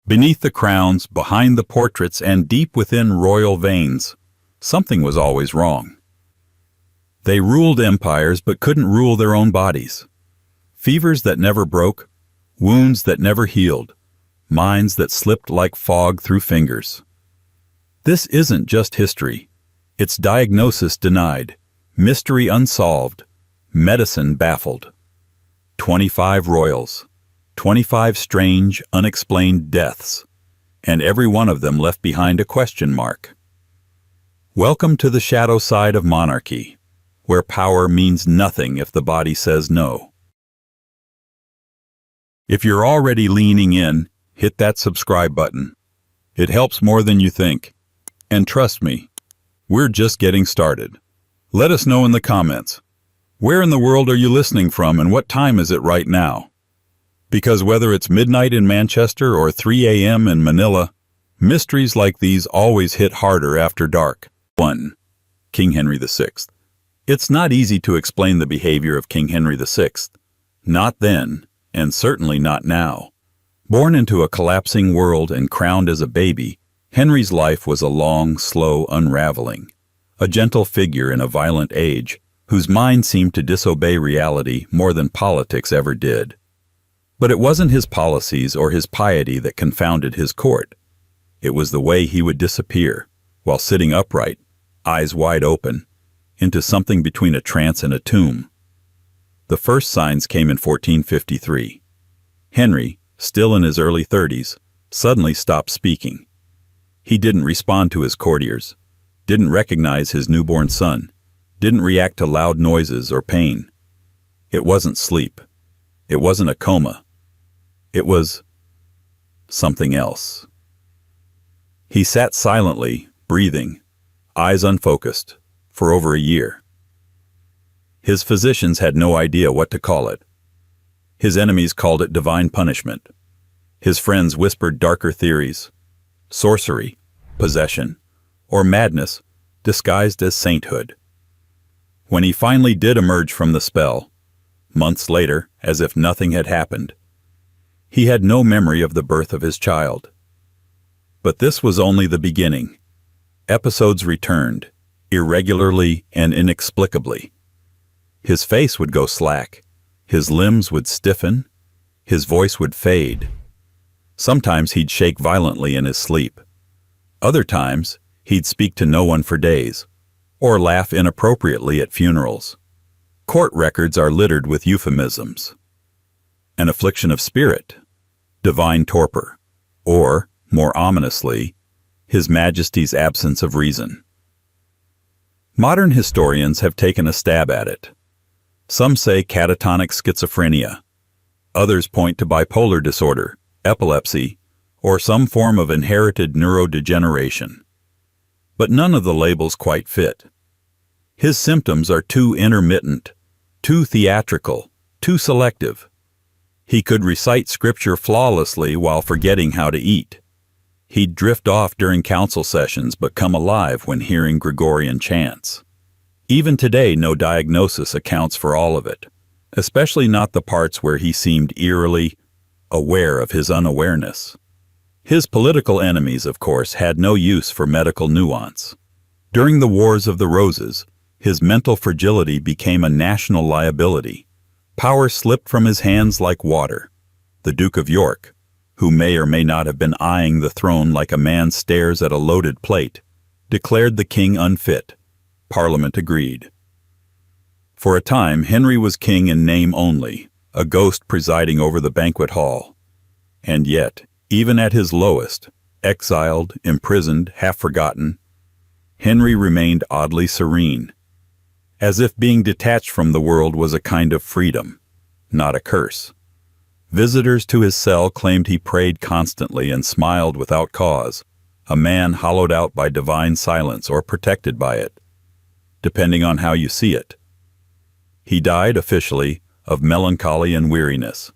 Beneath the crowns, behind the portraits, and deep within royal veins, something was always wrong. They ruled empires but couldn't rule their own bodies. Fevers that never broke, wounds that never healed, minds that slipped like fog through fingers. This isn't just history. It's diagnosis denied, mystery unsolved, medicine baffled. 25 royals, 25 strange, unexplained deaths, and every one of them left behind a question mark. Welcome to the shadow side of monarchy, where power means nothing if the body says no. If you're already leaning in, hit that subscribe button. It helps more than you think. And trust me, we're just getting started. Let us know in the comments. Where in the world are you listening from and what time is it right now? Because whether it's midnight in Manchester or 3 a.m. in Manila, mysteries like these always hit harder after dark. 1. King Henry VI. It's not easy to explain the behavior of King Henry VI. Not then, and certainly not now. Born into a collapsing world and crowned as a baby, Henry's life was a long, slow unraveling. A gentle figure in a violent age, whose mind seemed to disobey reality more than politics ever did. But it wasn't his policies or his piety that confounded his court. It was the way he would disappear, while sitting upright, eyes wide open, into something between a trance and a tomb. The first signs came in 1453. Henry, still in his early 30s, suddenly stopped speaking. He didn't respond to his courtiers, didn't recognize his newborn son, didn't react to loud noises or pain. It wasn't sleep. It wasn't a coma. It was something else. He sat silently, breathing, eyes unfocused, for over a year. His physicians had no idea what to call it. His enemies called it divine punishment. His friends whispered darker theories, sorcery, possession, or madness disguised as sainthood. When he finally did emerge from the spell, months later, as if nothing had happened, he had no memory of the birth of his child. But this was only the beginning. Episodes returned, irregularly and inexplicably. His face would go slack, his limbs would stiffen, his voice would fade. Sometimes he'd shake violently in his sleep. Other times, he'd speak to no one for days, or laugh inappropriately at funerals. Court records are littered with euphemisms. An affliction of spirit, divine torpor, or, more ominously, His Majesty's absence of reason. Modern historians have taken a stab at it. Some say catatonic schizophrenia. Others point to bipolar disorder, epilepsy, or some form of inherited neurodegeneration. But none of the labels quite fit. His symptoms are too intermittent, too theatrical, too selective. He could recite scripture flawlessly while forgetting how to eat. He'd drift off during council sessions but come alive when hearing Gregorian chants. Even today, no diagnosis accounts for all of it, especially not the parts where he seemed eerily aware of his unawareness. His political enemies, of course, had no use for medical nuance. During the Wars of the Roses, his mental fragility became a national liability. Power slipped from his hands like water. The Duke of York, who may or may not have been eyeing the throne like a man stares at a loaded plate, declared the king unfit. Parliament agreed. For a time, Henry was king in name only, a ghost presiding over the banquet hall. And yet, even at his lowest, exiled, imprisoned, half-forgotten, Henry remained oddly serene, as if being detached from the world was a kind of freedom, not a curse. Visitors to his cell claimed he prayed constantly and smiled without cause, a man hollowed out by divine silence or protected by it, depending on how you see it. He died officially of melancholy and weariness.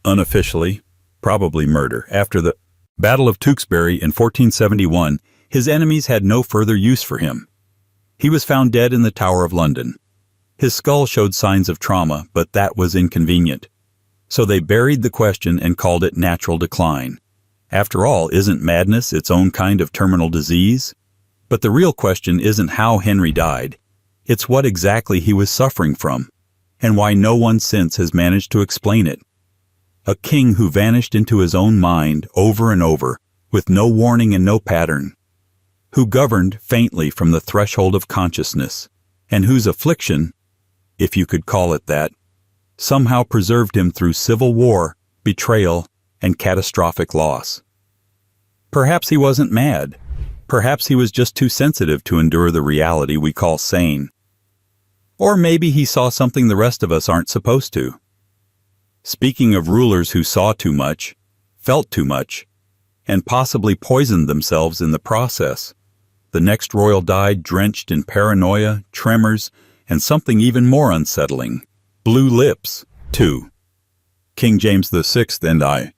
Unofficially, probably murder. After the Battle of Tewkesbury in 1471, his enemies had no further use for him. He was found dead in the Tower of London. His skull showed signs of trauma, but that was inconvenient. So they buried the question and called it natural decline. After all, isn't madness its own kind of terminal disease? But the real question isn't how Henry died. It's what exactly he was suffering from, and why no one since has managed to explain it. A king who vanished into his own mind over and over, with no warning and no pattern, who governed faintly from the threshold of consciousness, and whose affliction, if you could call it that, somehow preserved him through civil war, betrayal, and catastrophic loss. Perhaps he wasn't mad. Perhaps he was just too sensitive to endure the reality we call sane. Or maybe he saw something the rest of us aren't supposed to. Speaking of rulers who saw too much, felt too much, and possibly poisoned themselves in the process, the next royal died drenched in paranoia, tremors, and something even more unsettling: blue lips, too. King James VI and I.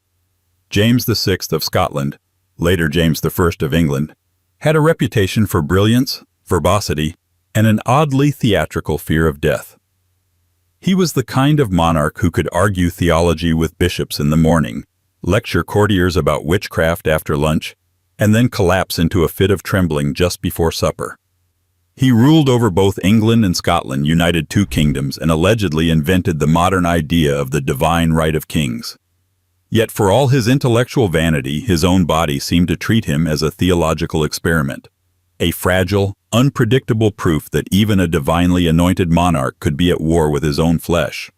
James VI of Scotland, later James I of England, had a reputation for brilliance, verbosity, and an oddly theatrical fear of death. He was the kind of monarch who could argue theology with bishops in the morning, lecture courtiers about witchcraft after lunch, and then collapse into a fit of trembling just before supper. He ruled over both England and Scotland, united two kingdoms, and allegedly invented the modern idea of the divine right of kings. Yet for all his intellectual vanity, his own body seemed to treat him as a theological experiment, a fragile, unpredictable proof that even a divinely anointed monarch could be at war with his own flesh.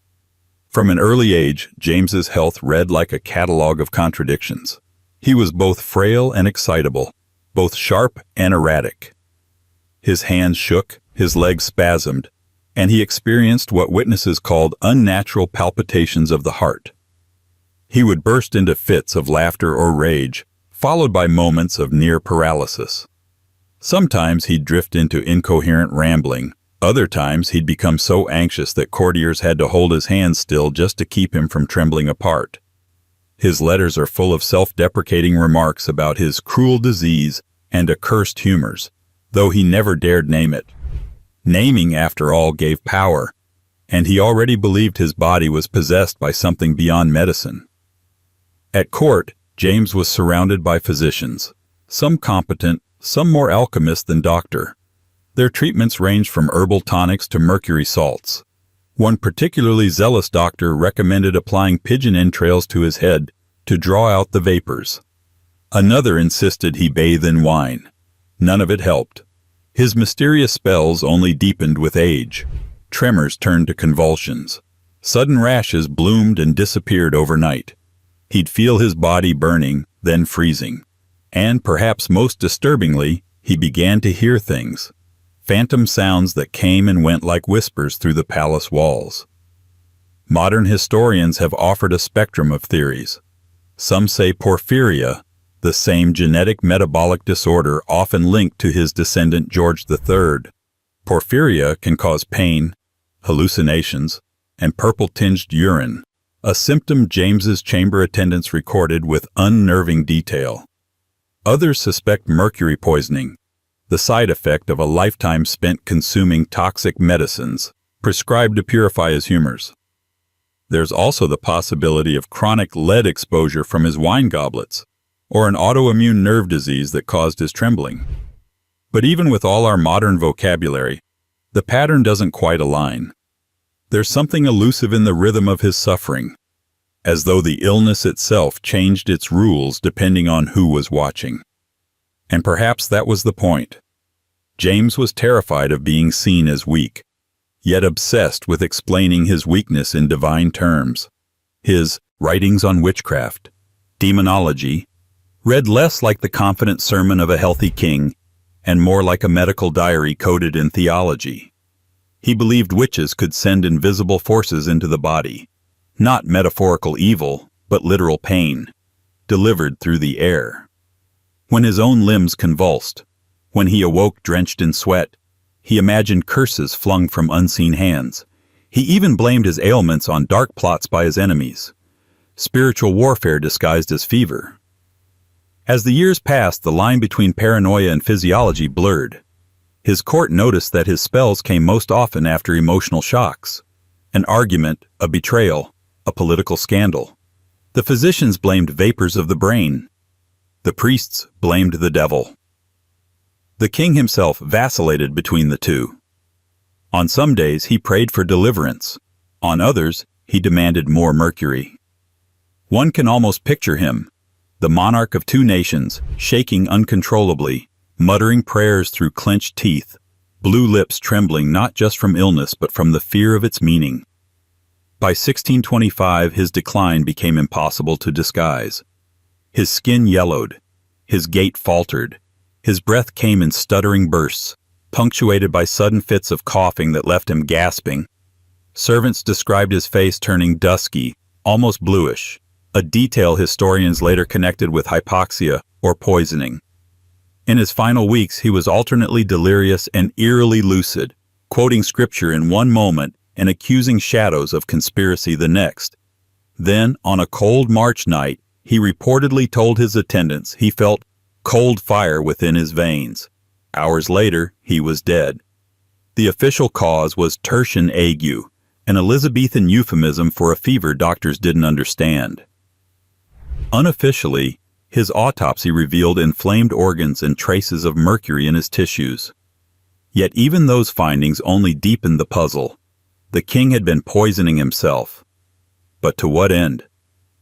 From an early age, James's health read like a catalogue of contradictions. He was both frail and excitable, both sharp and erratic. His hands shook, his legs spasmed, and he experienced what witnesses called unnatural palpitations of the heart. He would burst into fits of laughter or rage, followed by moments of near paralysis. Sometimes he'd drift into incoherent rambling. Other times he'd become so anxious that courtiers had to hold his hands still just to keep him from trembling apart. His letters are full of self-deprecating remarks about his cruel disease and accursed humors, though he never dared name it. Naming, after all, gave power, and he already believed his body was possessed by something beyond medicine. At court, James was surrounded by physicians, some competent, some more alchemist than doctor. Their treatments ranged from herbal tonics to mercury salts. One particularly zealous doctor recommended applying pigeon entrails to his head to draw out the vapors. Another insisted he bathe in wine. None of it helped. His mysterious spells only deepened with age. Tremors turned to convulsions. Sudden rashes bloomed and disappeared overnight. He'd feel his body burning, then freezing. And, perhaps most disturbingly, he began to hear things. Phantom sounds that came and went like whispers through the palace walls. Modern historians have offered a spectrum of theories. Some say porphyria, the same genetic metabolic disorder often linked to his descendant George III. Porphyria can cause pain, hallucinations, and purple-tinged urine, a symptom James's chamber attendants recorded with unnerving detail. Others suspect mercury poisoning, the side effect of a lifetime spent consuming toxic medicines prescribed to purify his humors. There's also the possibility of chronic lead exposure from his wine goblets, or an autoimmune nerve disease that caused his trembling. But even with all our modern vocabulary, the pattern doesn't quite align. There's something elusive in the rhythm of his suffering, as though the illness itself changed its rules depending on who was watching. And perhaps that was the point. James was terrified of being seen as weak, yet obsessed with explaining his weakness in divine terms. His writings on witchcraft, demonology, read less like the confident sermon of a healthy king and more like a medical diary coded in theology. He believed witches could send invisible forces into the body, not metaphorical evil, but literal pain, delivered through the air. When his own limbs convulsed, when he awoke drenched in sweat, he imagined curses flung from unseen hands. He even blamed his ailments on dark plots by his enemies, spiritual warfare disguised as fever. As the years passed, the line between paranoia and physiology blurred. His court noticed that his spells came most often after emotional shocks, an argument, a betrayal, a political scandal. The physicians blamed vapors of the brain. The priests blamed the devil. The king himself vacillated between the two. On some days he prayed for deliverance. On others, he demanded more mercury. One can almost picture him, the monarch of two nations, shaking uncontrollably, muttering prayers through clenched teeth, blue lips trembling not just from illness but from the fear of its meaning. By 1625 his decline became impossible to disguise. His skin yellowed, his gait faltered, his breath came in stuttering bursts, punctuated by sudden fits of coughing that left him gasping. Servants described his face turning dusky, almost bluish, a detail historians later connected with hypoxia or poisoning. In his final weeks he was alternately delirious and eerily lucid, quoting scripture in one moment and accusing shadows of conspiracy the next. Then, on a cold March night, he reportedly told his attendants he felt cold fire within his veins. Hours later, he was dead. The official cause was tertian ague, an Elizabethan euphemism for a fever doctors didn't understand. Unofficially, his autopsy revealed inflamed organs and traces of mercury in his tissues. Yet even those findings only deepened the puzzle. The king had been poisoning himself. But to what end?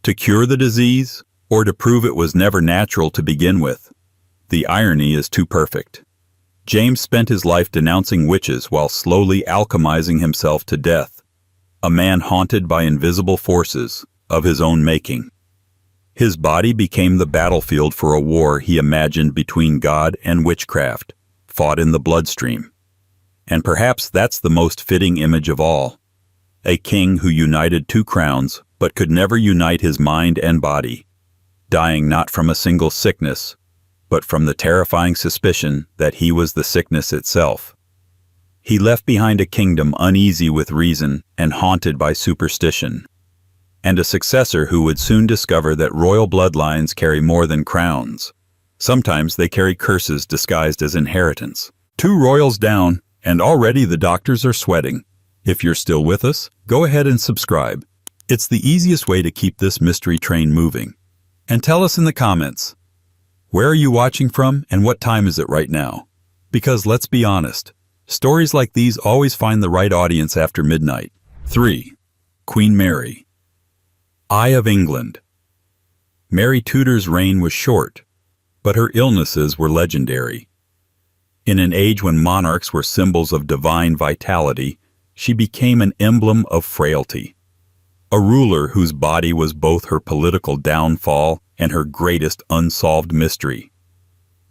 To cure the disease, or to prove it was never natural to begin with? The irony is too perfect. James spent his life denouncing witches while slowly alchemizing himself to death, a man haunted by invisible forces of his own making. His body became the battlefield for a war he imagined between God and witchcraft, fought in the bloodstream. And perhaps that's the most fitting image of all. A king who united two crowns but could never unite his mind and body, dying not from a single sickness, but from the terrifying suspicion that he was the sickness itself. He left behind a kingdom uneasy with reason and haunted by superstition, and a successor who would soon discover that royal bloodlines carry more than crowns. Sometimes they carry curses disguised as inheritance. 2 royals down, and already the doctors are sweating. If you're still with us, go ahead and subscribe. It's the easiest way to keep this mystery train moving. And tell us in the comments, where are you watching from and what time is it right now? Because let's be honest, stories like these always find the right audience after midnight. 3. Queen Mary. Eye of England. Mary Tudor's reign was short, but her illnesses were legendary. In an age when monarchs were symbols of divine vitality, she became an emblem of frailty. A ruler whose body was both her political downfall and her greatest unsolved mystery.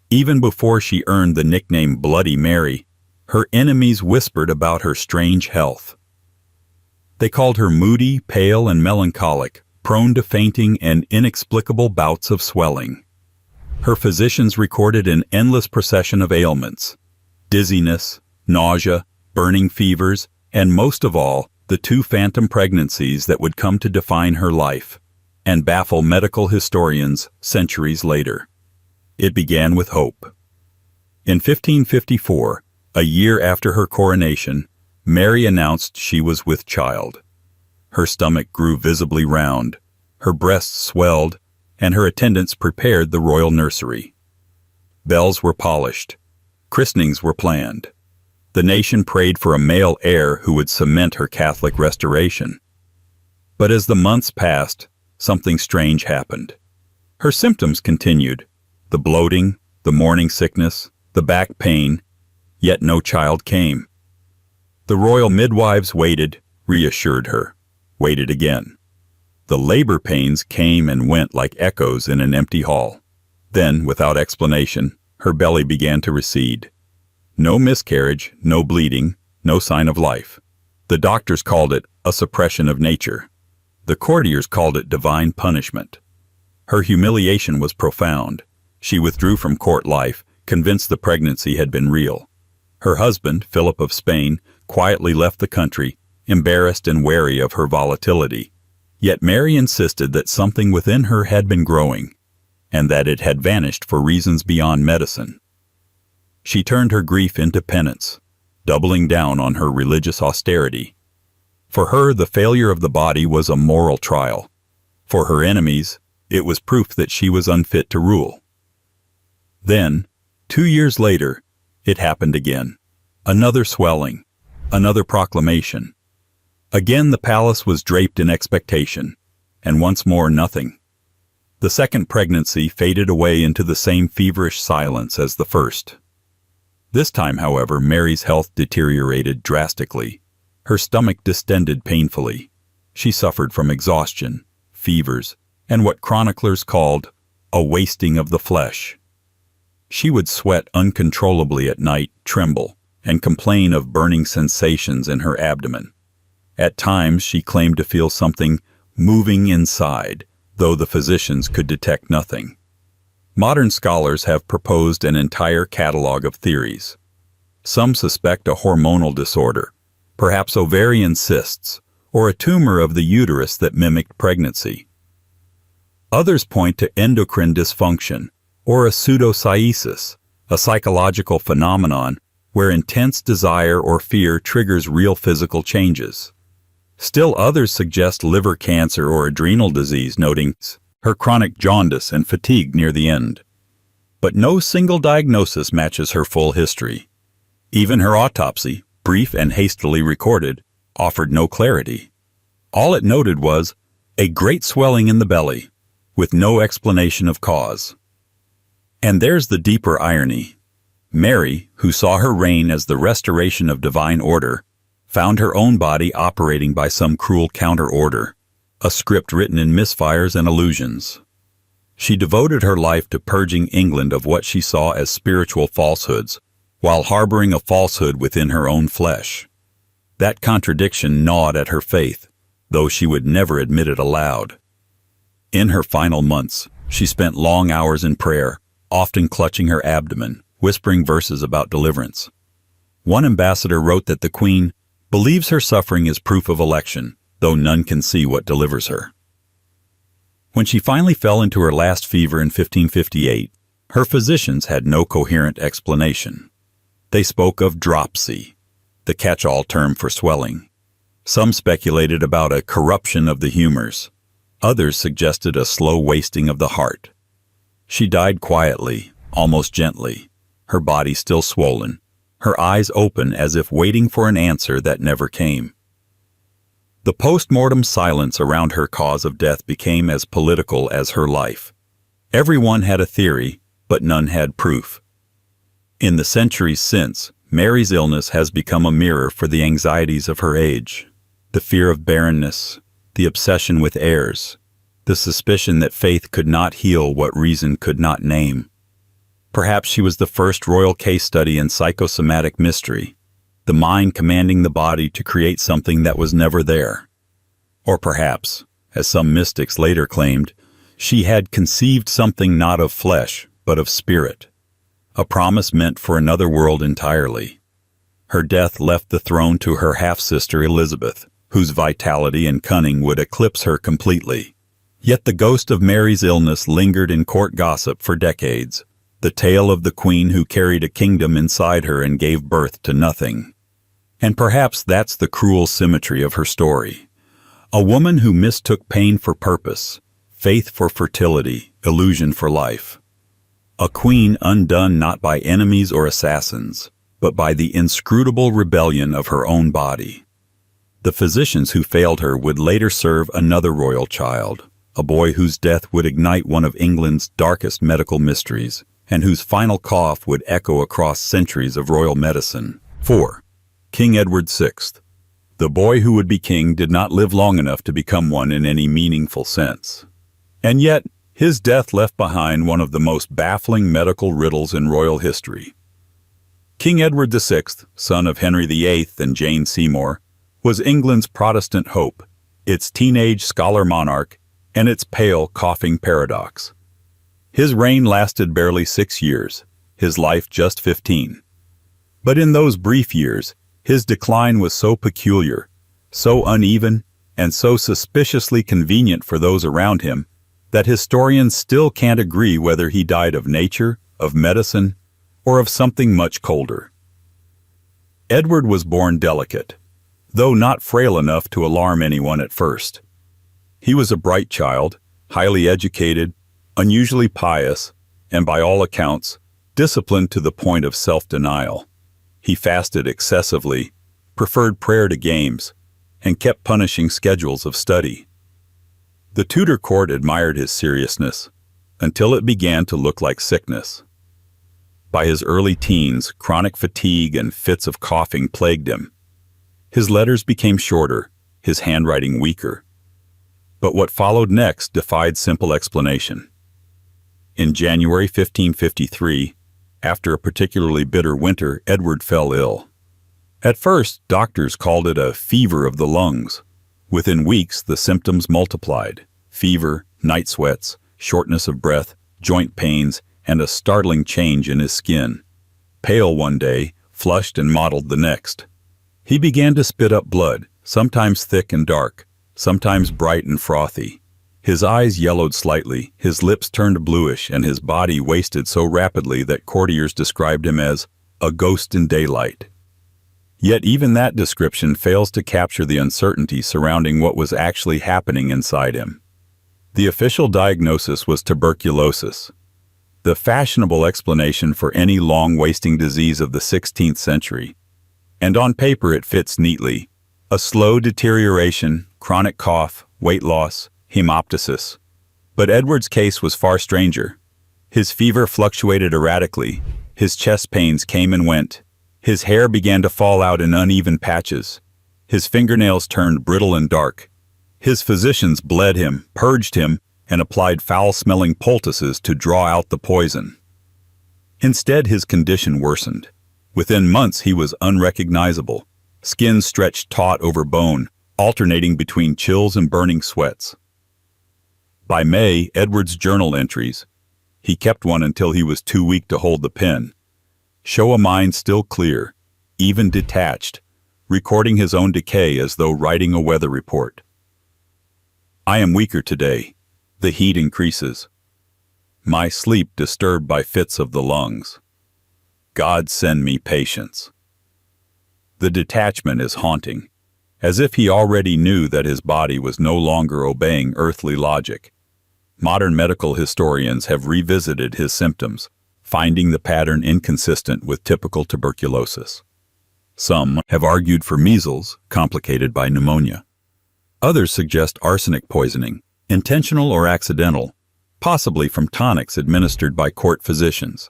Even before she earned the nickname Bloody Mary, her enemies whispered about her strange health. They called her moody, pale, and melancholic, prone to fainting and inexplicable bouts of swelling. Her physicians recorded an endless procession of ailments: dizziness, nausea, burning fevers, and most of all, the 2 phantom pregnancies that would come to define her life and baffle medical historians centuries later. It began with hope. In 1554, a year after her coronation, Mary announced she was with child. Her stomach grew visibly round, her breasts swelled, and her attendants prepared the royal nursery. Bells were polished. Christenings were planned. The nation prayed for a male heir who would cement her Catholic restoration. But as the months passed, something strange happened. Her symptoms continued: the bloating, the morning sickness, the back pain, yet no child came. The royal midwives waited, reassured her, waited again. The labor pains came and went like echoes in an empty hall. Then, without explanation, her belly began to recede. No miscarriage, no bleeding, no sign of life. The doctors called it a suppression of nature. The courtiers called it divine punishment. Her humiliation was profound. She withdrew from court life, convinced the pregnancy had been real. Her husband, Philip of Spain, quietly left the country, embarrassed and wary of her volatility. Yet Mary insisted that something within her had been growing, and that it had vanished for reasons beyond medicine. She turned her grief into penance, doubling down on her religious austerity. For her, the failure of the body was a moral trial. For her enemies, it was proof that she was unfit to rule. Then, 2 years later, it happened again. Another swelling, another proclamation. Again the palace was draped in expectation, and once more nothing. The second pregnancy faded away into the same feverish silence as the first. This time, however, Mary's health deteriorated drastically. Her stomach distended painfully. She suffered from exhaustion, fevers, and what chroniclers called a wasting of the flesh. She would sweat uncontrollably at night, tremble, and complain of burning sensations in her abdomen. At times she claimed to feel something moving inside, though the physicians could detect nothing. Modern scholars have proposed an entire catalog of theories. Some suspect a hormonal disorder, perhaps ovarian cysts, or a tumor of the uterus that mimicked pregnancy. Others point to endocrine dysfunction, or a pseudocyesis, a psychological phenomenon where intense desire or fear triggers real physical changes. Still others suggest liver cancer or adrenal disease, noting her chronic jaundice and fatigue near the end. But no single diagnosis matches her full history. Even her autopsy, brief and hastily recorded, offered no clarity. All it noted was a great swelling in the belly, with no explanation of cause. And there's the deeper irony. Mary, who saw her reign as the restoration of divine order, found her own body operating by some cruel counter-order, a script written in misfires and illusions. She devoted her life to purging England of what she saw as spiritual falsehoods, while harboring a falsehood within her own flesh. That contradiction gnawed at her faith, though she would never admit it aloud. In her final months, she spent long hours in prayer, often clutching her abdomen, whispering verses about deliverance. One ambassador wrote that the Queen believes her suffering is proof of election, though none can see what delivers her. When she finally fell into her last fever in 1558, her physicians had no coherent explanation. They spoke of dropsy, the catch-all term for swelling. Some speculated about a corruption of the humors. Others suggested a slow wasting of the heart. She died quietly, almost gently, her body still swollen, her eyes open as if waiting for an answer that never came. The post-mortem silence around her cause of death became as political as her life. Everyone had a theory, but none had proof. In the centuries since, Mary's illness has become a mirror for the anxieties of her age. The fear of barrenness, the obsession with heirs, the suspicion that faith could not heal what reason could not name. Perhaps she was the first royal case study in psychosomatic mystery, the mind commanding the body to create something that was never there. Or perhaps, as some mystics later claimed, she had conceived something not of flesh, but of spirit, a promise meant for another world entirely. Her death left the throne to her half-sister Elizabeth, whose vitality and cunning would eclipse her completely. Yet the ghost of Mary's illness lingered in court gossip for decades, the tale of the queen who carried a kingdom inside her and gave birth to nothing. And perhaps that's the cruel symmetry of her story. A woman who mistook pain for purpose, faith for fertility, illusion for life. A queen undone not by enemies or assassins, but by the inscrutable rebellion of her own body. The physicians who failed her would later serve another royal child, a boy whose death would ignite one of England's darkest medical mysteries, and whose final cough would echo across centuries of royal medicine. 4. King Edward VI. The boy who would be king did not live long enough to become one in any meaningful sense. And yet, his death left behind one of the most baffling medical riddles in royal history. King Edward VI, son of Henry VIII and Jane Seymour, was England's Protestant hope, its teenage scholar monarch, and its pale, coughing paradox. His reign lasted barely 6 years, his life just 15. But in those brief years, his decline was so peculiar, so uneven, and so suspiciously convenient for those around him, that historians still can't agree whether he died of nature, of medicine, or of something much colder. Edward was born delicate, though not frail enough to alarm anyone at first. He was a bright child, highly educated, unusually pious, and by all accounts, disciplined to the point of self-denial. He fasted excessively, preferred prayer to games, and kept punishing schedules of study. The tutor court admired his seriousness, until it began to look like sickness. By his early teens, chronic fatigue and fits of coughing plagued him. His letters became shorter, his handwriting weaker. But what followed next defied simple explanation. In January 1553, after a particularly bitter winter, Edward fell ill. At first, doctors called it a fever of the lungs. Within weeks, the symptoms multiplied: fever, night sweats, shortness of breath, joint pains, and a startling change in his skin. Pale one day, flushed and mottled the next. He began to spit up blood, sometimes thick and dark, sometimes bright and frothy. His eyes yellowed slightly, his lips turned bluish, and his body wasted so rapidly that courtiers described him as a ghost in daylight. Yet even that description fails to capture the uncertainty surrounding what was actually happening inside him. The official diagnosis was tuberculosis, the fashionable explanation for any long-wasting disease of the 16th century. And on paper it fits neatly: a slow deterioration, chronic cough, weight loss, hemoptysis. But Edward's case was far stranger. His fever fluctuated erratically, his chest pains came and went, his hair began to fall out in uneven patches, his fingernails turned brittle and dark. His physicians bled him, purged him, and applied foul-smelling poultices to draw out the poison. Instead, his condition worsened. Within months he was unrecognizable, skin stretched taut over bone, alternating between chills and burning sweats. By May, Edward's journal entries, he kept one until he was too weak to hold the pen, show a mind still clear, even detached, recording his own decay as though writing a weather report. I am weaker today. The heat increases. My sleep disturbed by fits of the lungs. God send me patience. The detachment is haunting, as if he already knew that his body was no longer obeying earthly logic. Modern medical historians have revisited his symptoms, finding the pattern inconsistent with typical tuberculosis. Some have argued for measles, complicated by pneumonia. Others suggest arsenic poisoning, intentional or accidental, possibly from tonics administered by court physicians.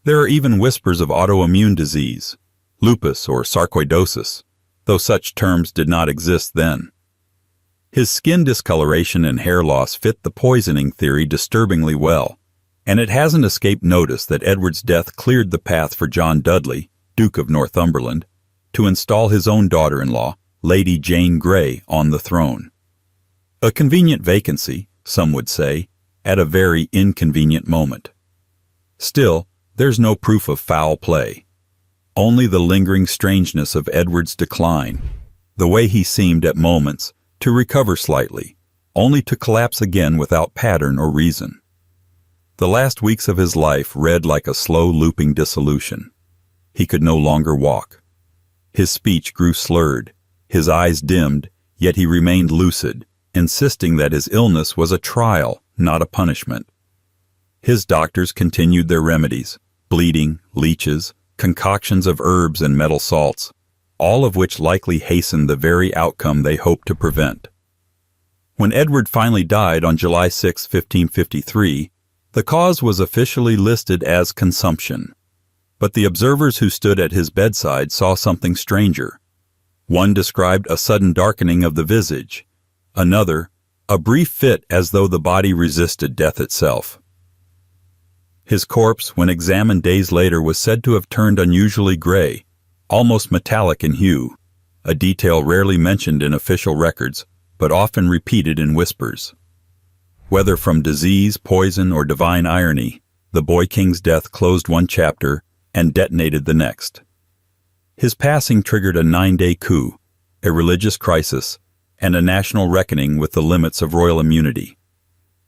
There are even whispers of autoimmune disease, lupus or sarcoidosis, though such terms did not exist then. His skin discoloration and hair loss fit the poisoning theory disturbingly well, and it hasn't escaped notice that Edward's death cleared the path for John Dudley, Duke of Northumberland, to install his own daughter-in-law, Lady Jane Grey, on the throne. A convenient vacancy, some would say, at a very inconvenient moment. Still, there's no proof of foul play. Only the lingering strangeness of Edward's decline, the way he seemed at moments to recover slightly, only to collapse again without pattern or reason. The last weeks of his life read like a slow looping dissolution. He could no longer walk. His speech grew slurred, his eyes dimmed, yet he remained lucid, insisting that his illness was a trial, not a punishment. His doctors continued their remedies: bleeding, leeches, concoctions of herbs and metal salts, all of which likely hastened the very outcome they hoped to prevent. When Edward finally died on July 6, 1553, the cause was officially listed as consumption. But the observers who stood at his bedside saw something stranger. One described a sudden darkening of the visage, another, a brief fit as though the body resisted death itself. His corpse, when examined days later, was said to have turned unusually gray, almost metallic in hue, a detail rarely mentioned in official records, but often repeated in whispers. Whether from disease, poison, or divine irony, the boy king's death closed one chapter and detonated the next. His passing triggered a 9-day coup, a religious crisis, and a national reckoning with the limits of royal immunity.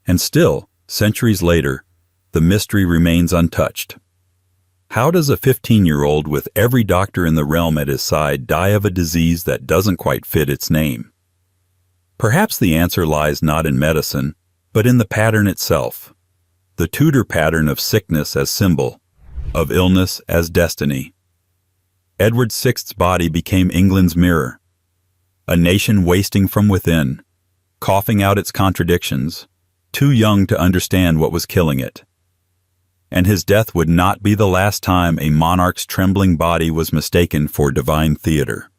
And still, centuries later, the mystery remains untouched. How does a 15-year-old with every doctor in the realm at his side die of a disease that doesn't quite fit its name? Perhaps the answer lies not in medicine, but in the pattern itself. The Tudor pattern of sickness as symbol, of illness as destiny. Edward VI's body became England's mirror, a nation wasting from within, coughing out its contradictions, too young to understand what was killing it. And his death would not be the last time a monarch's trembling body was mistaken for divine theater.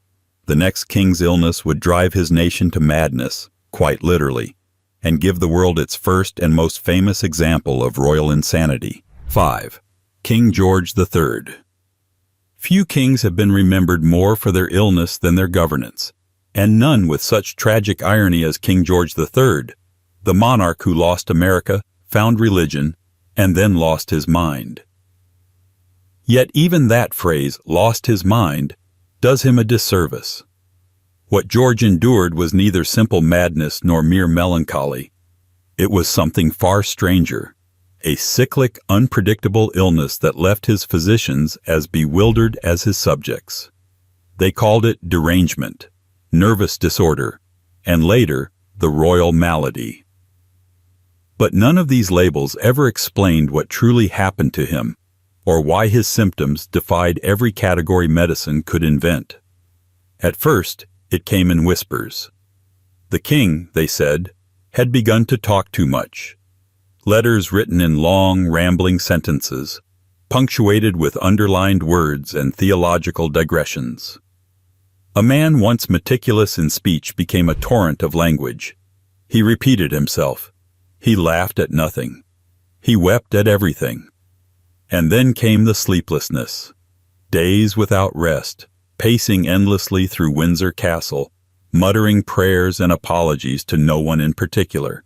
The next king's illness would drive his nation to madness, quite literally, and give the world its first and most famous example of royal insanity. 5. King George III. Few kings have been remembered more for their illness than their governance, and none with such tragic irony as King George III, the monarch who lost America, found religion, and then lost his mind. Yet even that phrase, lost his mind, does him a disservice. What George endured was neither simple madness nor mere melancholy. It was something far stranger, a cyclic, unpredictable illness that left his physicians as bewildered as his subjects. They called it derangement, nervous disorder, and later, the royal malady. But none of these labels ever explained what truly happened to him, or why his symptoms defied every category medicine could invent. At first, it came in whispers. The king, they said, had begun to talk too much. Letters written in long, rambling sentences, punctuated with underlined words and theological digressions. A man once meticulous in speech became a torrent of language. He repeated himself. He laughed at nothing. He wept at everything. And then came the sleeplessness. Days without rest, pacing endlessly through Windsor Castle, muttering prayers and apologies to no one in particular.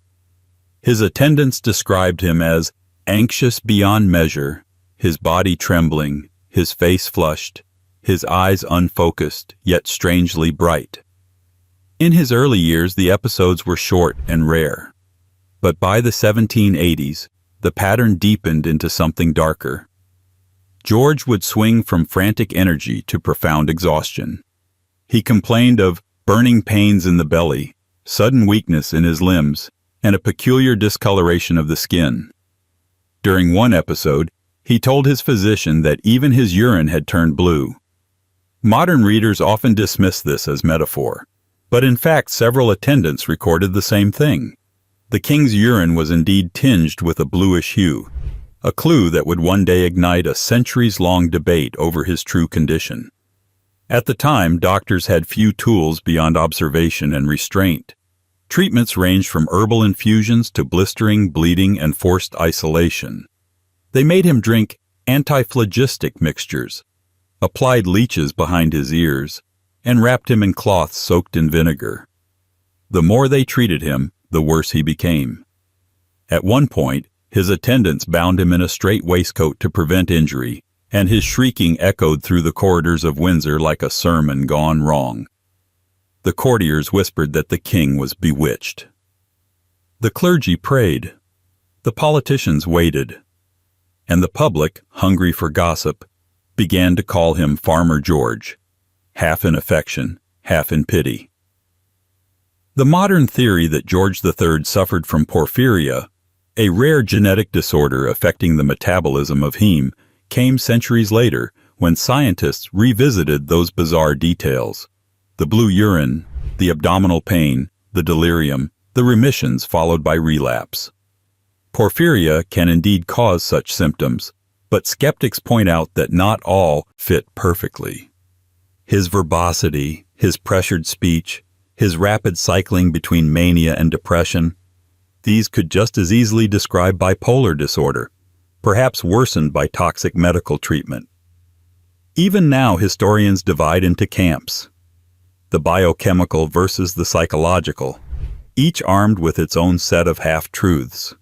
His attendants described him as anxious beyond measure, his body trembling, his face flushed, his eyes unfocused, yet strangely bright. In his early years, the episodes were short and rare. But by the 1780s, the pattern deepened into something darker. George would swing from frantic energy to profound exhaustion. He complained of burning pains in the belly, sudden weakness in his limbs, and a peculiar discoloration of the skin. During one episode, he told his physician that even his urine had turned blue. Modern readers often dismiss this as metaphor, but in fact several attendants recorded the same thing. The king's urine was indeed tinged with a bluish hue, a clue that would one day ignite a centuries-long debate over his true condition. At the time, doctors had few tools beyond observation and restraint. Treatments ranged from herbal infusions to blistering, bleeding, and forced isolation. They made him drink antiphlogistic mixtures, applied leeches behind his ears, and wrapped him in cloths soaked in vinegar. The more they treated him, the worse he became. At one point, his attendants bound him in a strait waistcoat to prevent injury, and his shrieking echoed through the corridors of Windsor like a sermon gone wrong. The courtiers whispered that the king was bewitched. The clergy prayed. The politicians waited. And the public, hungry for gossip, began to call him Farmer George, half in affection, half in pity. The modern theory that George III suffered from porphyria, a rare genetic disorder affecting the metabolism of heme, came centuries later when scientists revisited those bizarre details. The blue urine, the abdominal pain, the delirium, the remissions followed by relapse. Porphyria can indeed cause such symptoms, but skeptics point out that not all fit perfectly. His verbosity, his pressured speech, his rapid cycling between mania and depression, these could just as easily describe bipolar disorder, perhaps worsened by toxic medical treatment. Even now, historians divide into camps, the biochemical versus the psychological, each armed with its own set of half-truths.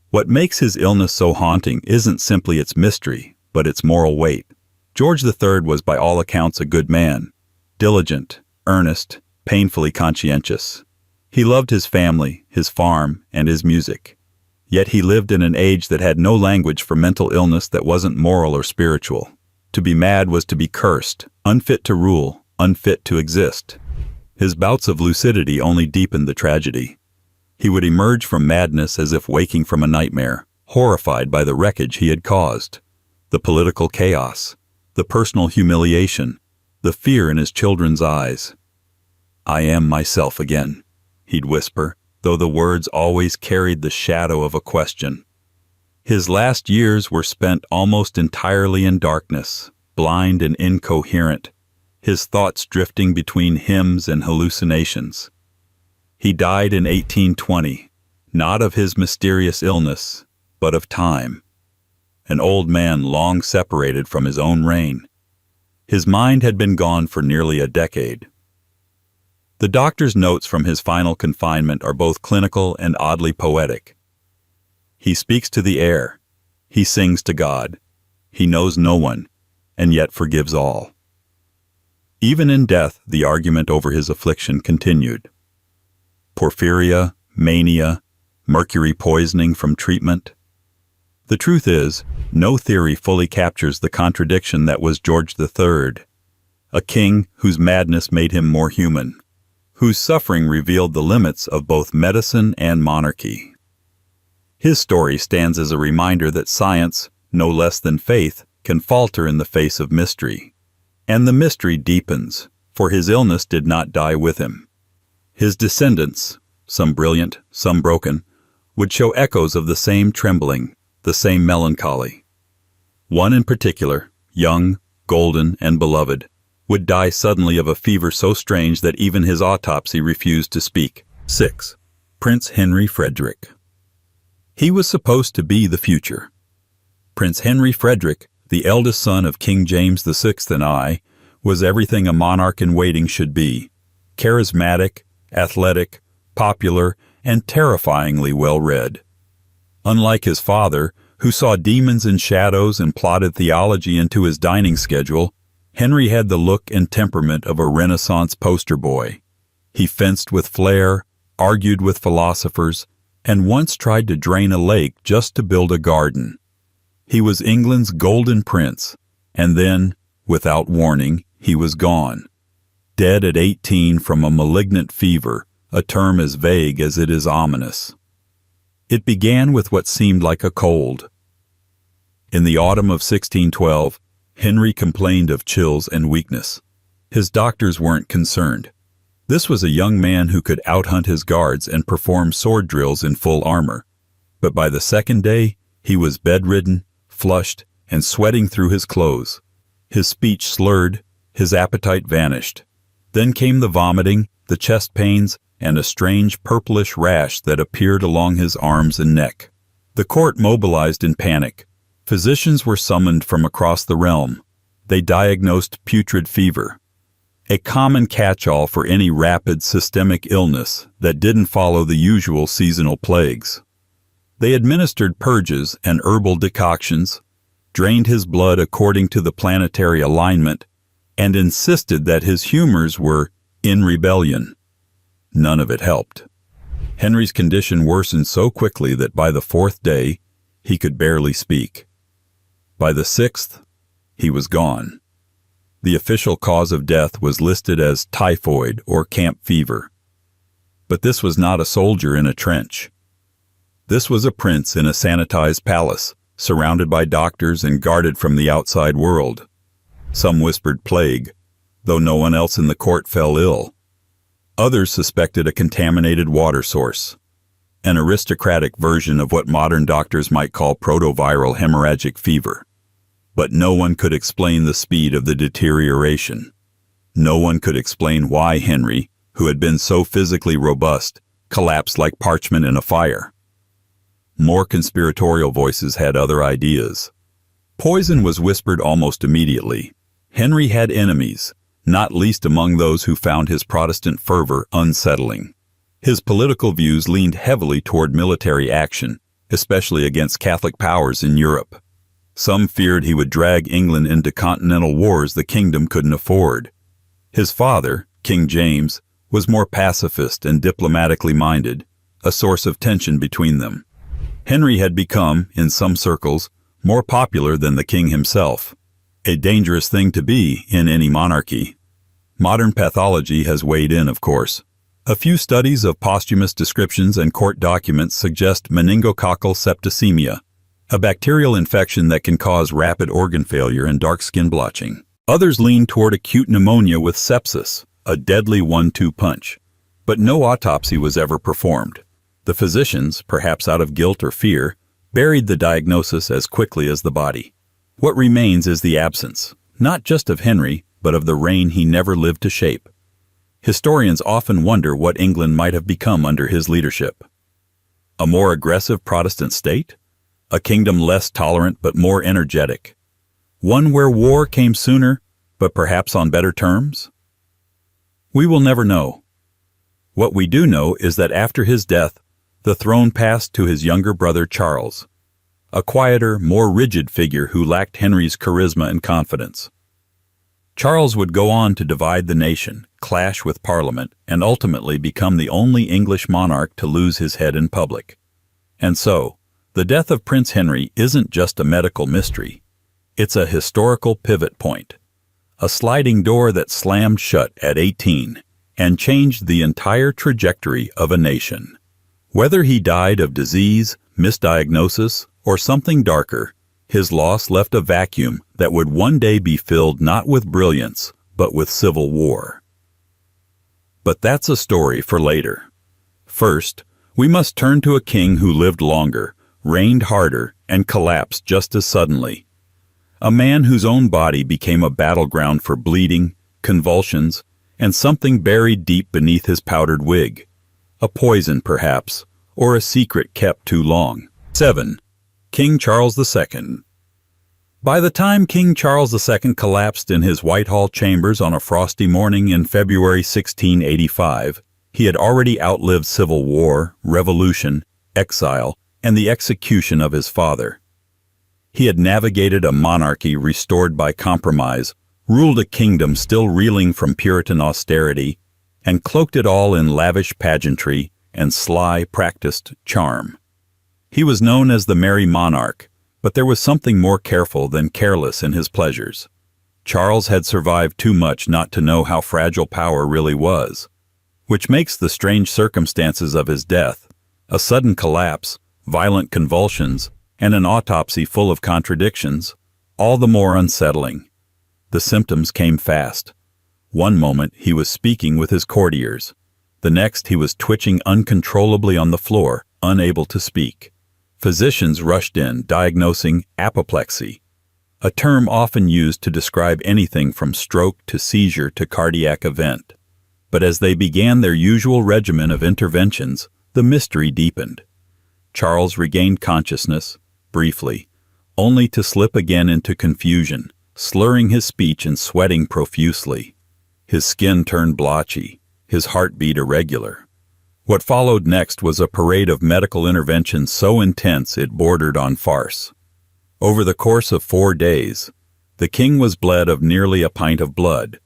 What makes his illness so haunting isn't simply its mystery, but its moral weight. George III was by all accounts a good man, diligent, earnest, painfully conscientious. He loved his family, his farm, and his music. Yet he lived in an age that had no language for mental illness that wasn't moral or spiritual. To be mad was to be cursed, unfit to rule, unfit to exist. His bouts of lucidity only deepened the tragedy. He would emerge from madness as if waking from a nightmare, horrified by the wreckage he had caused. the political chaos, the personal humiliation, the fear in his children's eyes. "I am myself again," he'd whisper, though the words always carried the shadow of a question. His last years were spent almost entirely in darkness, blind and incoherent, his thoughts drifting between hymns and hallucinations. He died in 1820, not of his mysterious illness, but of time, an old man long separated from his own reign. His mind had been gone for nearly a decade. The doctor's notes from his final confinement are both clinical and oddly poetic. He speaks to the air. He sings to God. He knows no one, and yet forgives all. Even in death, the argument over his affliction continued. Porphyria, mania, mercury poisoning from treatment. The truth is, no theory fully captures the contradiction that was George III, a king whose madness made him more human, whose suffering revealed the limits of both medicine and monarchy. His story stands as a reminder that science, no less than faith, can falter in the face of mystery. And the mystery deepens, for his illness did not die with him. His descendants, some brilliant, some broken, would show echoes of the same trembling, the same melancholy. One in particular, young, golden, and beloved, would die suddenly of a fever so strange that even his autopsy refused to speak. 6. Prince Henry Frederick. He was supposed to be the future. Prince Henry Frederick, the eldest son of King James VI and I, was everything a monarch in waiting should be: charismatic, athletic, popular, and terrifyingly well-read. Unlike his father, who saw demons in shadows and plotted theology into his dining schedule, Henry had the look and temperament of a Renaissance poster boy. He fenced with flair, argued with philosophers, and once tried to drain a lake just to build a garden. He was England's golden prince, and then, without warning, he was gone. Dead at 18 from a malignant fever, a term as vague as it is ominous. It began with what seemed like a cold. In the autumn of 1612, Henry complained of chills and weakness. His doctors weren't concerned. This was a young man who could outhunt his guards and perform sword drills in full armor. But by the second day, he was bedridden, flushed, and sweating through his clothes. His speech slurred, his appetite vanished. Then came the vomiting, the chest pains, and a strange purplish rash that appeared along his arms and neck. The court mobilized in panic. Physicians were summoned from across the realm. They diagnosed putrid fever, a common catch-all for any rapid systemic illness that didn't follow the usual seasonal plagues. They administered purges and herbal decoctions, drained his blood according to the planetary alignment, and insisted that his humors were in rebellion. None of it helped. Henry's condition worsened so quickly that by the 4th day, he could barely speak. By the 6th, he was gone. The official cause of death was listed as typhoid or camp fever. But this was not a soldier in a trench. This was a prince in a sanitized palace, surrounded by doctors and guarded from the outside world. Some whispered plague, though no one else in the court fell ill. Others suspected a contaminated water source, an aristocratic version of what modern doctors might call protoviral hemorrhagic fever. But no one could explain the speed of the deterioration. No one could explain why Henry, who had been so physically robust, collapsed like parchment in a fire. More conspiratorial voices had other ideas. Poison was whispered almost immediately. Henry had enemies, not least among those who found his Protestant fervor unsettling. His political views leaned heavily toward military action, especially against Catholic powers in Europe. Some feared he would drag England into continental wars the kingdom couldn't afford. His father, King James, was more pacifist and diplomatically minded, a source of tension between them. Henry had become, in some circles, more popular than the king himself, a dangerous thing to be in any monarchy. Modern pathology has weighed in, of course. A few studies of posthumous descriptions and court documents suggest meningococcal septicemia, a bacterial infection that can cause rapid organ failure and dark skin blotching. Others lean toward acute pneumonia with sepsis, a deadly 1-2 punch. But no autopsy was ever performed. The physicians, perhaps out of guilt or fear, buried the diagnosis as quickly as the body. What remains is the absence, not just of Henry, but of the reign he never lived to shape. Historians often wonder what England might have become under his leadership. A more aggressive Protestant state? A kingdom less tolerant but more energetic? One where war came sooner, but perhaps on better terms? We will never know. What we do know is that after his death, the throne passed to his younger brother Charles, a quieter, more rigid figure who lacked Henry's charisma and confidence. Charles would go on to divide the nation, clash with Parliament, and ultimately become the only English monarch to lose his head in public. And so, the death of Prince Henry isn't just a medical mystery. It's a historical pivot point, a sliding door that slammed shut at 18 and changed the entire trajectory of a nation. Whether he died of disease, misdiagnosis, or something darker, his loss left a vacuum that would one day be filled not with brilliance, but with civil war. But that's a story for later. First, we must turn to a king who lived longer, reigned harder, and collapsed just as suddenly. A man whose own body became a battleground for bleeding, convulsions, and something buried deep beneath his powdered wig. A poison, perhaps, or a secret kept too long. 7. King Charles II. By the time King Charles II collapsed in his Whitehall chambers on a frosty morning in February 1685, he had already outlived civil war, revolution, exile, and the execution of his father. He had navigated a monarchy restored by compromise, ruled a kingdom still reeling from Puritan austerity, and cloaked it all in lavish pageantry and sly, practiced charm. He was known as the Merry Monarch, but there was something more careful than careless in his pleasures. Charles had survived too much not to know how fragile power really was, which makes the strange circumstances of his death, a sudden collapse, violent convulsions, and an autopsy full of contradictions, all the more unsettling. The symptoms came fast. One moment he was speaking with his courtiers. The next he was twitching uncontrollably on the floor, unable to speak. Physicians rushed in, diagnosing apoplexy, a term often used to describe anything from stroke to seizure to cardiac event. But as they began their usual regimen of interventions, the mystery deepened. Charles regained consciousness, briefly, only to slip again into confusion, slurring his speech and sweating profusely. His skin turned blotchy, his heartbeat irregular. What followed next was a parade of medical interventions so intense it bordered on farce. Over the course of 4 days, the king was bled of nearly a pint of blood,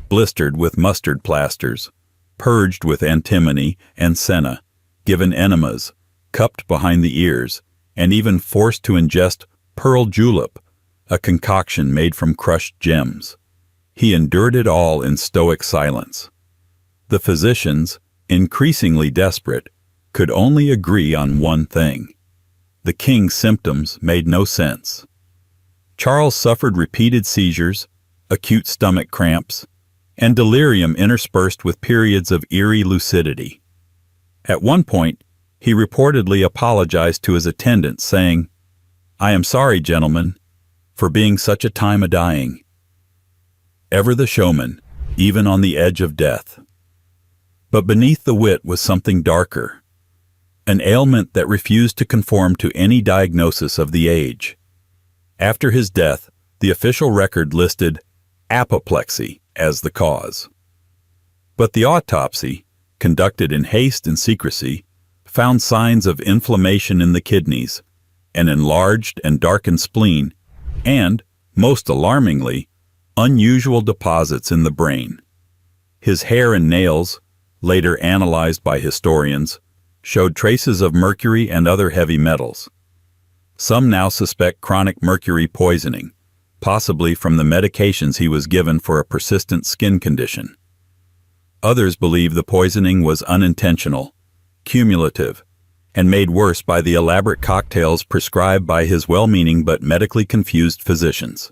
blistered with mustard plasters, purged with antimony and senna, given enemas, cupped behind the ears, and even forced to ingest pearl julep, a concoction made from crushed gems. He endured it all in stoic silence. The physicians, increasingly desperate, could only agree on one thing. The king's symptoms made no sense. Charles suffered repeated seizures, acute stomach cramps, and delirium interspersed with periods of eerie lucidity. At one point, he reportedly apologized to his attendants, saying, "I am sorry, gentlemen, for being such a time a-dying." Ever the showman, even on the edge of death. But beneath the wit was something darker, an ailment that refused to conform to any diagnosis of the age. After his death, the official record listed apoplexy as the cause. But the autopsy, conducted in haste and secrecy, found signs of inflammation in the kidneys, an enlarged and darkened spleen, and, most alarmingly, unusual deposits in the brain. His hair and nails, later analyzed by historians, showed traces of mercury and other heavy metals. Some now suspect chronic mercury poisoning, possibly from the medications he was given for a persistent skin condition. Others believe the poisoning was unintentional, cumulative, and made worse by the elaborate cocktails prescribed by his well-meaning but medically confused physicians.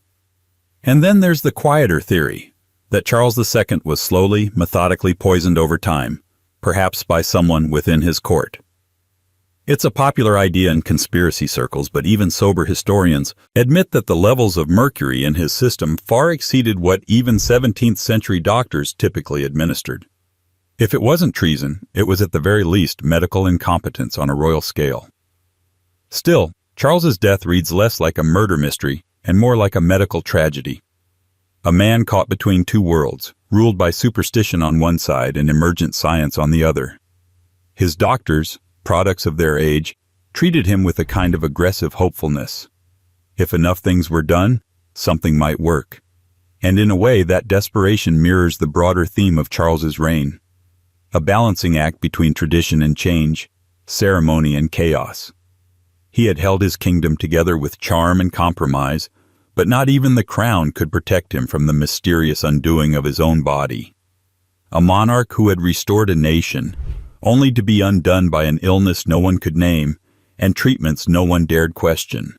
And then there's the quieter theory, that Charles II was slowly, methodically poisoned over time, perhaps by someone within his court. It's a popular idea in conspiracy circles, but even sober historians admit that the levels of mercury in his system far exceeded what even 17th century doctors typically administered. If it wasn't treason, it was at the very least medical incompetence on a royal scale. Still, Charles's death reads less like a murder mystery and more like a medical tragedy. A man caught between two worlds, ruled by superstition on one side and emergent science on the other. His doctors, products of their age, treated him with a kind of aggressive hopefulness. If enough things were done, something might work. And in a way, that desperation mirrors the broader theme of Charles's reign. A balancing act between tradition and change, ceremony and chaos. He had held his kingdom together with charm and compromise, but not even the crown could protect him from the mysterious undoing of his own body. A monarch who had restored a nation, only to be undone by an illness no one could name and treatments no one dared question.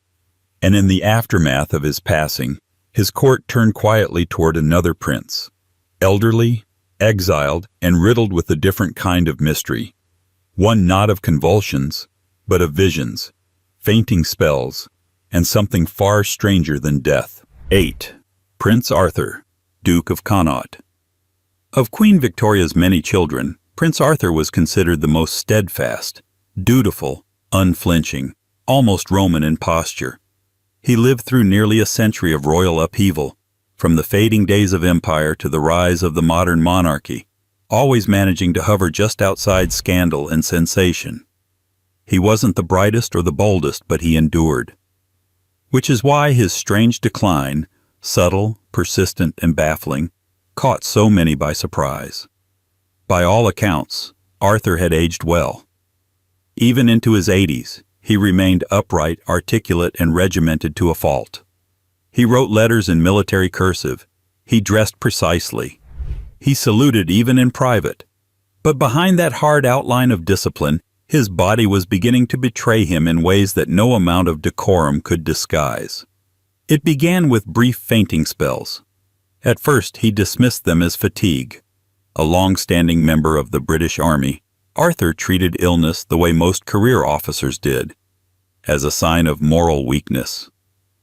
And in the aftermath of his passing, his court turned quietly toward another prince, elderly, exiled, and riddled with a different kind of mystery, one not of convulsions, but of visions, fainting spells, and something far stranger than death. 8. Prince Arthur, Duke of Connaught. Of Queen Victoria's many children, Prince Arthur was considered the most steadfast, dutiful, unflinching, almost Roman in posture. He lived through nearly a century of royal upheaval, from the fading days of empire to the rise of the modern monarchy, always managing to hover just outside scandal and sensation. He wasn't the brightest or the boldest, but he endured. Which is why his strange decline, subtle, persistent, and baffling, caught so many by surprise. By all accounts, Arthur had aged well. Even into his 80s, he remained upright, articulate, and regimented to a fault. He wrote letters in military cursive. He dressed precisely. He saluted even in private. But behind that hard outline of discipline, his body was beginning to betray him in ways that no amount of decorum could disguise. It began with brief fainting spells. At first, he dismissed them as fatigue. A long-standing member of the British Army, Arthur treated illness the way most career officers did, as a sign of moral weakness.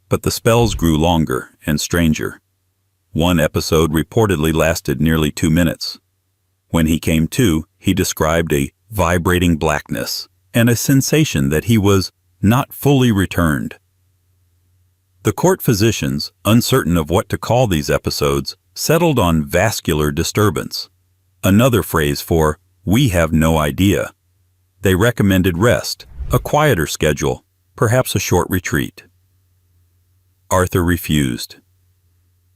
But the spells grew longer and stranger. One episode reportedly lasted nearly 2 minutes. When he came to, he described a vibrating blackness and a sensation that he was not fully returned. The court physicians, uncertain of what to call these episodes, settled on vascular disturbance, another phrase for "we have no idea." They recommended rest, a quieter schedule, perhaps a short retreat. Arthur refused.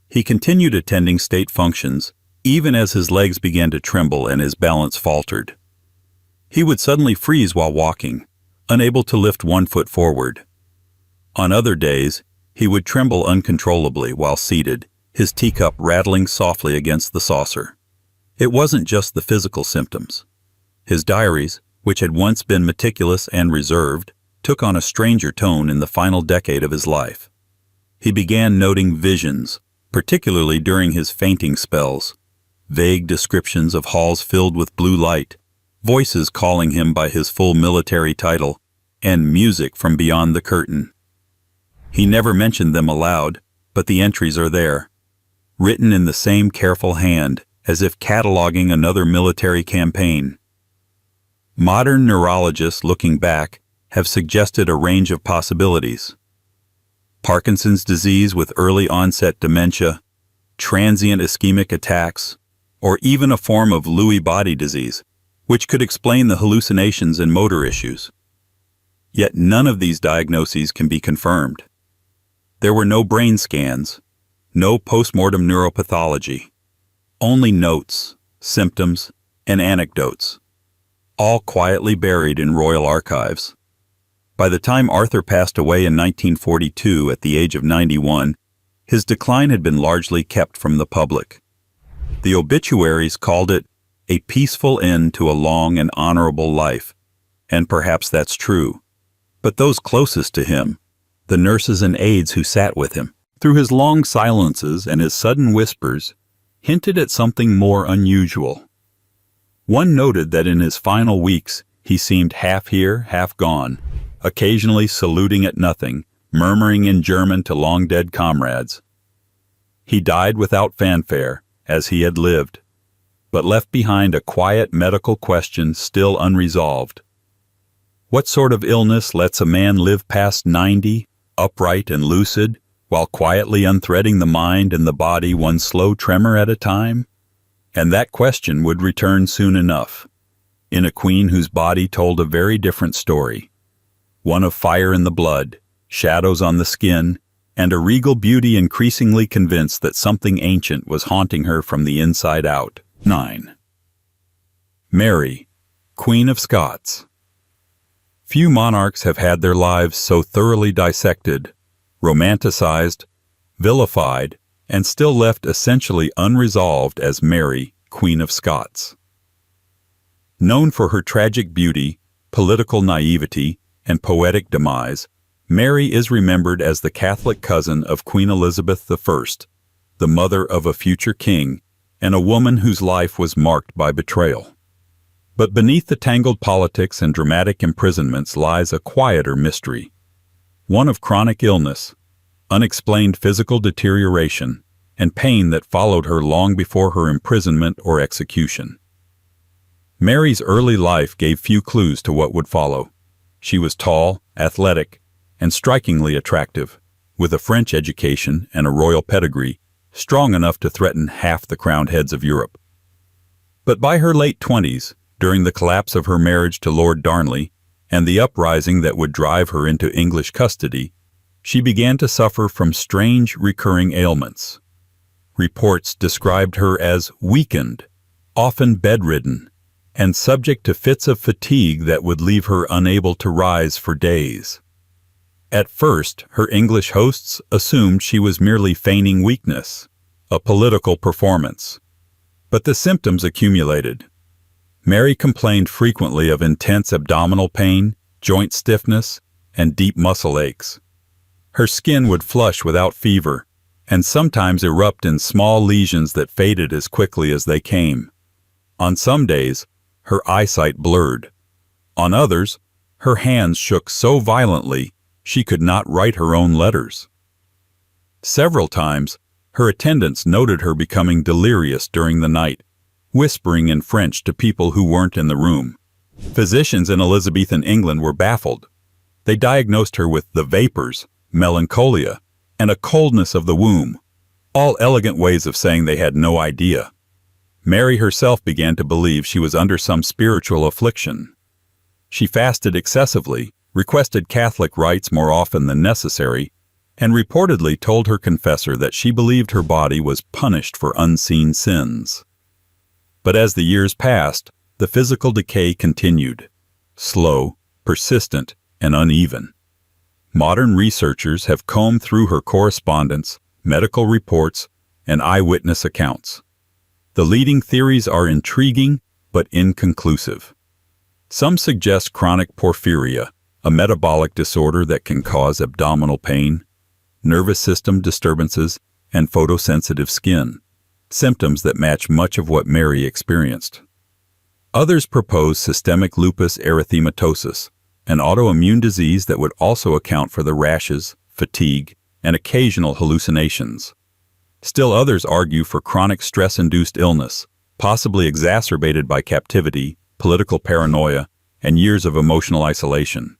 He continued attending state functions, even as his legs began to tremble and his balance faltered. He would suddenly freeze while walking, unable to lift one foot forward. On other days, he would tremble uncontrollably while seated, his teacup rattling softly against the saucer. It wasn't just the physical symptoms. His diaries, which had once been meticulous and reserved, took on a stranger tone in the final decade of his life. He began noting visions, particularly during his fainting spells, vague descriptions of halls filled with blue light, voices calling him by his full military title, and music from beyond the curtain. He never mentioned them aloud, but the entries are there, written in the same careful hand, as if cataloging another military campaign. Modern neurologists looking back have suggested a range of possibilities. Parkinson's disease with early onset dementia, transient ischemic attacks, or even a form of Lewy body disease, which could explain the hallucinations and motor issues. Yet none of these diagnoses can be confirmed. There were no brain scans, no postmortem neuropathology, only notes, symptoms, and anecdotes, all quietly buried in royal archives. By the time Arthur passed away in 1942 at the age of 91, his decline had been largely kept from the public. The obituaries called it a peaceful end to a long and honorable life, And perhaps that's true. But those closest to him, the nurses and aides who sat with him, through his long silences and his sudden whispers, hinted at something more unusual. One noted that in his final weeks he seemed half here, half gone, occasionally saluting at nothing, murmuring in German to long-dead comrades. He died without fanfare, as he had lived, but left behind a quiet medical question still unresolved. What sort of illness lets a man live past 90, upright and lucid, while quietly unthreading the mind and the body one slow tremor at a time? And that question would return soon enough, in a queen whose body told a very different story, one of fire in the blood, shadows on the skin, and a regal beauty increasingly convinced that something ancient was haunting her from the inside out. 9. Mary, Queen of Scots. Few monarchs have had their lives so thoroughly dissected, romanticized, vilified, and still left essentially unresolved as Mary, Queen of Scots. Known for her tragic beauty, political naivety, and poetic demise, Mary is remembered as the Catholic cousin of Queen Elizabeth I, the mother of a future king, and a woman whose life was marked by betrayal. But beneath the tangled politics and dramatic imprisonments lies a quieter mystery, one of chronic illness, unexplained physical deterioration, and pain that followed her long before her imprisonment or execution. Mary's early life gave few clues to what would follow. She was tall, athletic, and strikingly attractive, with a French education and a royal pedigree strong enough to threaten half the crowned heads of Europe. But by her late 20s, during the collapse of her marriage to Lord Darnley and the uprising that would drive her into English custody, she began to suffer from strange recurring ailments. Reports described her as weakened, often bedridden, and subject to fits of fatigue that would leave her unable to rise for days. At first, her English hosts assumed she was merely feigning weakness, a political performance. But the symptoms accumulated. Mary complained frequently of intense abdominal pain, joint stiffness, and deep muscle aches. Her skin would flush without fever, and sometimes erupt in small lesions that faded as quickly as they came. On some days, her eyesight blurred. On others, her hands shook so violently she could not write her own letters. Several times, her attendants noted her becoming delirious during the night, whispering in French to people who weren't in the room. Physicians in Elizabethan England were baffled. They diagnosed her with the vapors, melancholia, and a coldness of the womb, all elegant ways of saying they had no idea. Mary herself began to believe she was under some spiritual affliction. She fasted excessively, requested Catholic rites more often than necessary, and reportedly told her confessor that she believed her body was punished for unseen sins. But as the years passed, the physical decay continued, slow, persistent, and uneven. Modern researchers have combed through her correspondence, medical reports, and eyewitness accounts. The leading theories are intriguing but inconclusive. Some suggest chronic porphyria, a metabolic disorder that can cause abdominal pain, nervous system disturbances, and photosensitive skin, symptoms that match much of what Mary experienced. Others propose systemic lupus erythematosus, an autoimmune disease that would also account for the rashes, fatigue, and occasional hallucinations. Still others argue for chronic stress-induced illness, possibly exacerbated by captivity, political paranoia, and years of emotional isolation.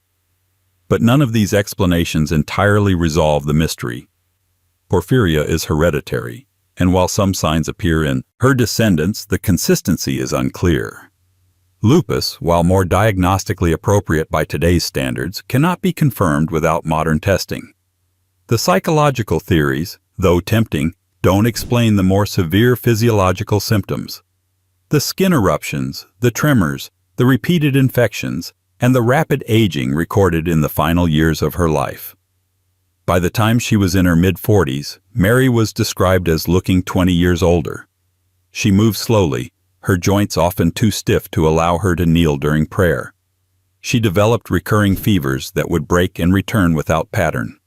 But none of these explanations entirely resolve the mystery. Porphyria is hereditary, and while some signs appear in her descendants, the consistency is unclear. Lupus, while more diagnostically appropriate by today's standards, cannot be confirmed without modern testing. The psychological theories, though tempting, don't explain the more severe physiological symptoms. The skin eruptions, the tremors, the repeated infections, and the rapid aging recorded in the final years of her life. By the time she was in her mid-40s, Mary was described as looking 20 years older. She moved slowly, her joints often too stiff to allow her to kneel during prayer. She developed recurring fevers that would break and return without pattern.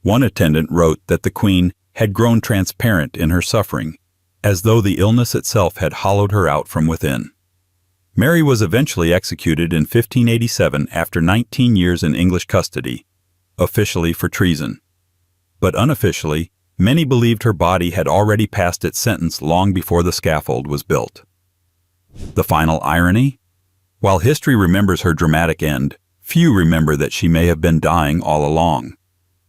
One attendant wrote that the queen had grown transparent in her suffering, as though the illness itself had hollowed her out from within. Mary was eventually executed in 1587 after 19 years in English custody, officially for treason. But unofficially, many believed her body had already passed its sentence long before the scaffold was built. The final irony? While history remembers her dramatic end, few remember that she may have been dying all along.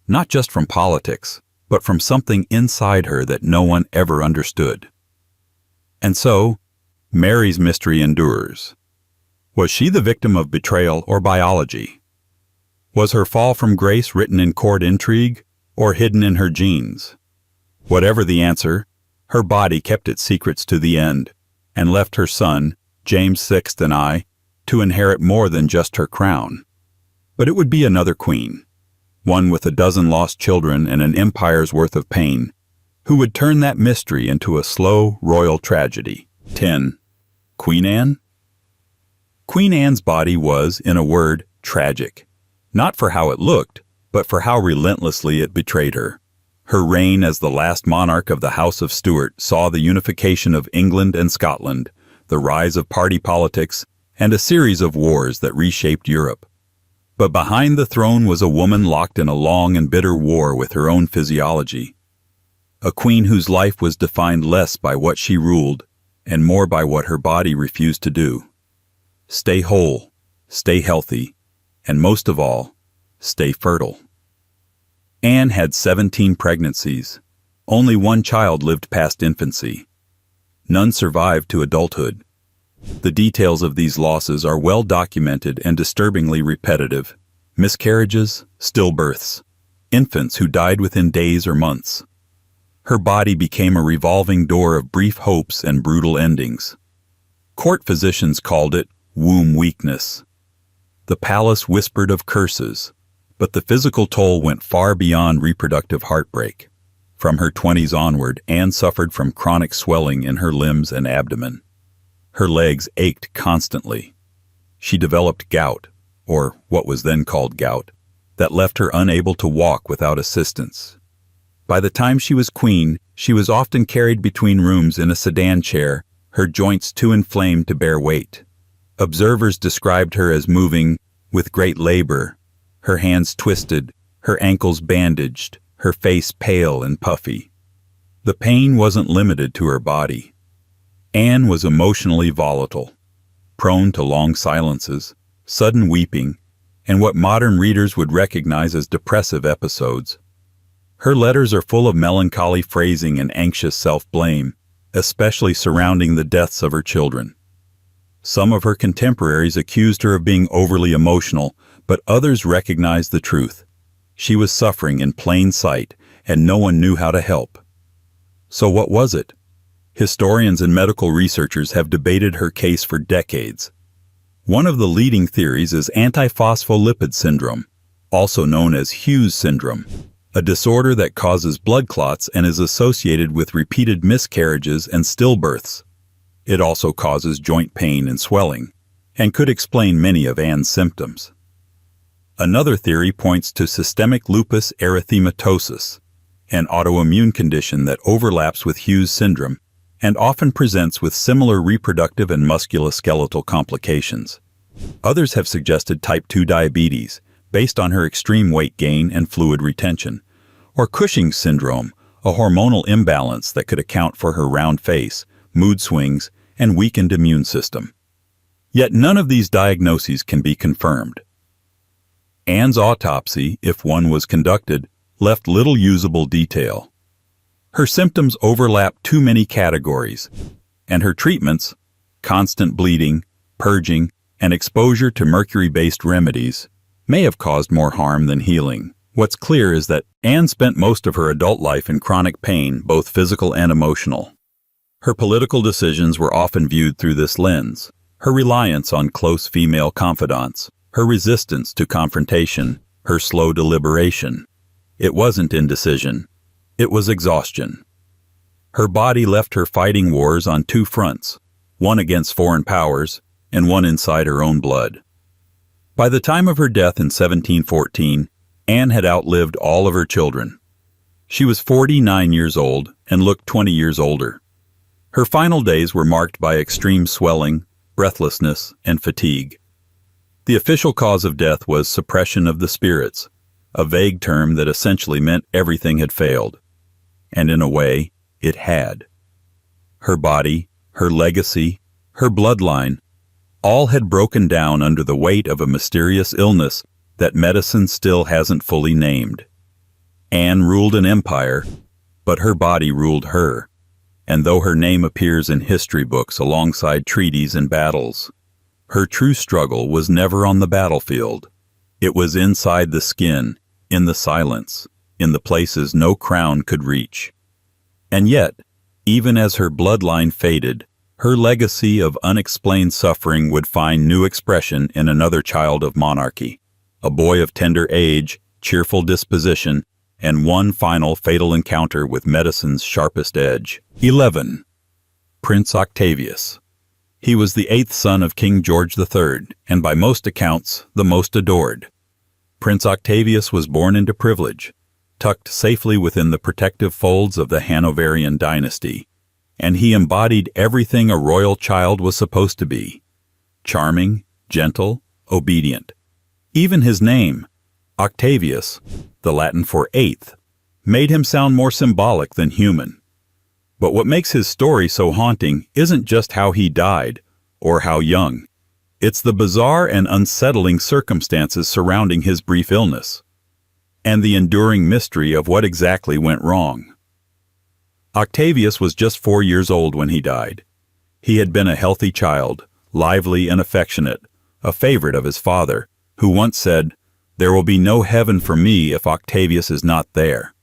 Not just from politics, but from something inside her that no one ever understood. And so, Mary's mystery endures. Was she the victim of betrayal or biology? Was her fall from grace written in court intrigue or hidden in her genes? Whatever the answer, her body kept its secrets to the end and left her son, James VI and I, to inherit more than just her crown. But it would be another queen, one with a dozen lost children and an empire's worth of pain, who would turn that mystery into a slow royal tragedy. 10. Queen Anne? Queen Anne's body was, in a word, tragic. Not for how it looked, but for how relentlessly it betrayed her. Her reign as the last monarch of the House of Stuart saw the unification of England and Scotland, the rise of party politics, and a series of wars that reshaped Europe. But behind the throne was a woman locked in a long and bitter war with her own physiology. A queen whose life was defined less by what she ruled and more by what her body refused to do. Stay whole, stay healthy, and most of all, stay fertile. Anne had 17 pregnancies. Only one child lived past infancy. None survived to adulthood. The details of these losses are well documented and disturbingly repetitive. Miscarriages, stillbirths, infants who died within days or months. Her body became a revolving door of brief hopes and brutal endings. Court physicians called it womb weakness. The palace whispered of curses, but the physical toll went far beyond reproductive heartbreak. From her 20s onward, Anne suffered from chronic swelling in her limbs and abdomen. Her legs ached constantly. She developed gout, or what was then called gout, that left her unable to walk without assistance. By the time she was queen, she was often carried between rooms in a sedan chair, her joints too inflamed to bear weight. Observers described her as moving with great labor, her hands twisted, her ankles bandaged, her face pale and puffy. The pain wasn't limited to her body. Anne was emotionally volatile, prone to long silences, sudden weeping, and what modern readers would recognize as depressive episodes. Her letters are full of melancholy phrasing and anxious self-blame, especially surrounding the deaths of her children. Some of her contemporaries accused her of being overly emotional, but others recognized the truth. She was suffering in plain sight, and no one knew how to help. So what was it? Historians and medical researchers have debated her case for decades. One of the leading theories is antiphospholipid syndrome, also known as Hughes syndrome, a disorder that causes blood clots and is associated with repeated miscarriages and stillbirths. It also causes joint pain and swelling, and could explain many of Anne's symptoms. Another theory points to systemic lupus erythematosus, an autoimmune condition that overlaps with Hughes syndrome and often presents with similar reproductive and musculoskeletal complications. Others have suggested type 2 diabetes, based on her extreme weight gain and fluid retention, or Cushing's syndrome, a hormonal imbalance that could account for her round face, mood swings, and weakened immune system. Yet none of these diagnoses can be confirmed. Anne's autopsy, if one was conducted, left little usable detail. Her symptoms overlap too many categories, and her treatments, constant bleeding, purging, and exposure to mercury-based remedies, may have caused more harm than healing. What's clear is that Anne spent most of her adult life in chronic pain, both physical and emotional. Her political decisions were often viewed through this lens. Her reliance on close female confidants, her resistance to confrontation, her slow deliberation. It wasn't indecision. It was exhaustion. Her body left her fighting wars on two fronts, one against foreign powers and one inside her own blood. By the time of her death in 1714, Anne had outlived all of her children. She was 49 years old and looked 20 years older. Her final days were marked by extreme swelling, breathlessness, and fatigue. The official cause of death was suppression of the spirits, a vague term that essentially meant everything had failed. And in a way, it had. Her body, her legacy, her bloodline, all had broken down under the weight of a mysterious illness that medicine still hasn't fully named. Anne ruled an empire, but her body ruled her, and though her name appears in history books alongside treaties and battles, her true struggle was never on the battlefield. It was inside the skin, in the silence, in the places no crown could reach. And yet, even as her bloodline faded, her legacy of unexplained suffering would find new expression in another child of monarchy, a boy of tender age, cheerful disposition, and one final fatal encounter with medicine's sharpest edge. 11. Prince Octavius. He was the 8th son of King George III, and by most accounts, the most adored. Prince Octavius was born into privilege, tucked safely within the protective folds of the Hanoverian dynasty, and he embodied everything a royal child was supposed to be: charming, gentle, obedient. Even his name, Octavius, the Latin for 8th, made him sound more symbolic than human. But what makes his story so haunting isn't just how he died, or how young. It's the bizarre and unsettling circumstances surrounding his brief illness, and the enduring mystery of what exactly went wrong. Octavius was just 4 years old when he died. He had been a healthy child, lively and affectionate, a favorite of his father, who once said, "There will be no heaven for me if Octavius is not there."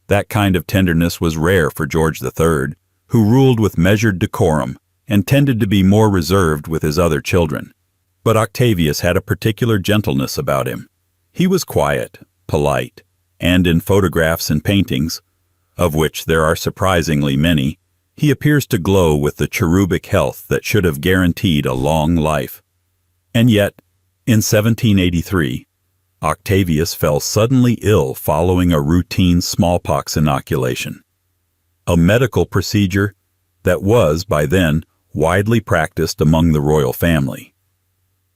That kind of tenderness was rare for George III, who ruled with measured decorum and tended to be more reserved with his other children. But Octavius had a particular gentleness about him. He was quiet, polite, and in photographs and paintings, of which there are surprisingly many, he appears to glow with the cherubic health that should have guaranteed a long life. And yet, in 1783, Octavius fell suddenly ill following a routine smallpox inoculation, a medical procedure that was, by then, widely practiced among the royal family.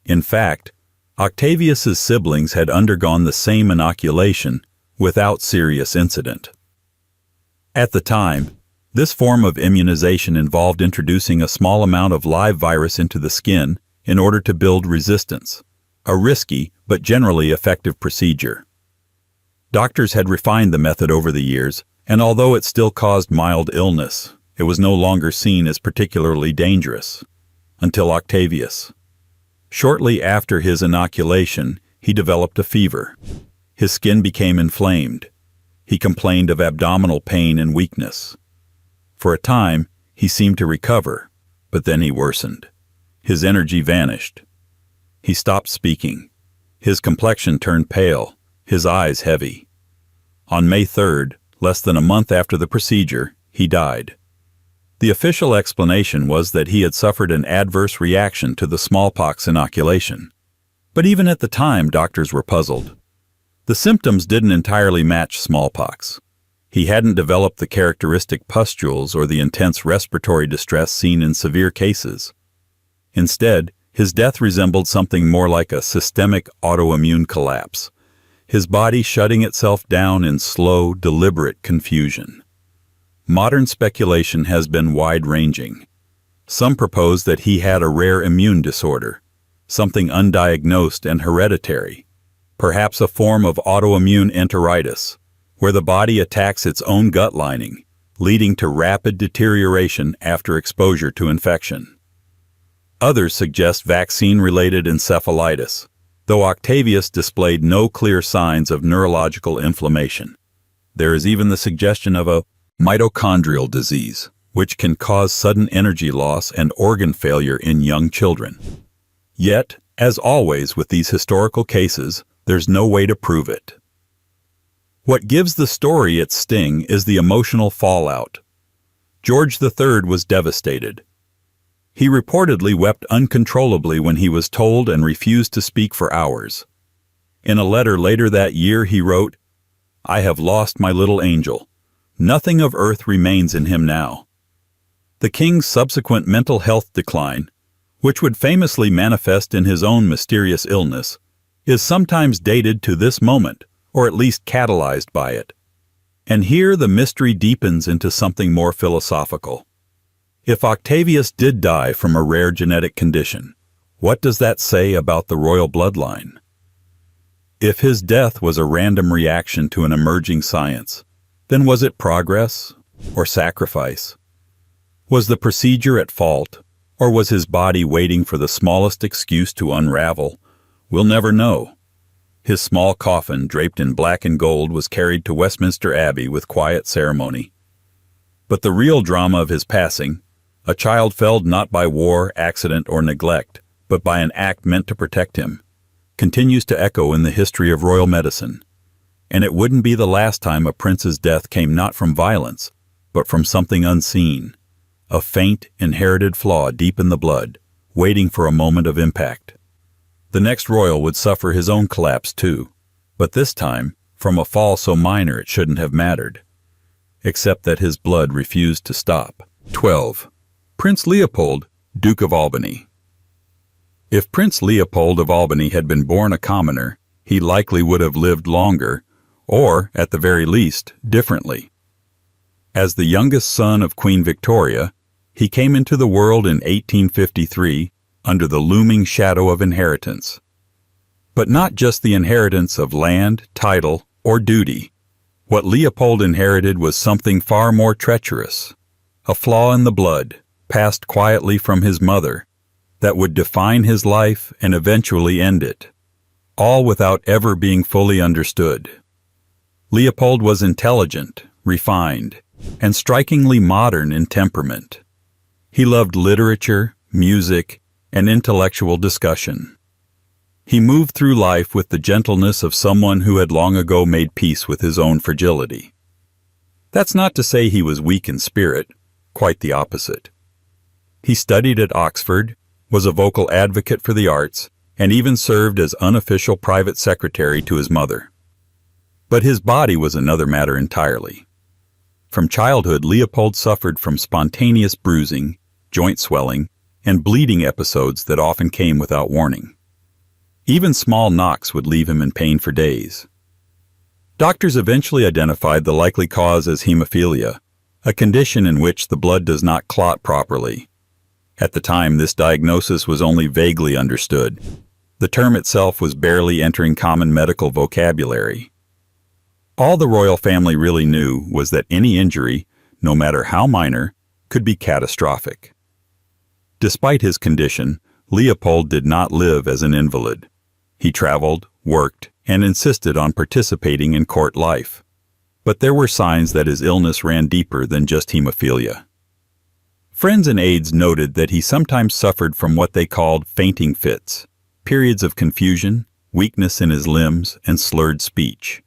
In fact, Octavius's siblings had undergone the same inoculation without serious incident. At the time, this form of immunization involved introducing a small amount of live virus into the skin in order to build resistance, a risky but generally effective procedure. Doctors had refined the method over the years, and although it still caused mild illness, it was no longer seen as particularly dangerous. Until Octavius. Shortly after his inoculation, he developed a fever. His skin became inflamed. He complained of abdominal pain and weakness. For a time, he seemed to recover, but then he worsened. His energy vanished. He stopped speaking. His complexion turned pale, his eyes heavy. On May 3rd, less than a month after the procedure, he died. The official explanation was that he had suffered an adverse reaction to the smallpox inoculation. But even at the time, doctors were puzzled. The symptoms didn't entirely match smallpox. He hadn't developed the characteristic pustules or the intense respiratory distress seen in severe cases. Instead, his death resembled something more like a systemic autoimmune collapse, his body shutting itself down in slow, deliberate confusion. Modern speculation has been wide-ranging. Some propose that he had a rare immune disorder, something undiagnosed and hereditary, perhaps a form of autoimmune enteritis, where the body attacks its own gut lining, leading to rapid deterioration after exposure to infection. Others suggest vaccine-related encephalitis, though Octavius displayed no clear signs of neurological inflammation. There is even the suggestion of a mitochondrial disease, which can cause sudden energy loss and organ failure in young children. Yet, as always with these historical cases, there's no way to prove it. What gives the story its sting is the emotional fallout. George III was devastated. He reportedly wept uncontrollably when he was told and refused to speak for hours. In a letter later that year he wrote, "I have lost my little angel. Nothing of earth remains in him now." The king's subsequent mental health decline, which would famously manifest in his own mysterious illness, is sometimes dated to this moment, or at least catalyzed by it. And here the mystery deepens into something more philosophical. If Octavius did die from a rare genetic condition, what does that say about the royal bloodline? If his death was a random reaction to an emerging science, then was it progress or sacrifice? Was the procedure at fault, or was his body waiting for the smallest excuse to unravel? We'll never know. His small coffin, draped in black and gold, was carried to Westminster Abbey with quiet ceremony. But the real drama of his passing, a child felled not by war, accident, or neglect, but by an act meant to protect him, continues to echo in the history of royal medicine. And it wouldn't be the last time a prince's death came not from violence, but from something unseen, a faint, inherited flaw deep in the blood, waiting for a moment of impact. The next royal would suffer his own collapse too, but this time from a fall so minor it shouldn't have mattered, except that his blood refused to stop. 12. Prince Leopold, Duke of Albany. If Prince Leopold of Albany had been born a commoner, he likely would have lived longer, or, at the very least, differently. As the youngest son of Queen Victoria, he came into the world in 1853 under the looming shadow of inheritance. But not just the inheritance of land, title, or duty. What Leopold inherited was something far more treacherous, a flaw in the blood, passed quietly from his mother, that would define his life and eventually end it, all without ever being fully understood. Leopold was intelligent, refined, and strikingly modern in temperament. He loved literature, music, and intellectual discussion. He moved through life with the gentleness of someone who had long ago made peace with his own fragility. That's not to say he was weak in spirit, quite the opposite. He studied at Oxford, was a vocal advocate for the arts, and even served as unofficial private secretary to his mother. But his body was another matter entirely. From childhood, Leopold suffered from spontaneous bruising, joint swelling, and bleeding episodes that often came without warning. Even small knocks would leave him in pain for days. Doctors eventually identified the likely cause as hemophilia, a condition in which the blood does not clot properly. At the time, this diagnosis was only vaguely understood. The term itself was barely entering common medical vocabulary. All the royal family really knew was that any injury, no matter how minor, could be catastrophic. Despite his condition, Leopold did not live as an invalid. He traveled, worked, and insisted on participating in court life. But there were signs that his illness ran deeper than just hemophilia. Friends and aides noted that he sometimes suffered from what they called fainting fits, periods of confusion, weakness in his limbs, and slurred speech.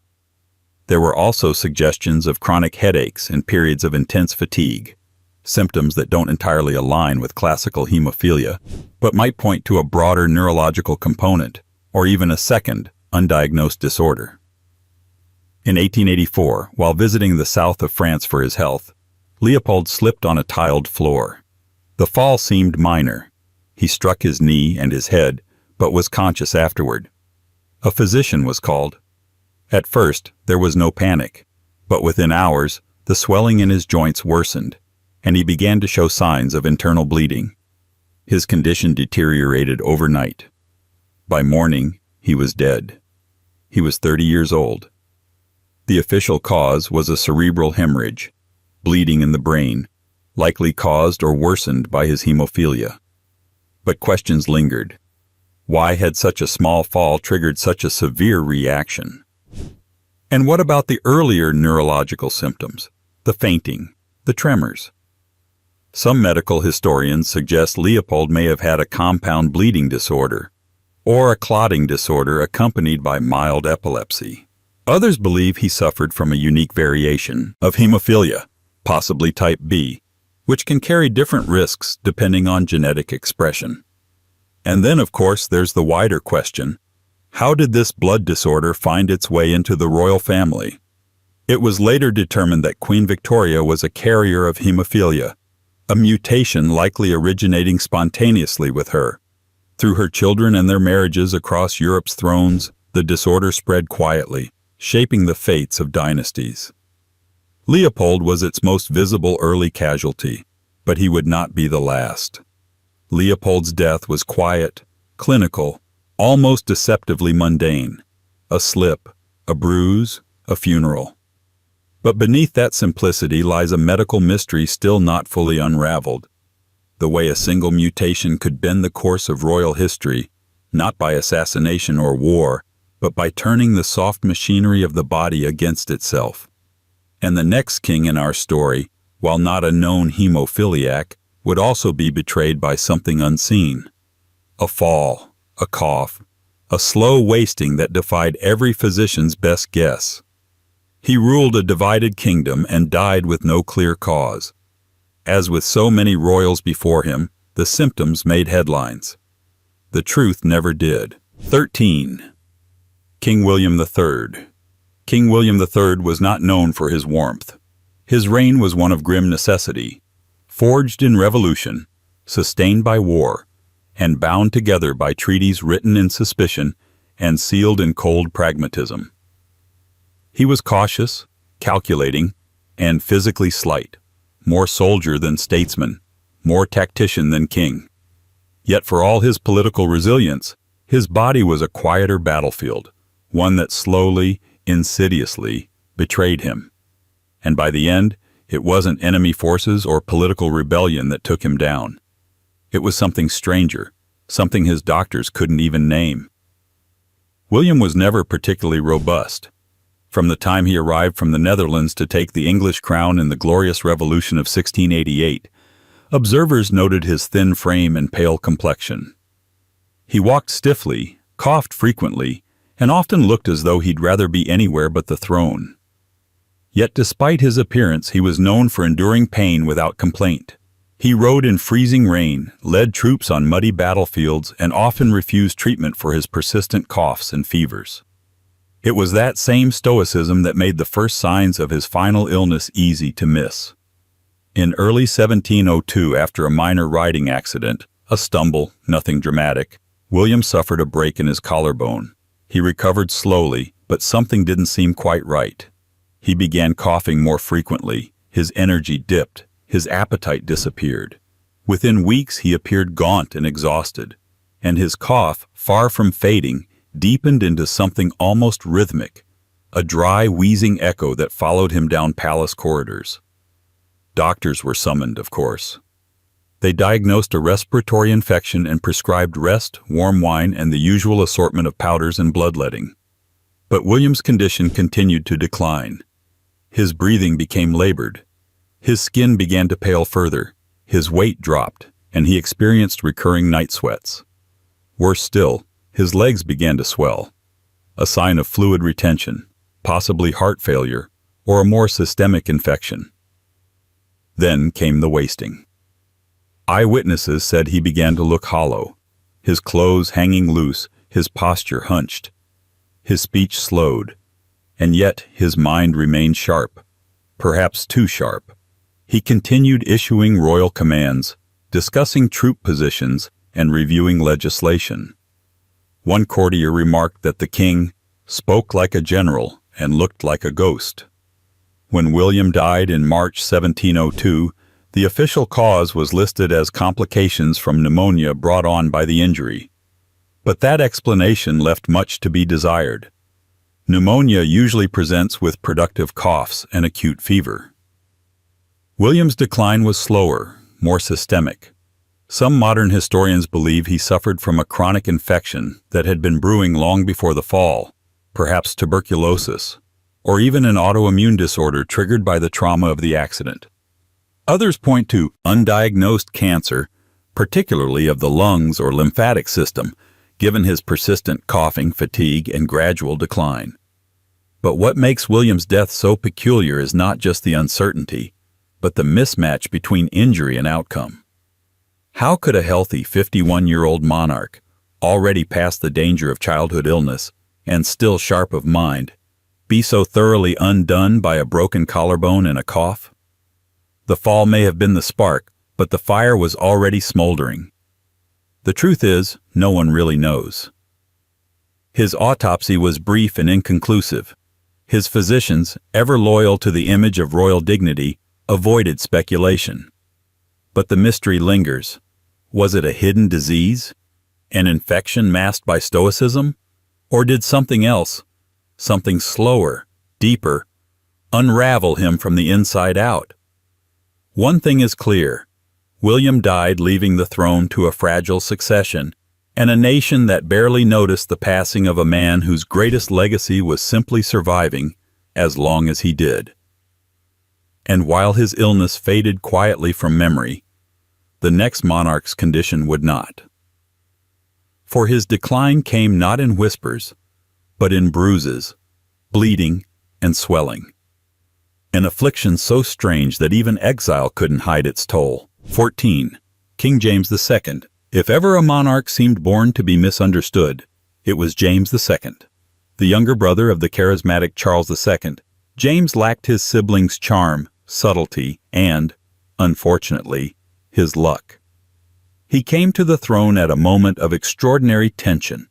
There were also suggestions of chronic headaches and periods of intense fatigue, symptoms that don't entirely align with classical hemophilia, but might point to a broader neurological component, or even a second, undiagnosed disorder. In 1884, while visiting the south of France for his health, Leopold slipped on a tiled floor. The fall seemed minor. He struck his knee and his head, but was conscious afterward. A physician was called. At first, there was no panic, but within hours, the swelling in his joints worsened, and he began to show signs of internal bleeding. His condition deteriorated overnight. By morning, he was dead. He was 30 years old. The official cause was a cerebral hemorrhage, bleeding in the brain, likely caused or worsened by his hemophilia. But questions lingered. Why had such a small fall triggered such a severe reaction? And what about the earlier neurological symptoms, the fainting, the tremors? Some medical historians suggest Leopold may have had a compound bleeding disorder, or a clotting disorder accompanied by mild epilepsy. Others believe he suffered from a unique variation of hemophilia, possibly type B, which can carry different risks depending on genetic expression. And then, of course, there's the wider question: how did this blood disorder find its way into the royal family? It was later determined that Queen Victoria was a carrier of hemophilia, a mutation likely originating spontaneously with her. Through her children and their marriages across Europe's thrones, the disorder spread quietly, shaping the fates of dynasties. Leopold was its most visible early casualty, but he would not be the last. Leopold's death was quiet, clinical, almost deceptively mundane. A slip, a bruise, a funeral. But beneath that simplicity lies a medical mystery still not fully unraveled. The way a single mutation could bend the course of royal history, not by assassination or war, but by turning the soft machinery of the body against itself. And the next king in our story, while not a known hemophiliac, would also be betrayed by something unseen. A fall, a cough, a slow wasting that defied every physician's best guess. He ruled a divided kingdom and died with no clear cause. As with so many royals before him, the symptoms made headlines. The truth never did. 13. King William III. King William III was not known for his warmth. His reign was one of grim necessity, forged in revolution, sustained by war, and bound together by treaties written in suspicion and sealed in cold pragmatism. He was cautious, calculating, and physically slight, more soldier than statesman, more tactician than king. Yet for all his political resilience, his body was a quieter battlefield, one that slowly, insidiously, betrayed him. And by the end, it wasn't enemy forces or political rebellion that took him down. It was something stranger, something his doctors couldn't even name. William was never particularly robust. From the time he arrived from the Netherlands to take the English crown in the Glorious Revolution of 1688, observers noted his thin frame and pale complexion. He walked stiffly, coughed frequently, and often looked as though he'd rather be anywhere but the throne. Yet despite his appearance, he was known for enduring pain without complaint. He rode in freezing rain, led troops on muddy battlefields, and often refused treatment for his persistent coughs and fevers. It was that same stoicism that made the first signs of his final illness easy to miss. In early 1702, after a minor riding accident, a stumble, nothing dramatic, William suffered a break in his collarbone. He recovered slowly, but something didn't seem quite right. He began coughing more frequently, his energy dipped, his appetite disappeared. Within weeks he appeared gaunt and exhausted, and his cough, far from fading, deepened into something almost rhythmic, a dry, wheezing echo that followed him down palace corridors. Doctors were summoned, of course. They diagnosed a respiratory infection and prescribed rest, warm wine, and the usual assortment of powders and bloodletting. But William's condition continued to decline. His breathing became labored. His skin began to pale further, his weight dropped, and he experienced recurring night sweats. Worse still, his legs began to swell, a sign of fluid retention, possibly heart failure, or a more systemic infection. Then came the wasting. Eyewitnesses said he began to look hollow, his clothes hanging loose, his posture hunched. His speech slowed, and yet his mind remained sharp, perhaps too sharp. He continued issuing royal commands, discussing troop positions, and reviewing legislation. One courtier remarked that the king spoke like a general and looked like a ghost. When William died in March 1702, the official cause was listed as complications from pneumonia brought on by the injury. But that explanation left much to be desired. Pneumonia usually presents with productive coughs and acute fever. William's decline was slower, more systemic. Some modern historians believe he suffered from a chronic infection that had been brewing long before the fall, perhaps tuberculosis, or even an autoimmune disorder triggered by the trauma of the accident. Others point to undiagnosed cancer, particularly of the lungs or lymphatic system, given his persistent coughing, fatigue, and gradual decline. But what makes William's death so peculiar is not just the uncertainty, but the mismatch between injury and outcome. How could a healthy 51-year-old monarch, already past the danger of childhood illness and still sharp of mind, be so thoroughly undone by a broken collarbone and a cough? The fall may have been the spark, but the fire was already smoldering. The truth is, no one really knows. His autopsy was brief and inconclusive. His physicians, ever loyal to the image of royal dignity, avoided speculation. But the mystery lingers. Was it a hidden disease? An infection masked by stoicism? Or did something else, something slower, deeper, unravel him from the inside out? One thing is clear. William died leaving the throne to a fragile succession, and a nation that barely noticed the passing of a man whose greatest legacy was simply surviving as long as he did. And while his illness faded quietly from memory, the next monarch's condition would not. For his decline came not in whispers, but in bruises, bleeding, and swelling. An affliction so strange that even exile couldn't hide its toll. 14. King James II. If ever a monarch seemed born to be misunderstood, it was James II. The younger brother of the charismatic Charles II, James lacked his siblings' charm, subtlety, and, unfortunately, his luck. He came to the throne at a moment of extraordinary tension,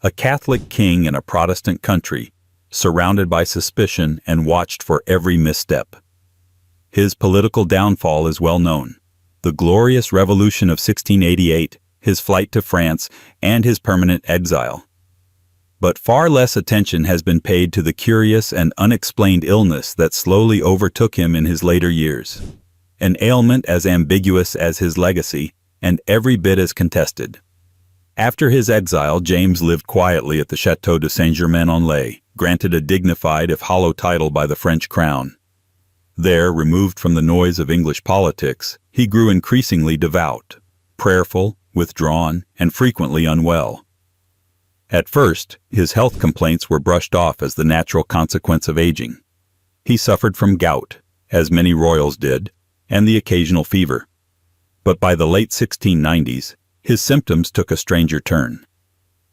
a Catholic king in a Protestant country, surrounded by suspicion and watched for every misstep. His political downfall is well known. The glorious revolution of 1688, his flight to France, and his permanent exile. But far less attention has been paid to the curious and unexplained illness that slowly overtook him in his later years. An ailment as ambiguous as his legacy, and every bit as contested. After his exile, James lived quietly at the Château de Saint-Germain-en-Laye, granted a dignified if hollow title by the French crown. There, removed from the noise of English politics, he grew increasingly devout, prayerful, withdrawn, and frequently unwell. At first, his health complaints were brushed off as the natural consequence of aging. He suffered from gout, as many royals did, and the occasional fever. But by the late 1690s, his symptoms took a stranger turn.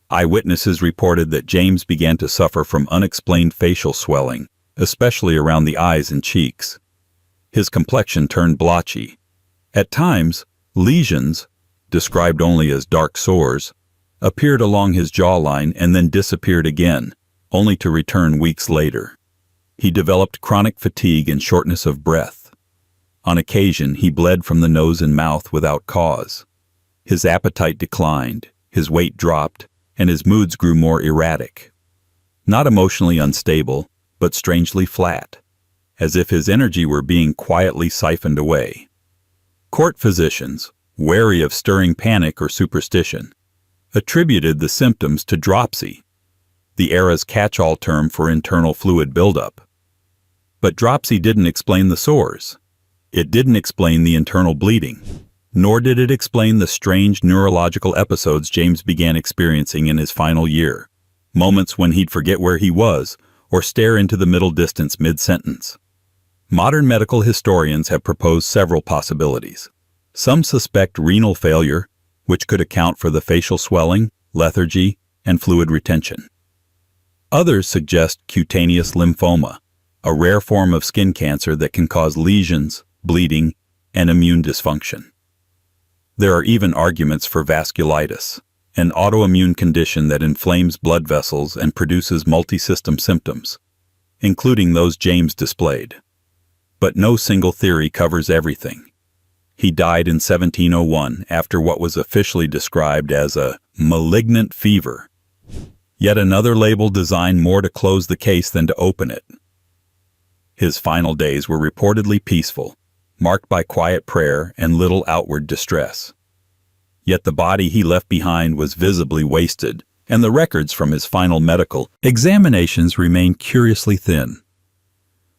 Eyewitnesses reported that James began to suffer from unexplained facial swelling, especially around the eyes and cheeks. His complexion turned blotchy. At times, lesions, described only as dark sores, appeared along his jawline and then disappeared again, only to return weeks later. He developed chronic fatigue and shortness of breath. On occasion, he bled from the nose and mouth without cause. His appetite declined, his weight dropped, and his moods grew more erratic. Not emotionally unstable, but strangely flat, as if his energy were being quietly siphoned away. Court physicians, wary of stirring panic or superstition, attributed the symptoms to dropsy, the era's catch-all term for internal fluid buildup. But dropsy didn't explain the sores. It didn't explain the internal bleeding, nor did it explain the strange neurological episodes James began experiencing in his final year, moments when he'd forget where he was or stare into the middle distance mid-sentence. Modern medical historians have proposed several possibilities. Some suspect renal failure, which could account for the facial swelling, lethargy, and fluid retention. Others suggest cutaneous lymphoma, a rare form of skin cancer that can cause lesions, bleeding, and immune dysfunction. There are even arguments for vasculitis, an autoimmune condition that inflames blood vessels and produces multi-system symptoms, including those James displayed. But no single theory covers everything. He died in 1701 after what was officially described as a malignant fever. Yet another label designed more to close the case than to open it. His final days were reportedly peaceful, marked by quiet prayer and little outward distress. Yet the body he left behind was visibly wasted, and the records from his final medical examinations remain curiously thin.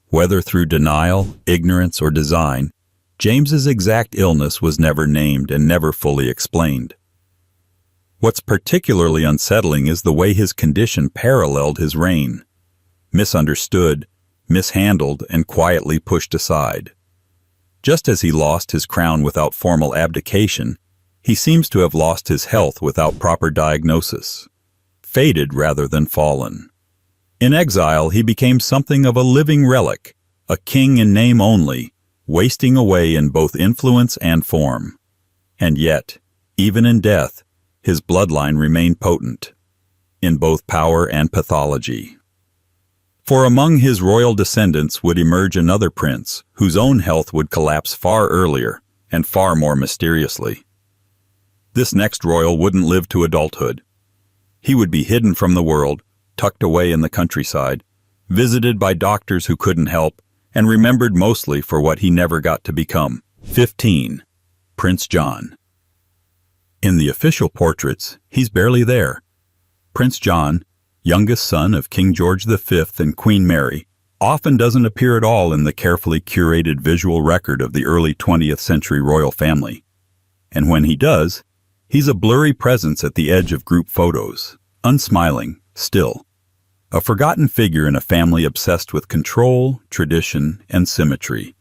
Whether through denial, ignorance, or design, James's exact illness was never named and never fully explained. What's particularly unsettling is the way his condition paralleled his reign, misunderstood, mishandled, and quietly pushed aside. Just as he lost his crown without formal abdication, he seems to have lost his health without proper diagnosis. Faded rather than fallen. In exile, he became something of a living relic, a king in name only, wasting away in both influence and form. And yet, even in death, his bloodline remained potent, in both power and pathology. For among his royal descendants would emerge another prince whose own health would collapse far earlier and far more mysteriously. This next royal wouldn't live to adulthood. He would be hidden from the world, tucked away in the countryside, visited by doctors who couldn't help, and remembered mostly for what he never got to become. 15. Prince John. In the official portraits, he's barely there. Prince John, youngest son of King George V and Queen Mary, often doesn't appear at all in the carefully curated visual record of the early 20th century royal family. And when he does, he's a blurry presence at the edge of group photos, unsmiling, still. A forgotten figure in a family obsessed with control, tradition, and symmetry.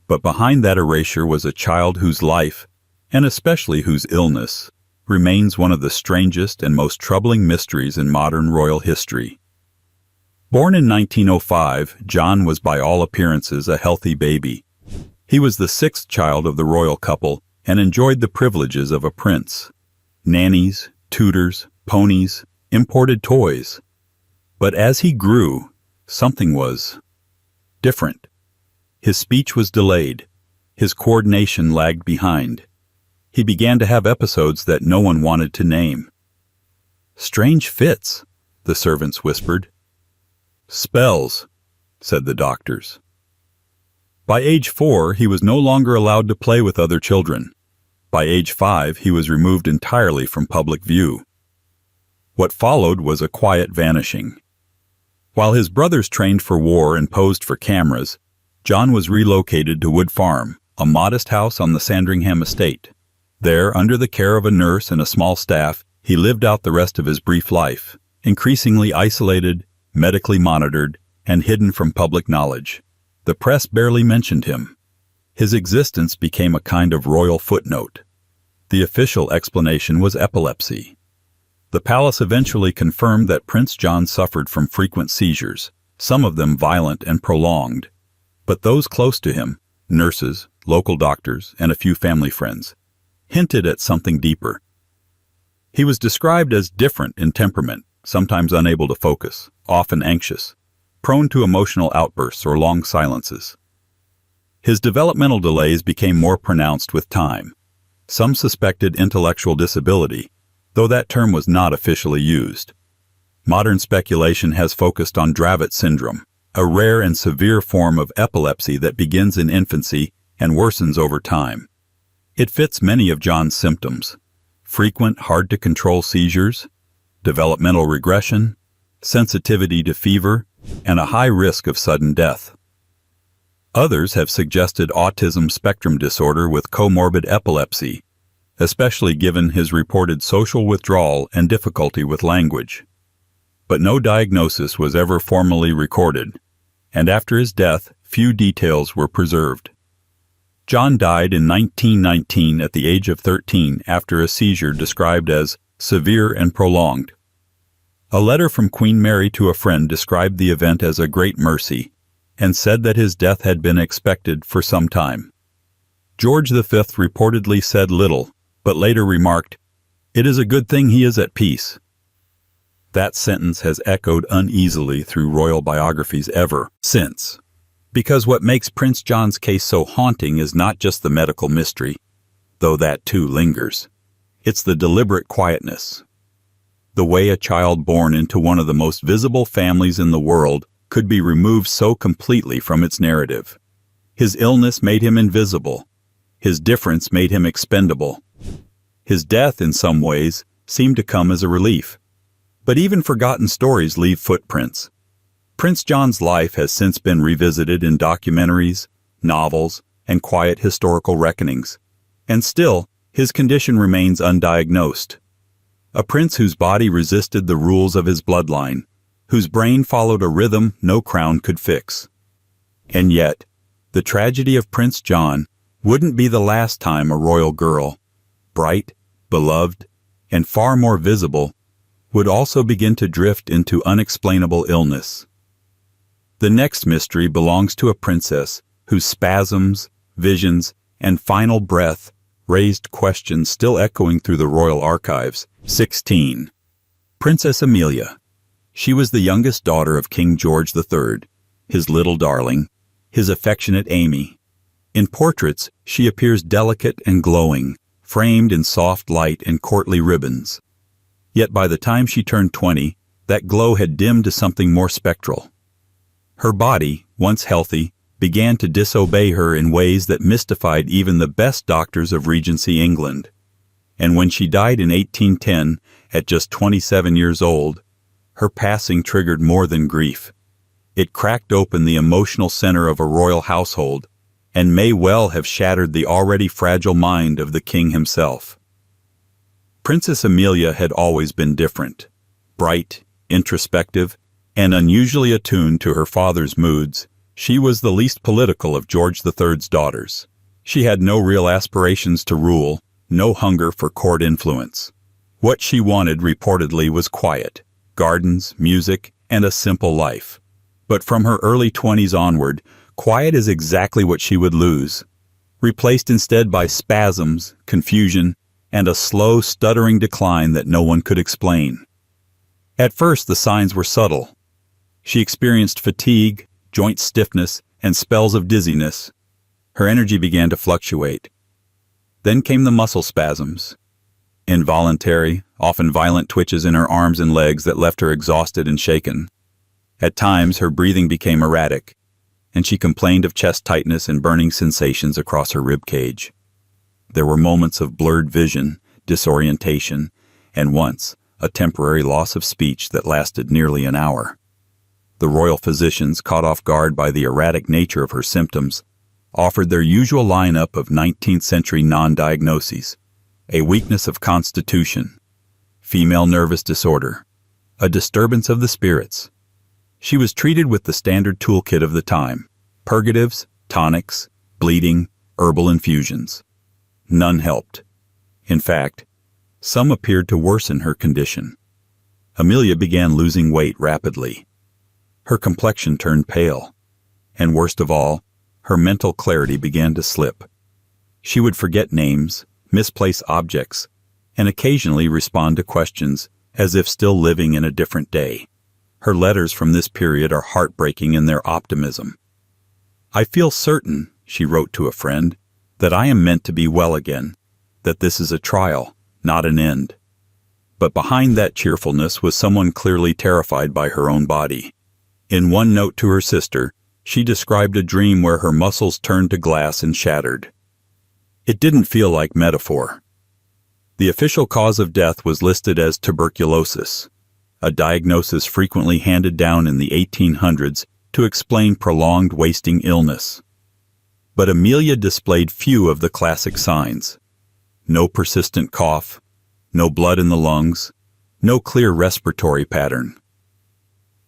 But behind that erasure was a child whose life, and especially whose illness, remains one of the strangest and most troubling mysteries in modern royal history. Born in 1905, John was by all appearances a healthy baby. He was the sixth child of the royal couple and enjoyed the privileges of a prince. Nannies, tutors, ponies, imported toys. But as he grew, something was different. His speech was delayed. His coordination lagged behind. He began to have episodes that no one wanted to name. "Strange fits," the servants whispered. "Spells," said the doctors. By age 4, he was no longer allowed to play with other children. By age 5, he was removed entirely from public view. What followed was a quiet vanishing. While his brothers trained for war and posed for cameras, John was relocated to Wood Farm, a modest house on the Sandringham estate. There, under the care of a nurse and a small staff, he lived out the rest of his brief life, increasingly isolated, medically monitored, and hidden from public knowledge. The press barely mentioned him. His existence became a kind of royal footnote. The official explanation was epilepsy. The palace eventually confirmed that Prince John suffered from frequent seizures, some of them violent and prolonged. But those close to him, nurses, local doctors, and a few family friends, hinted at something deeper. He was described as different in temperament, sometimes unable to focus, often anxious, prone to emotional outbursts or long silences. His developmental delays became more pronounced with time. Some suspected intellectual disability, though that term was not officially used. Modern speculation has focused on Dravet syndrome, a rare and severe form of epilepsy that begins in infancy and worsens over time. It fits many of John's symptoms: frequent, hard-to-control seizures, developmental regression, sensitivity to fever, and a high risk of sudden death. Others have suggested autism spectrum disorder with comorbid epilepsy, especially given his reported social withdrawal and difficulty with language. But no diagnosis was ever formally recorded, and after his death, few details were preserved. John died in 1919 at the age of 13 after a seizure described as severe and prolonged. A letter from Queen Mary to a friend described the event as a great mercy and said that his death had been expected for some time. George V reportedly said little, but later remarked, "It is a good thing he is at peace." That sentence has echoed uneasily through royal biographies ever since. Because what makes Prince John's case so haunting is not just the medical mystery, though that too lingers. It's the deliberate quietness. The way a child born into one of the most visible families in the world could be removed so completely from its narrative. His illness made him invisible. His difference made him expendable. His death, in some ways, seemed to come as a relief. But even forgotten stories leave footprints. Prince John's life has since been revisited in documentaries, novels, and quiet historical reckonings. And still, his condition remains undiagnosed. A prince whose body resisted the rules of his bloodline, whose brain followed a rhythm no crown could fix. And yet, The tragedy of Prince John wouldn't be the last time a royal girl, bright, beloved, and far more visible, would also begin to drift into unexplainable illness. The next mystery belongs to a princess whose spasms, visions, and final breath raised questions still echoing through the royal archives. 16. Princess Amelia. She was the youngest daughter of King George III, his little darling, his affectionate Amy. In portraits, she appears delicate and glowing, framed in soft light and courtly ribbons. Yet by the time she turned 20, that glow had dimmed to something more spectral. Her body, once healthy, began to disobey her in ways that mystified even the best doctors of Regency England. And when she died in 1810, at just 27 years old, her passing triggered more than grief. It cracked open the emotional center of a royal household, and may well have shattered the already fragile mind of the king himself. Princess Amelia had always been different, bright, introspective, and unusually attuned to her father's moods. She was the least political of George III's daughters. She had no real aspirations to rule, no hunger for court influence. What she wanted reportedly was quiet, gardens, music, and a simple life. But from her early 20s onward, quiet is exactly what she would lose, replaced instead by spasms, confusion, and a slow, stuttering decline that no one could explain. At first, the signs were subtle. She experienced fatigue, joint stiffness, and spells of dizziness. Her energy began to fluctuate. Then came the muscle spasms. Involuntary, often violent twitches in her arms and legs that left her exhausted and shaken. At times, her breathing became erratic, and she complained of chest tightness and burning sensations across her rib cage. There were moments of blurred vision, disorientation, and once, a temporary loss of speech that lasted nearly an hour. The royal physicians, caught off guard by the erratic nature of her symptoms, offered their usual lineup of 19th-century non-diagnoses: a weakness of constitution, female nervous disorder, a disturbance of the spirits. She was treated with the standard toolkit of the time: purgatives, tonics, bleeding, herbal infusions. None helped. In fact, some appeared to worsen her condition. Amelia began losing weight rapidly. Her complexion turned pale, and worst of all, her mental clarity began to slip. She would forget names, misplace objects, and occasionally respond to questions as if still living in a different day. Her letters from this period are heartbreaking in their optimism. "I feel certain," she wrote to a friend, "that I am meant to be well again, that this is a trial, not an end." But behind that cheerfulness was someone clearly terrified by her own body. In one note to her sister, she described a dream where her muscles turned to glass and shattered. It didn't feel like metaphor. The official cause of death was listed as tuberculosis, a diagnosis frequently handed down in the 1800s to explain prolonged wasting illness. But Amelia displayed few of the classic signs. No persistent cough, no blood in the lungs, no clear respiratory pattern.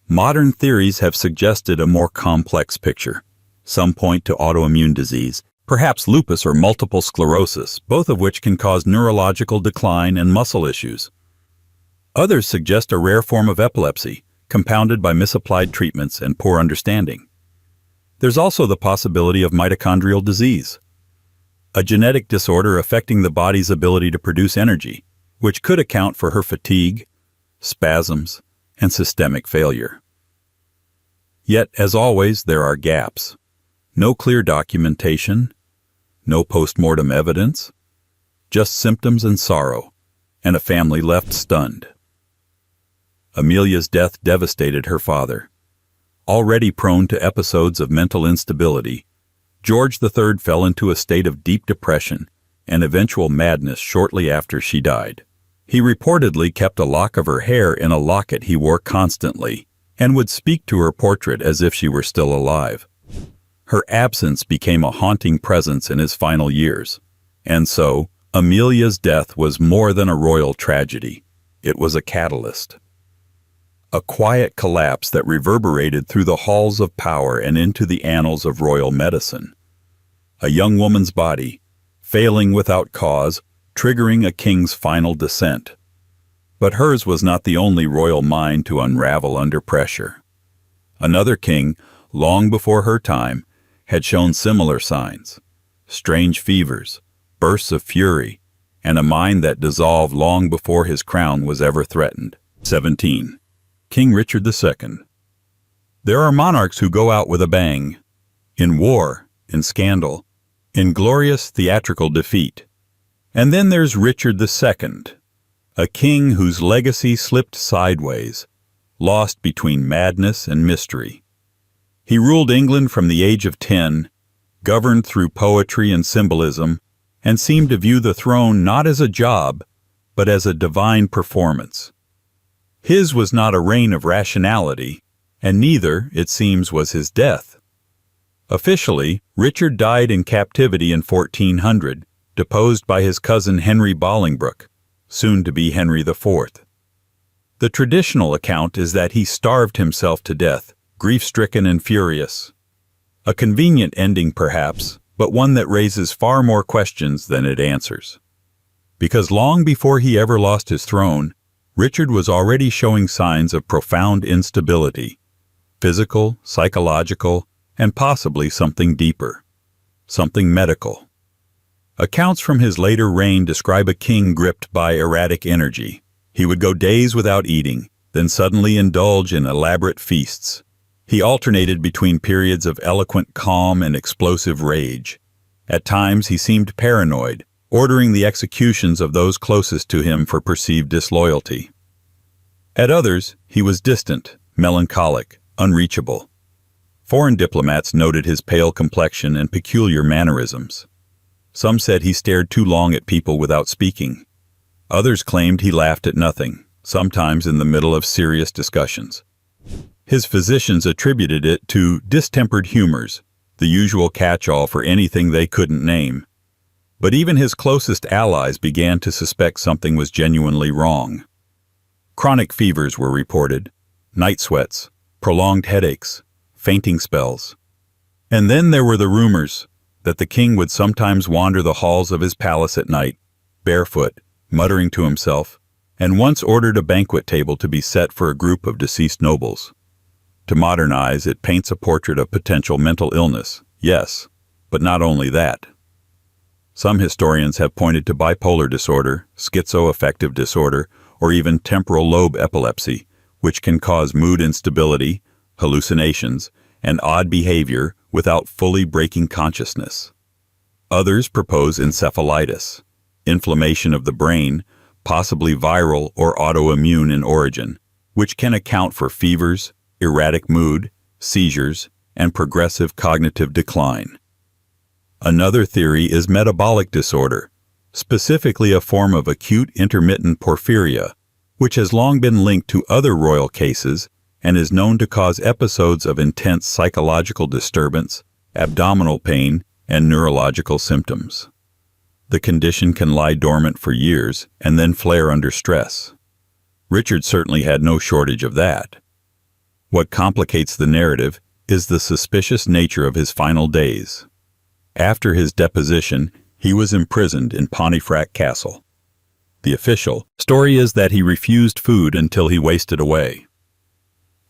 Modern theories have suggested a more complex picture. Some point to autoimmune disease, perhaps lupus or multiple sclerosis, both of which can cause neurological decline and muscle issues. Others suggest a rare form of epilepsy, compounded by misapplied treatments and poor understanding. There's also the possibility of mitochondrial disease, a genetic disorder affecting the body's ability to produce energy, which could account for her fatigue, spasms, and systemic failure. Yet, as always, there are gaps. No clear documentation, no post-mortem evidence, just symptoms and sorrow, and a family left stunned. Amelia's death devastated her father. Already prone to episodes of mental instability, George III fell into a state of deep depression and eventual madness shortly after she died. He reportedly kept a lock of her hair in a locket he wore constantly and would speak to her portrait as if she were still alive. Her absence became a haunting presence in his final years. And so, Amelia's death was more than a royal tragedy. It was a catalyst. A quiet collapse that reverberated through the halls of power and into the annals of royal medicine. a young woman's body, failing without cause, triggering a king's final descent. But hers was not the only royal mind to unravel under pressure. Another king, long before her time, had shown similar signs: strange fevers, bursts of fury, and a mind that dissolved long before his crown was ever threatened. 17. King Richard II. There are monarchs who go out with a bang, in war, in scandal, in glorious theatrical defeat. And then there's Richard II, a king whose legacy slipped sideways, lost between madness and mystery. He ruled England from the age of 10, governed through poetry and symbolism, and seemed to view the throne not as a job, but as a divine performance. His was not a reign of rationality, and neither, it seems, was his death. Officially, Richard died in captivity in 1400, deposed by his cousin Henry Bolingbroke, soon to be Henry IV. The traditional account is that he starved himself to death, grief-stricken and furious. A convenient ending, perhaps, but one that raises far more questions than it answers. Because long before he ever lost his throne, Richard was already showing signs of profound instability, physical, psychological, and possibly something deeper, something medical. Accounts from his later reign describe a king gripped by erratic energy. He would go days without eating, then suddenly indulge in elaborate feasts. He alternated between periods of eloquent calm and explosive rage. At times he seemed paranoid, ordering the executions of those closest to him for perceived disloyalty. At others, he was distant, melancholic, unreachable. Foreign diplomats noted his pale complexion and peculiar mannerisms. Some said he stared too long at people without speaking. Others claimed he laughed at nothing, sometimes in the middle of serious discussions. His physicians attributed it to distempered humors, the usual catch-all for anything they couldn't name. But even his closest allies began to suspect something was genuinely wrong. Chronic fevers were reported, night sweats, prolonged headaches, fainting spells. And then there were the rumors that the king would sometimes wander the halls of his palace at night, barefoot, muttering to himself, and once ordered a banquet table to be set for a group of deceased nobles. To modern eyes, it paints a portrait of potential mental illness, yes, but not only that. Some historians have pointed to bipolar disorder, schizoaffective disorder, or even temporal lobe epilepsy, which can cause mood instability, hallucinations, and odd behavior without fully breaking consciousness. Others propose encephalitis, inflammation of the brain, possibly viral or autoimmune in origin, which can account for fevers, erratic mood, seizures, and progressive cognitive decline. Another theory is metabolic disorder, specifically a form of acute intermittent porphyria, which has long been linked to other royal cases and is known to cause episodes of intense psychological disturbance, abdominal pain, and neurological symptoms. The condition can lie dormant for years and then flare under stress. Richard certainly had no shortage of that. What complicates the narrative is the suspicious nature of his final days. After his deposition, he was imprisoned in Pontefract Castle. The official story is that he refused food until he wasted away.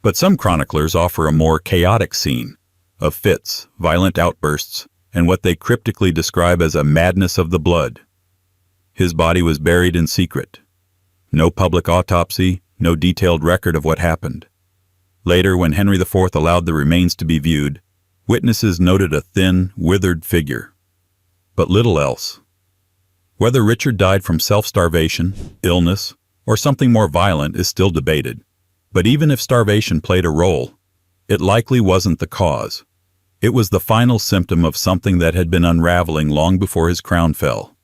But some chroniclers offer a more chaotic scene of fits, violent outbursts, and what they cryptically describe as a madness of the blood. His body was buried in secret. No public autopsy, no detailed record of what happened. Later, when Henry IV allowed the remains to be viewed, witnesses noted a thin, withered figure. But little else. Whether Richard died from self-starvation, illness, or something more violent is still debated. But even if starvation played a role, it likely wasn't the cause. It was the final symptom of something that had been unraveling long before his crown fell.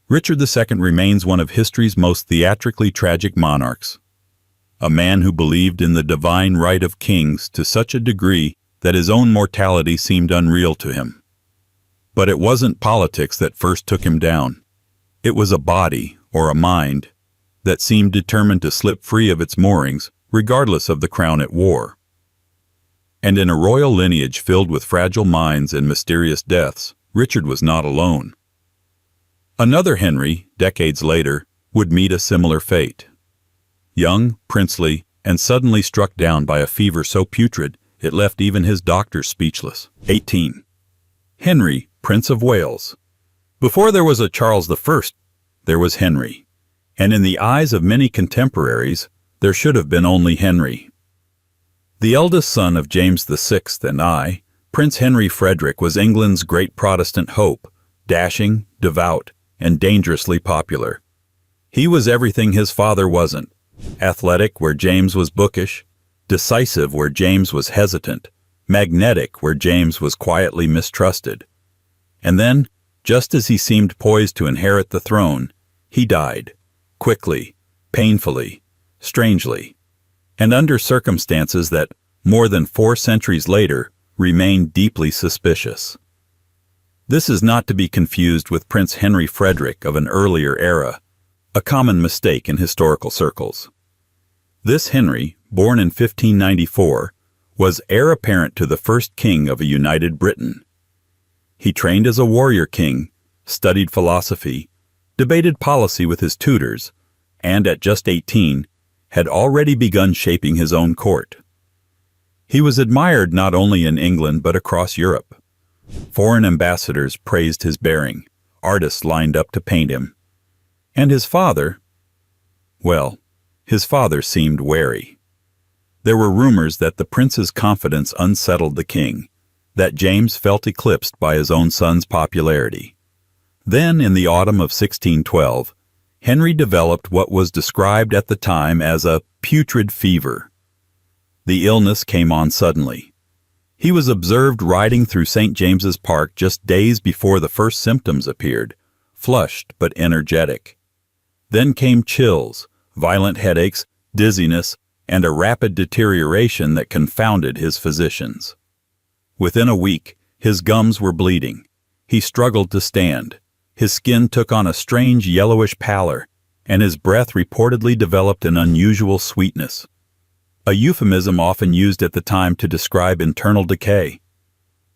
Richard II remains one of history's most theatrically tragic monarchs. A man who believed in the divine right of kings to such a degree that his own mortality seemed unreal to him. But it wasn't politics that first took him down. It was a body, or a mind, that seemed determined to slip free of its moorings, regardless of the crown at war. And in a royal lineage filled with fragile minds and mysterious deaths, Richard was not alone. Another Henry, decades later, would meet a similar fate. Young, princely, and suddenly struck down by a fever so putrid it left even his doctors speechless. 18. Henry, Prince of Wales. Before there was a Charles I, there was Henry. And in the eyes of many contemporaries, there should have been only Henry. The eldest son of James VI and I, Prince Henry Frederick was England's great Protestant hope, dashing, devout, and dangerously popular. He was everything his father wasn't, athletic where James was bookish, decisive where James was hesitant, magnetic where James was quietly mistrusted. And then, just as he seemed poised to inherit the throne, he died, quickly, painfully, strangely, and under circumstances that, more than 4 centuries later, remain deeply suspicious. This is not to be confused with Prince Henry Frederick of an earlier era, a common mistake in historical circles. This Henry, born in 1594, was heir apparent to the first king of a united Britain. He trained as a warrior king, studied philosophy, debated policy with his tutors, and at just 18, had already begun shaping his own court. He was admired not only in England but across Europe. Foreign ambassadors praised his bearing, artists lined up to paint him. And his father, well, his father seemed wary. There were rumors that the prince's confidence unsettled the king, that James felt eclipsed by his own son's popularity. Then, in the autumn of 1612, Henry developed what was described at the time as a putrid fever. The illness came on suddenly. He was observed riding through St. James's Park just days before the first symptoms appeared, flushed but energetic. Then came chills, violent headaches, dizziness, and a rapid deterioration that confounded his physicians. Within a week, his gums were bleeding. He struggled to stand. His skin took on a strange yellowish pallor, and his breath reportedly developed an unusual sweetness, a euphemism often used at the time to describe internal decay.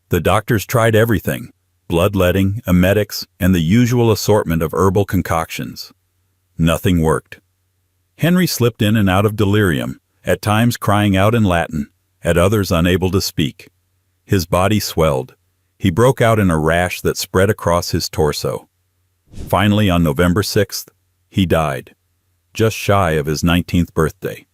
The doctors tried everything, bloodletting, emetics, and the usual assortment of herbal concoctions. Nothing worked. Henry slipped in and out of delirium, at times crying out in Latin, at others unable to speak. His body swelled. He broke out in a rash that spread across his torso. Finally, on November 6th, he died, just shy of his 19th birthday.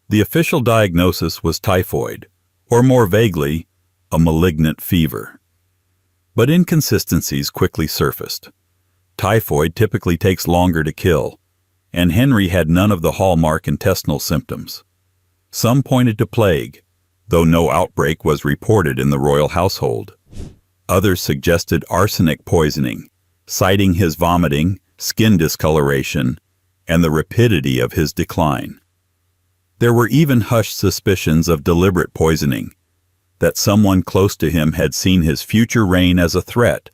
The official diagnosis was typhoid, or more vaguely, a malignant fever. But inconsistencies quickly surfaced. Typhoid typically takes longer to kill, and Henry had none of the hallmark intestinal symptoms. Some pointed to plague, though no outbreak was reported in the royal household. Others suggested arsenic poisoning, citing his vomiting, skin discoloration, and the rapidity of his decline. There were even hushed suspicions of deliberate poisoning, that someone close to him had seen his future reign as a threat.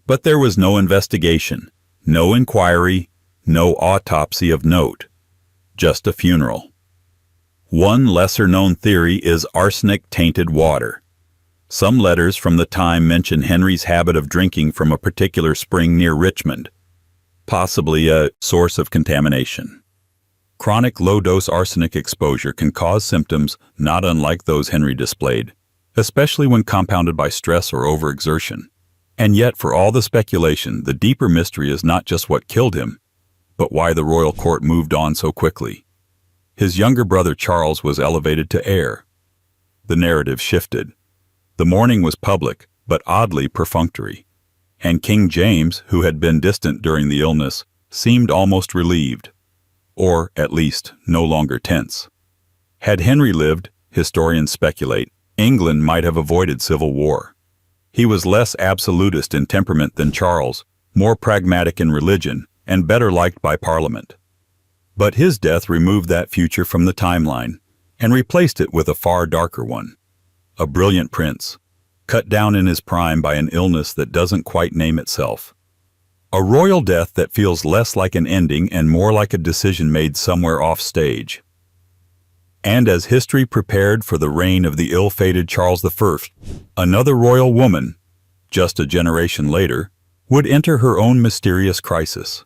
But there was no investigation, no inquiry, no autopsy of note, just a funeral. One lesser-known theory is arsenic-tainted water. Some letters from the time mention Henry's habit of drinking from a particular spring near Richmond, possibly a source of contamination. Chronic low-dose arsenic exposure can cause symptoms not unlike those Henry displayed, especially when compounded by stress or overexertion. And yet, for all the speculation, the deeper mystery is not just what killed him, but why the royal court moved on so quickly. His younger brother Charles was elevated to heir. The narrative shifted. The mourning was public, but oddly perfunctory. And King James, who had been distant during the illness, seemed almost relieved, or, at least, no longer tense. Had Henry lived, historians speculate, England might have avoided civil war. He was less absolutist in temperament than Charles, more pragmatic in religion, and better liked by Parliament. But his death removed that future from the timeline, and replaced it with a far darker one. A brilliant prince, cut down in his prime by an illness that doesn't quite name itself. A royal death that feels less like an ending and more like a decision made somewhere off stage. And as history prepared for the reign of the ill-fated Charles I, another royal woman, just a generation later, would enter her own mysterious crisis.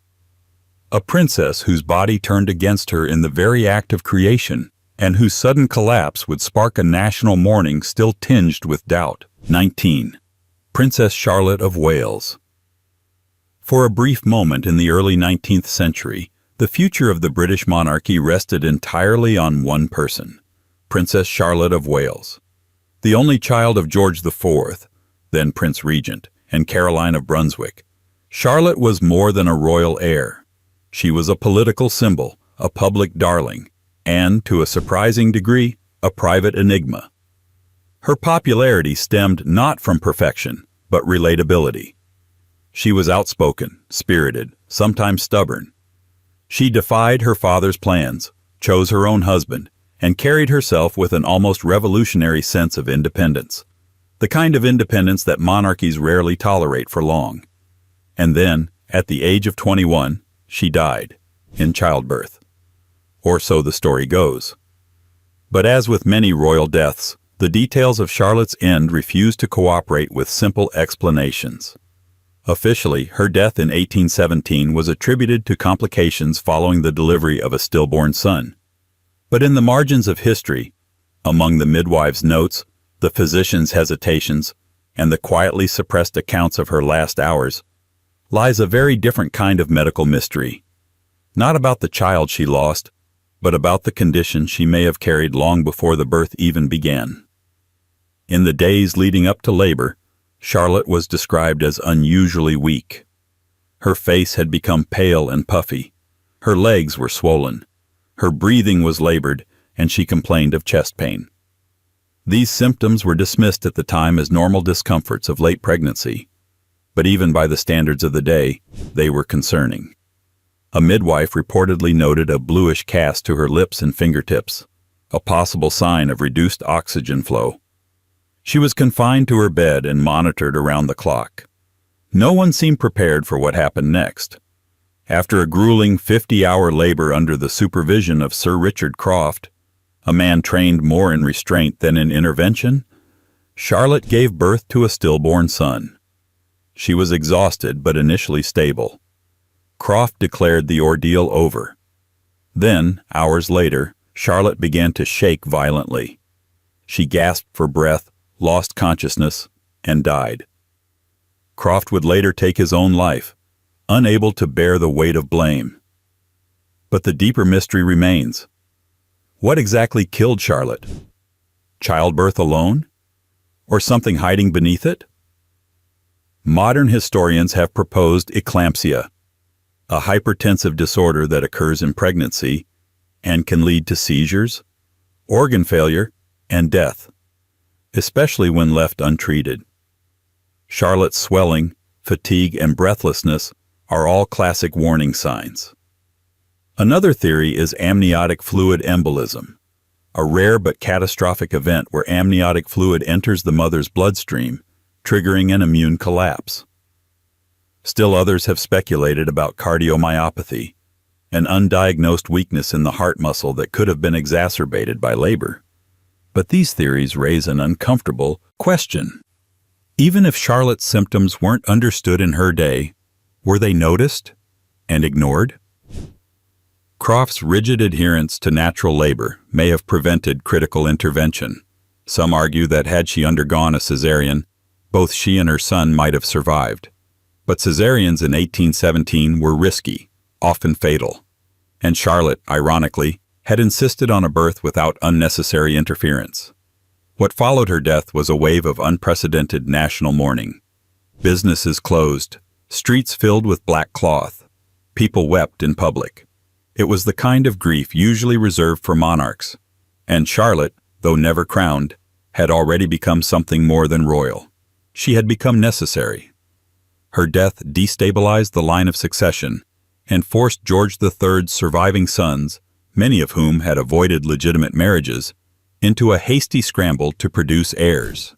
A princess whose body turned against her in the very act of creation, and whose sudden collapse would spark a national mourning still tinged with doubt. 19. Princess Charlotte of Wales. For a brief moment in the early 19th century, the future of the British monarchy rested entirely on one person, Princess Charlotte of Wales. The only child of George IV, then Prince Regent, and Caroline of Brunswick, Charlotte was more than a royal heir. She was a political symbol, a public darling, and, to a surprising degree, a private enigma. Her popularity stemmed not from perfection, but relatability. She was outspoken, spirited, sometimes stubborn. She defied her father's plans, chose her own husband, and carried herself with an almost revolutionary sense of independence, the kind of independence that monarchies rarely tolerate for long. And then, at the age of 21, she died, in childbirth. Or so the story goes. But as with many royal deaths, the details of Charlotte's end refuse to cooperate with simple explanations. Officially, her death in 1817 was attributed to complications following the delivery of a stillborn son. But in the margins of history, among the midwife's notes, the physician's hesitations, and the quietly suppressed accounts of her last hours, lies a very different kind of medical mystery. Not about the child she lost, but about the condition she may have carried long before the birth even began. In the days leading up to labor, Charlotte was described as unusually weak. Her face had become pale and puffy. Her legs were swollen. Her breathing was labored, and she complained of chest pain. These symptoms were dismissed at the time as normal discomforts of late pregnancy, but even by the standards of the day, they were concerning. A midwife reportedly noted a bluish cast to her lips and fingertips, a possible sign of reduced oxygen flow. She was confined to her bed and monitored around the clock. No one seemed prepared for what happened next. After a grueling 50-hour labor under the supervision of Sir Richard Croft, a man trained more in restraint than in intervention, Charlotte gave birth to a stillborn son. She was exhausted but initially stable. Croft declared the ordeal over. Then, hours later, Charlotte began to shake violently. She gasped for breath, lost consciousness, and died. Croft would later take his own life, unable to bear the weight of blame. But the deeper mystery remains. What exactly killed Charlotte? Childbirth alone? Or something hiding beneath it? Modern historians have proposed eclampsia, a hypertensive disorder that occurs in pregnancy and can lead to seizures, organ failure, and death, especially when left untreated. Charlotte's swelling, fatigue, and breathlessness are all classic warning signs. Another theory is amniotic fluid embolism, a rare but catastrophic event where amniotic fluid enters the mother's bloodstream, triggering an immune collapse. Still others have speculated about cardiomyopathy, an undiagnosed weakness in the heart muscle that could have been exacerbated by labor. But these theories raise an uncomfortable question. Even if Charlotte's symptoms weren't understood in her day, were they noticed and ignored? Croft's rigid adherence to natural labor may have prevented critical intervention. Some argue that had she undergone a cesarean, both she and her son might have survived. But cesareans in 1817 were risky, often fatal, and Charlotte, ironically, had insisted on a birth without unnecessary interference. What followed her death was a wave of unprecedented national mourning. Businesses closed, streets filled with black cloth. People wept in public. It was the kind of grief usually reserved for monarchs, and Charlotte, though never crowned, had already become something more than royal. She had become necessary. Her death destabilized the line of succession and forced George III's surviving sons, many of whom had avoided legitimate marriages, into a hasty scramble to produce heirs.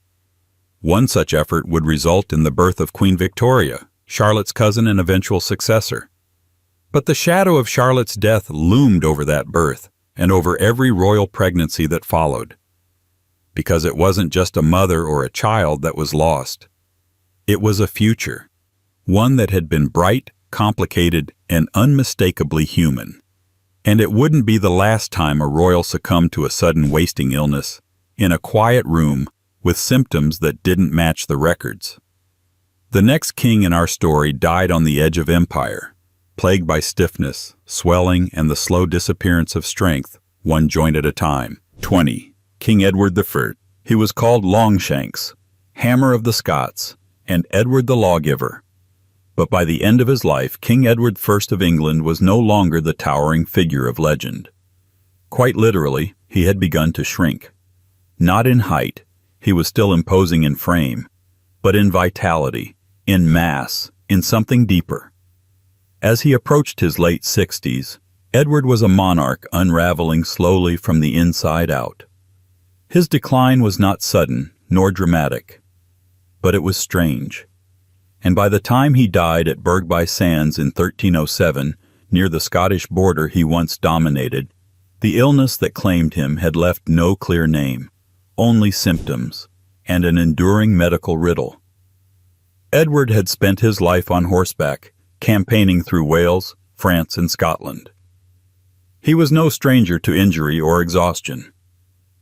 One such effort would result in the birth of Queen Victoria, Charlotte's cousin and eventual successor. But the shadow of Charlotte's death loomed over that birth and over every royal pregnancy that followed. Because it wasn't just a mother or a child that was lost. It was a future, one that had been bright, complicated, and unmistakably human. And it wouldn't be the last time a royal succumbed to a sudden wasting illness, in a quiet room with symptoms that didn't match the records. The next king in our story died on the edge of empire, plagued by stiffness, swelling, and the slow disappearance of strength, one joint at a time. 20. King Edward I. He was called Longshanks, Hammer of the Scots, and Edward the Lawgiver. But by the end of his life, King Edward I of England was no longer the towering figure of legend. Quite literally, he had begun to shrink. Not in height, he was still imposing in frame, but in vitality, in mass, in something deeper. As he approached his late 60s, Edward was a monarch unraveling slowly from the inside out. His decline was not sudden nor dramatic, but it was strange. And by the time he died at Berg-by-Sands in 1307, near the Scottish border he once dominated, the illness that claimed him had left no clear name, only symptoms, and an enduring medical riddle. Edward had spent his life on horseback, campaigning through Wales, France, and Scotland. He was no stranger to injury or exhaustion.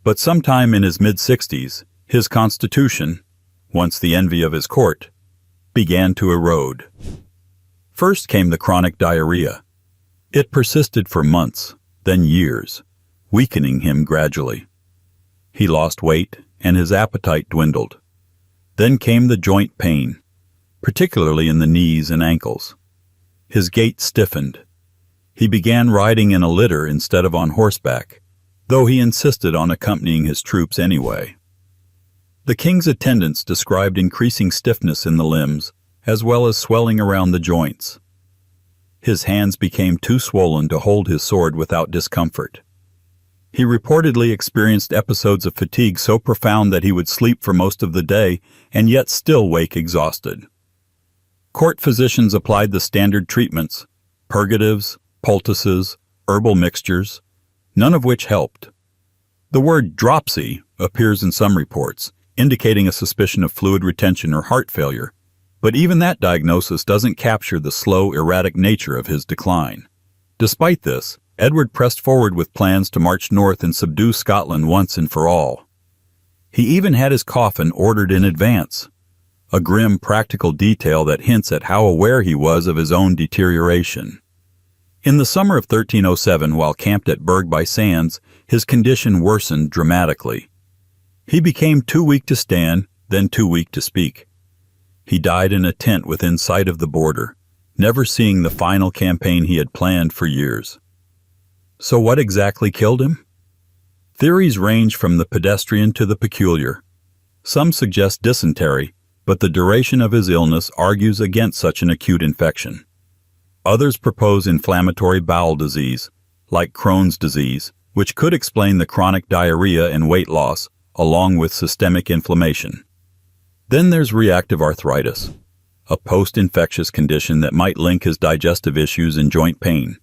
But sometime in his mid-60s, his constitution, once the envy of his court, began to erode. First came the chronic diarrhea. It persisted for months, then years, weakening him gradually. He lost weight, and his appetite dwindled. Then came the joint pain, particularly in the knees and ankles. His gait stiffened. He began riding in a litter instead of on horseback, though he insisted on accompanying his troops anyway. The king's attendants described increasing stiffness in the limbs, as well as swelling around the joints. His hands became too swollen to hold his sword without discomfort. He reportedly experienced episodes of fatigue so profound that he would sleep for most of the day and yet still wake exhausted. Court physicians applied the standard treatments, purgatives, poultices, herbal mixtures, none of which helped. The word dropsy appears in some reports, indicating a suspicion of fluid retention or heart failure, but even that diagnosis doesn't capture the slow, erratic nature of his decline. Despite this, Edward pressed forward with plans to march north and subdue Scotland once and for all. He even had his coffin ordered in advance, a grim practical detail that hints at how aware he was of his own deterioration. In the summer of 1307, while camped at Berg-by-Sands, his condition worsened dramatically. He became too weak to stand, then too weak to speak. He died in a tent within sight of the border, never seeing the final campaign he had planned for years. So what exactly killed him? Theories range from the pedestrian to the peculiar. Some suggest dysentery, but the duration of his illness argues against such an acute infection. Others propose inflammatory bowel disease, like Crohn's disease, which could explain the chronic diarrhea and weight loss, along with systemic inflammation. Then there's reactive arthritis, a post-infectious condition that might link his digestive issues and joint pain.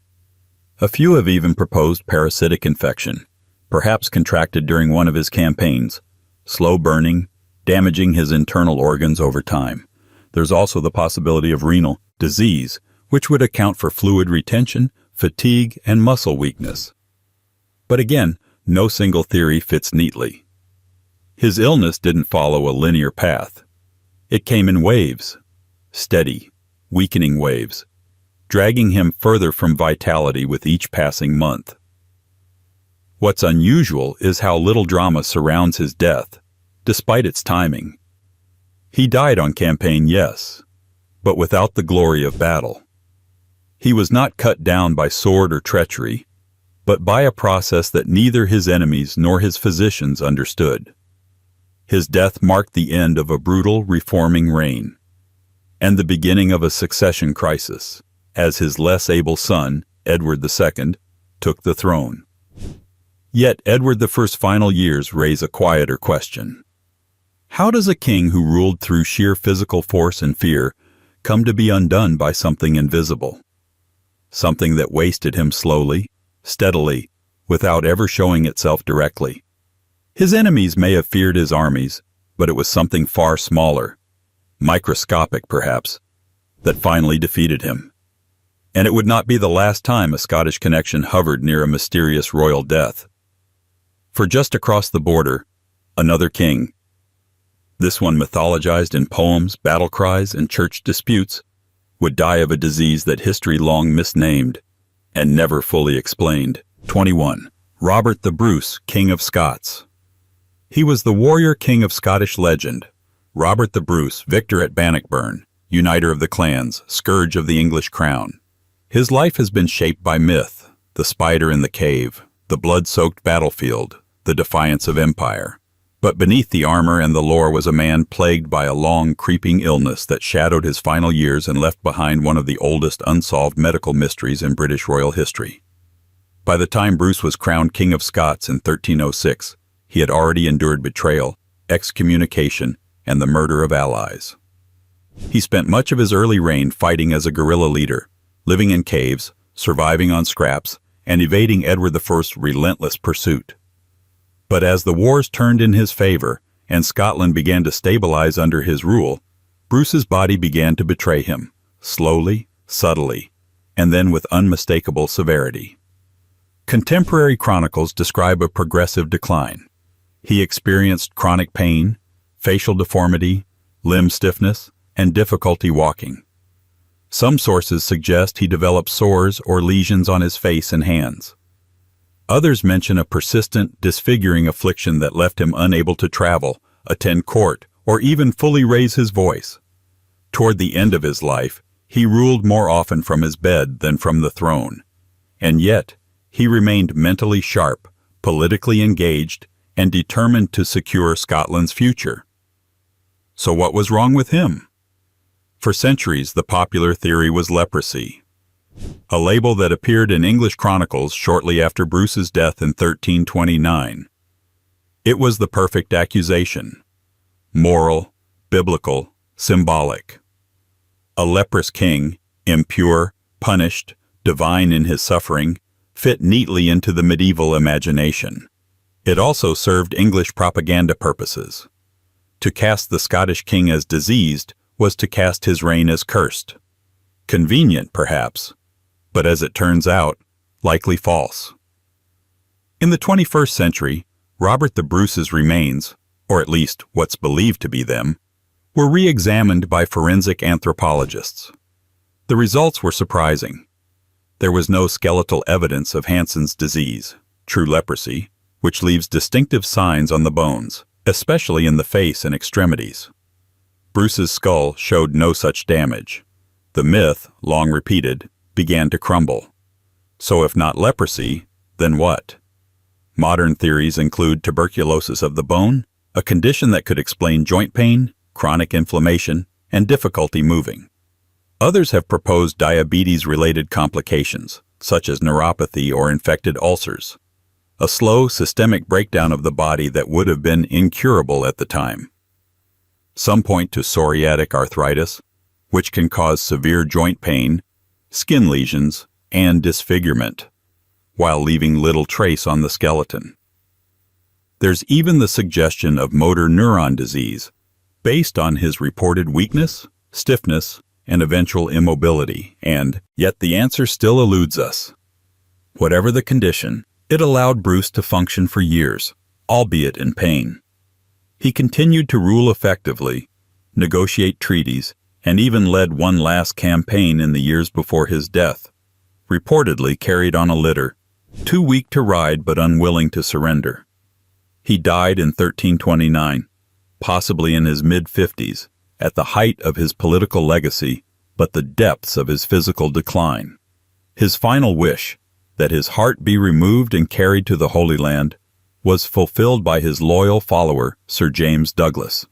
A few have even proposed parasitic infection, perhaps contracted during one of his campaigns, slow burning, damaging his internal organs over time. There's also the possibility of renal disease, which would account for fluid retention, fatigue, and muscle weakness. But again, no single theory fits neatly. His illness didn't follow a linear path. It came in waves, steady, weakening waves, dragging him further from vitality with each passing month. What's unusual is how little drama surrounds his death, despite its timing. He died on campaign, yes, but without the glory of battle. He was not cut down by sword or treachery, but by a process that neither his enemies nor his physicians understood. His death marked the end of a brutal, reforming reign, and the beginning of a succession crisis, as his less able son, Edward II, took the throne. Yet Edward I's final years raise a quieter question. How does a king who ruled through sheer physical force and fear come to be undone by something invisible? Something that wasted him slowly, steadily, without ever showing itself directly. His enemies may have feared his armies, but it was something far smaller. microscopic perhaps, that finally defeated him. And it would not be the last time a Scottish connection hovered near a mysterious royal death. For just across the border, another king, this one mythologized in poems, battle cries, and church disputes, would die of a disease that history long misnamed and never fully explained. 21. Robert the Bruce, King of Scots. He was the warrior king of Scottish legend. Robert the Bruce, victor at Bannockburn, uniter of the clans, scourge of the English crown. His life has been shaped by myth, the spider in the cave, the blood-soaked battlefield, the defiance of empire. But beneath the armor and the lore was a man plagued by a long, creeping illness that shadowed his final years and left behind one of the oldest unsolved medical mysteries in British royal history. By the time Bruce was crowned King of Scots in 1306, he had already endured betrayal, excommunication, and the murder of allies. He spent much of his early reign fighting as a guerrilla leader, living in caves, surviving on scraps, and evading Edward I's relentless pursuit. But as the wars turned in his favor and Scotland began to stabilize under his rule, Bruce's body began to betray him, slowly, subtly, and then with unmistakable severity. Contemporary chronicles describe a progressive decline. He experienced chronic pain, facial deformity, limb stiffness, and difficulty walking. Some sources suggest he developed sores or lesions on his face and hands. Others mention a persistent, disfiguring affliction that left him unable to travel, attend court, or even fully raise his voice. Toward the end of his life, he ruled more often from his bed than from the throne. And yet, he remained mentally sharp, politically engaged, and determined to secure Scotland's future. So what was wrong with him? For centuries, the popular theory was leprosy, a label that appeared in English chronicles shortly after Bruce's death in 1329. It was the perfect accusation: moral, biblical, symbolic. A leprous king, impure, punished, divine in his suffering, fit neatly into the medieval imagination. It also served English propaganda purposes. To cast the Scottish king as diseased was to cast his reign as cursed. Convenient, perhaps, but as it turns out, likely false. In the 21st century, Robert the Bruce's remains, or at least what's believed to be them, were re-examined by forensic anthropologists. The results were surprising. There was no skeletal evidence of Hansen's disease, true leprosy, which leaves distinctive signs on the bones, especially in the face and extremities. Bruce's skull showed no such damage. The myth, long repeated, began to crumble. So if not leprosy, then what? Modern theories include tuberculosis of the bone, a condition that could explain joint pain, chronic inflammation, and difficulty moving. Others have proposed diabetes-related complications, such as neuropathy or infected ulcers, a slow systemic breakdown of the body that would have been incurable at the time. Some point to psoriatic arthritis, which can cause severe joint pain, skin lesions, and disfigurement, while leaving little trace on the skeleton. There's even the suggestion of motor neuron disease, based on his reported weakness, stiffness, and eventual immobility, and yet the answer still eludes us. Whatever the condition, it allowed Bruce to function for years, albeit in pain. He continued to rule effectively, negotiate treaties, and even led one last campaign in the years before his death, reportedly carried on a litter, too weak to ride but unwilling to surrender. He died in 1329, possibly in his mid-50s, at the height of his political legacy, but the depths of his physical decline. His final wish, that his heart be removed and carried to the Holy Land, was fulfilled by his loyal follower, Sir James Douglas.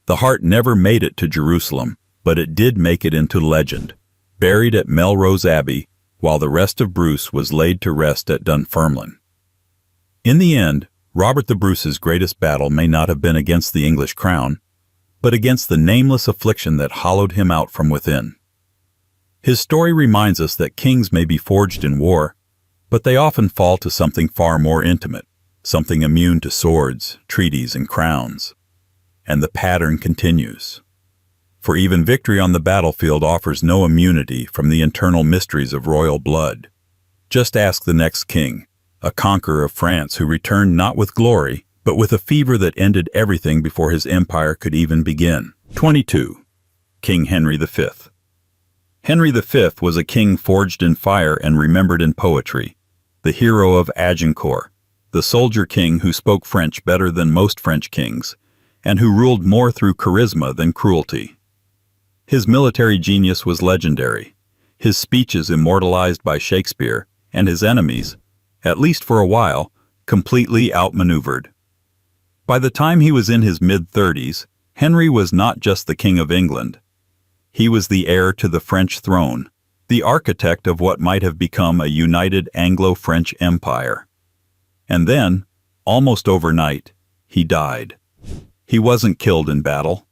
The heart never made it to Jerusalem, but it did make it into legend, buried at Melrose Abbey, while the rest of Bruce was laid to rest at Dunfermline. In the end, Robert the Bruce's greatest battle may not have been against the English crown, but against the nameless affliction that hollowed him out from within. His story reminds us that kings may be forged in war, but they often fall to something far more intimate, something immune to swords, treaties, and crowns. And the pattern continues. For even victory on the battlefield offers no immunity from the internal mysteries of royal blood. Just ask the next king, a conqueror of France who returned not with glory, but with a fever that ended everything before his empire could even begin. 22. King Henry V. Henry V was a king forged in fire and remembered in poetry, the hero of Agincourt, the soldier king who spoke French better than most French kings, and who ruled more through charisma than cruelty. His military genius was legendary, his speeches immortalized by Shakespeare, and his enemies, at least for a while, completely outmaneuvered. By the time he was in his mid-30s, Henry was not just the King of England. He was the heir to the French throne, the architect of what might have become a united Anglo-French empire. And then, almost overnight, he died. He wasn't killed in battle.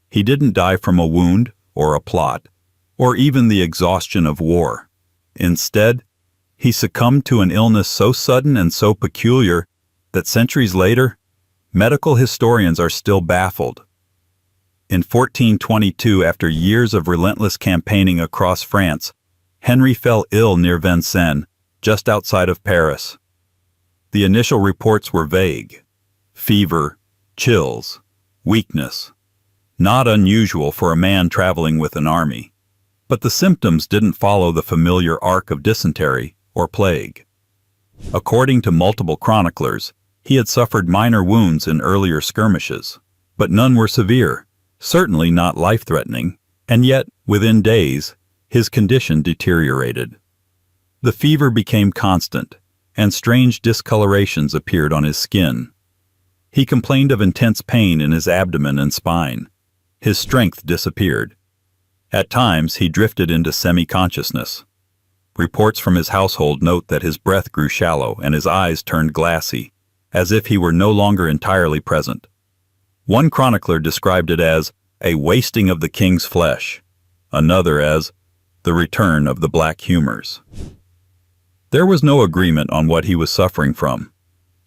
He didn't die from a wound or a plot, or even the exhaustion of war. Instead, he succumbed to an illness so sudden and so peculiar that centuries later, medical historians are still baffled. In 1422, after years of relentless campaigning across France, Henry fell ill near Vincennes, just outside of Paris. The initial reports were vague. Fever, chills, weakness. Not unusual for a man traveling with an army. But the symptoms didn't follow the familiar arc of dysentery or plague. According to multiple chroniclers, he had suffered minor wounds in earlier skirmishes, but none were severe, certainly not life-threatening, and yet, within days, his condition deteriorated. The fever became constant, and strange discolorations appeared on his skin. He complained of intense pain in his abdomen and spine. His strength disappeared. At times, he drifted into semi-consciousness. Reports from his household note that his breath grew shallow and his eyes turned glassy, as if he were no longer entirely present. One chronicler described it as a wasting of the king's flesh, another as the return of the black humors. There was no agreement on what he was suffering from.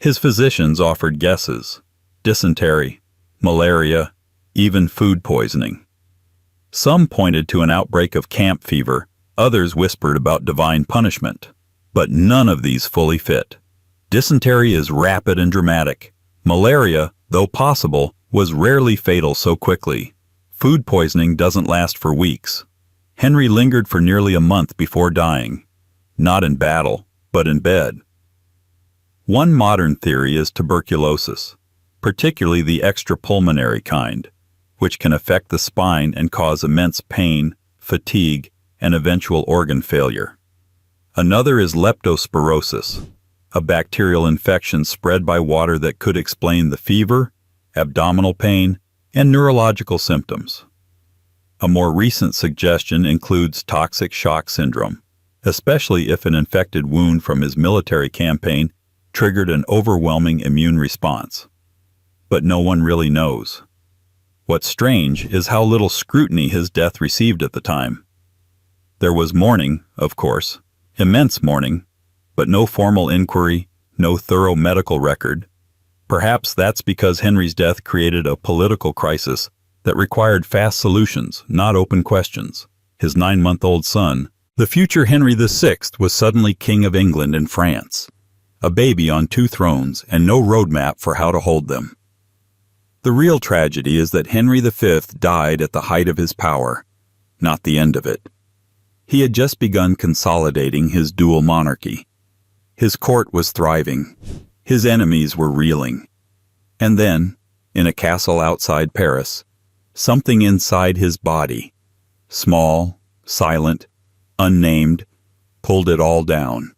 His physicians offered guesses: dysentery, malaria, even food poisoning. Some pointed to an outbreak of camp fever, others whispered about divine punishment. But none of these fully fit. Dysentery is rapid and dramatic. Malaria, though possible, was rarely fatal so quickly. Food poisoning doesn't last for weeks. Henry lingered for nearly a month before dying, not in battle, but in bed. One modern theory is tuberculosis, particularly the extrapulmonary kind, which can affect the spine and cause immense pain, fatigue, and eventual organ failure. Another is leptospirosis, a bacterial infection spread by water that could explain the fever, abdominal pain, and neurological symptoms. A more recent suggestion includes toxic shock syndrome, especially if an infected wound from his military campaign triggered an overwhelming immune response. But no one really knows. What's strange is how little scrutiny his death received at the time. There was mourning, of course, immense mourning, but no formal inquiry, no thorough medical record. Perhaps that's because Henry's death created a political crisis that required fast solutions, not open questions. His 9-month-old son, the future Henry VI, was suddenly King of England and France, a baby on 2 thrones and no roadmap for how to hold them. The real tragedy is that Henry V died at the height of his power, not the end of it. He had just begun consolidating his dual monarchy. His court was thriving. His enemies were reeling. And then, in a castle outside Paris, something inside his body, small, silent, unnamed, pulled it all down.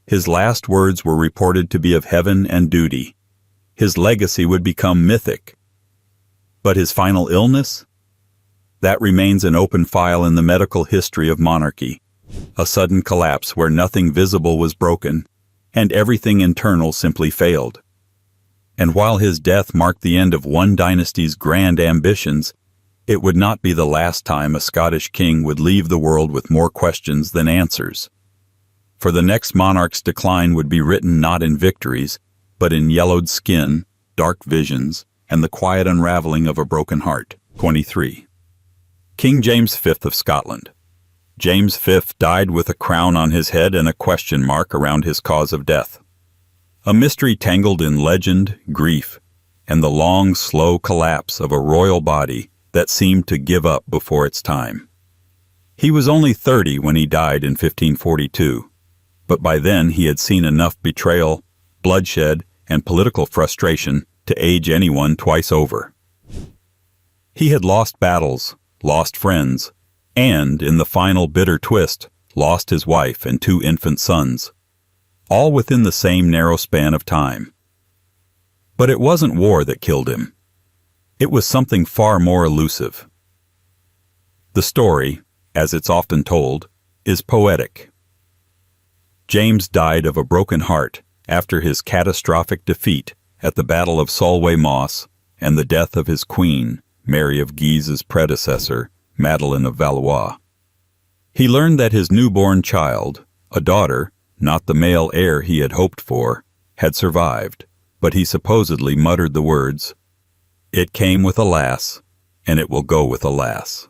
His last words were reported to be of heaven and duty. His legacy would become mythic. But his final illness? That remains an open file in the medical history of monarchy. A sudden collapse where nothing visible was broken, and everything internal simply failed. And while his death marked the end of one dynasty's grand ambitions, it would not be the last time a Scottish king would leave the world with more questions than answers. For the next monarch's decline would be written not in victories, but in yellowed skin, dark visions, and the quiet unraveling of a broken heart. 23. King James V of Scotland. James V died with a crown on his head and a question mark around his cause of death. A mystery tangled in legend, grief, and the long, slow collapse of a royal body that seemed to give up before its time. He was only 30 when he died in 1542, but by then he had seen enough betrayal, bloodshed, and political frustration to age anyone twice over. He had lost battles, lost friends, and, in the final bitter twist, lost his wife and 2 infant sons, all within the same narrow span of time. But it wasn't war that killed him. It was something far more elusive. The story, as it's often told, is poetic. James died of a broken heart after his catastrophic defeat at the Battle of Solway Moss and the death of his queen, Mary of Guise's predecessor, Madeleine of Valois. He learned that his newborn child, a daughter, not the male heir he had hoped for, had survived, but he supposedly muttered the words, "It came with a lass, and it will go with a lass,"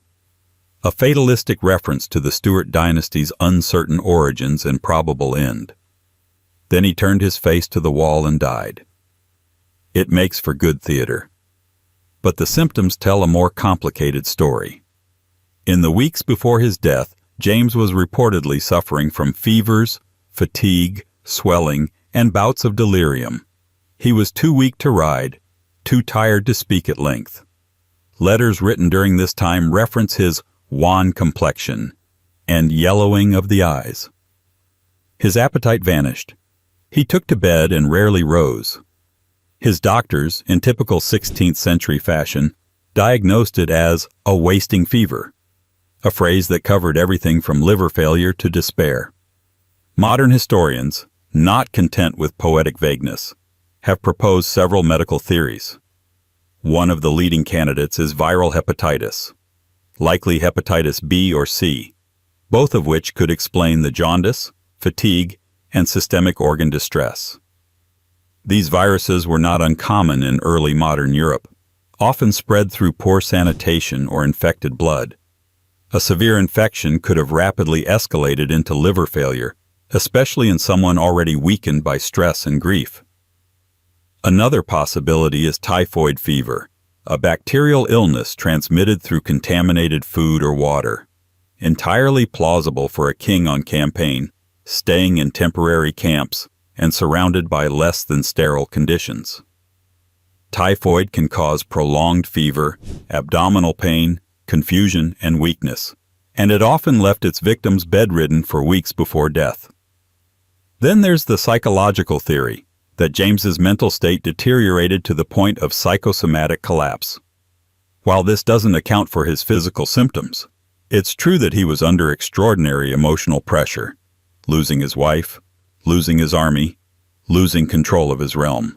a fatalistic reference to the Stuart dynasty's uncertain origins and probable end. Then he turned his face to the wall and died. It makes for good theater. But the symptoms tell a more complicated story. In the weeks before his death, James was reportedly suffering from fevers, fatigue, swelling, and bouts of delirium. He was too weak to ride, too tired to speak at length. Letters written during this time reference his wan complexion and yellowing of the eyes. His appetite vanished. He took to bed and rarely rose. His doctors, in typical 16th century fashion, diagnosed it as a wasting fever, a phrase that covered everything from liver failure to despair. Modern historians, not content with poetic vagueness, have proposed several medical theories. One of the leading candidates is viral hepatitis, likely hepatitis B or C, both of which could explain the jaundice, fatigue, and systemic organ distress. These viruses were not uncommon in early modern Europe, often spread through poor sanitation or infected blood. A severe infection could have rapidly escalated into liver failure, especially in someone already weakened by stress and grief. Another possibility is typhoid fever, a bacterial illness transmitted through contaminated food or water. Entirely plausible for a king on campaign, staying in temporary camps and surrounded by less than sterile conditions. Typhoid can cause prolonged fever, abdominal pain, confusion, and weakness, and it often left its victims bedridden for weeks before death. Then there's the psychological theory that James's mental state deteriorated to the point of psychosomatic collapse. While this doesn't account for his physical symptoms, it's true that he was under extraordinary emotional pressure, losing his wife, losing his army, losing control of his realm.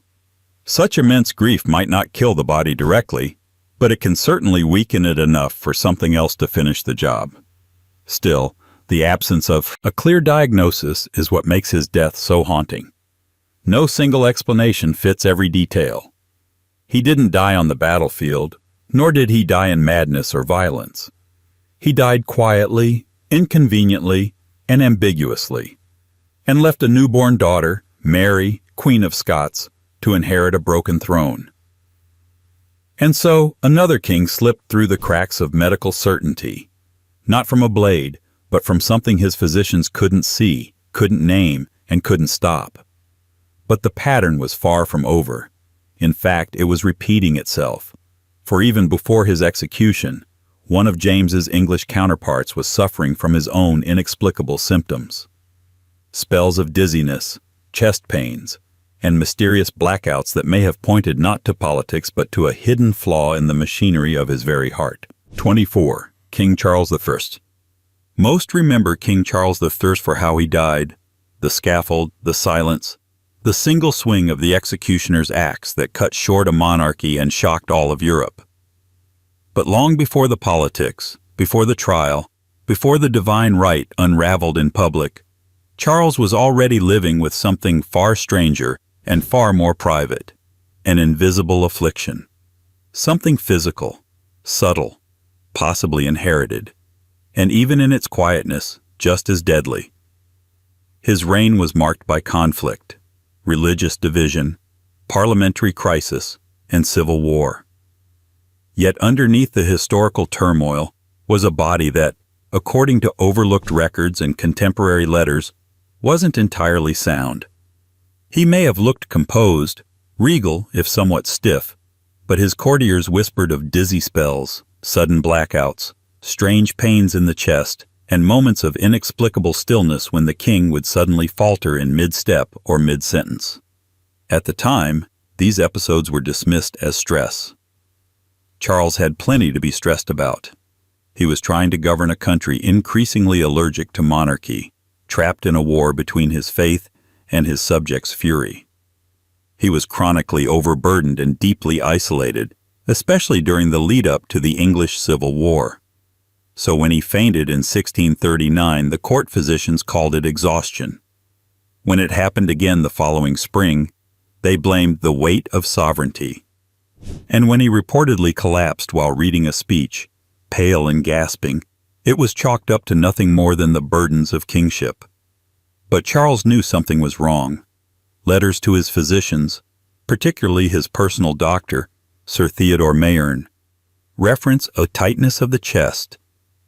Such immense grief might not kill the body directly, but it can certainly weaken it enough for something else to finish the job. Still, the absence of a clear diagnosis is what makes his death so haunting. No single explanation fits every detail. He didn't die on the battlefield, nor did he die in madness or violence. He died quietly, inconveniently, and ambiguously, and left a newborn daughter, Mary, Queen of Scots, to inherit a broken throne. And so another king slipped through the cracks of medical certainty, not from a blade, but from something his physicians couldn't see, couldn't name, and couldn't stop. But the pattern was far from over. In fact, it was repeating itself, for even before his execution, one of James's English counterparts was suffering from his own inexplicable symptoms. Spells of dizziness, chest pains, and mysterious blackouts that may have pointed not to politics but to a hidden flaw in the machinery of his very heart. 24. King Charles I. Most remember King Charles I for how he died, the scaffold, the silence, the single swing of the executioner's axe that cut short a monarchy and shocked all of Europe. But long before the politics, before the trial, before the divine right unraveled in public, Charles was already living with something far stranger and far more private, an invisible affliction. Something physical, subtle, possibly inherited, and even in its quietness, just as deadly. His reign was marked by conflict, religious division, parliamentary crisis, and civil war. Yet underneath the historical turmoil was a body that, according to overlooked records and contemporary letters, wasn't entirely sound. He may have looked composed, regal if somewhat stiff, but his courtiers whispered of dizzy spells, sudden blackouts, strange pains in the chest, and moments of inexplicable stillness when the king would suddenly falter in mid-step or mid-sentence. At the time, these episodes were dismissed as stress. Charles had plenty to be stressed about. He was trying to govern a country increasingly allergic to monarchy, trapped in a war between his faith and his subjects' fury. He was chronically overburdened and deeply isolated, especially during the lead-up to the English Civil War. So when he fainted in 1639, the court physicians called it exhaustion. When it happened again the following spring, they blamed the weight of sovereignty. And when he reportedly collapsed while reading a speech, pale and gasping, it was chalked up to nothing more than the burdens of kingship. But Charles knew something was wrong. Letters to his physicians, particularly his personal doctor, Sir Theodore Mayerne, reference a tightness of the chest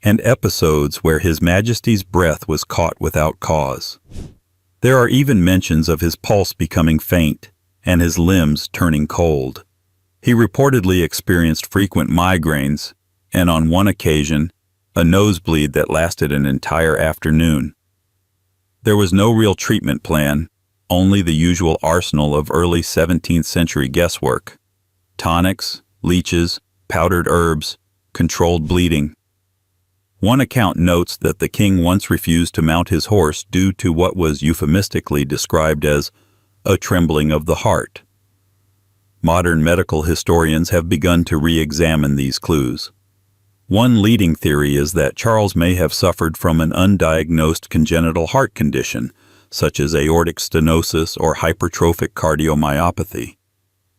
and episodes where His Majesty's breath was caught without cause. There are even mentions of his pulse becoming faint and his limbs turning cold. He reportedly experienced frequent migraines and on one occasion, a nosebleed that lasted an entire afternoon. There was no real treatment plan, only the usual arsenal of early 17th century guesswork. Tonics, leeches, powdered herbs, controlled bleeding. One account notes that the king once refused to mount his horse due to what was euphemistically described as a trembling of the heart. Modern medical historians have begun to re-examine these clues. One leading theory is that Charles may have suffered from an undiagnosed congenital heart condition, such as aortic stenosis or hypertrophic cardiomyopathy.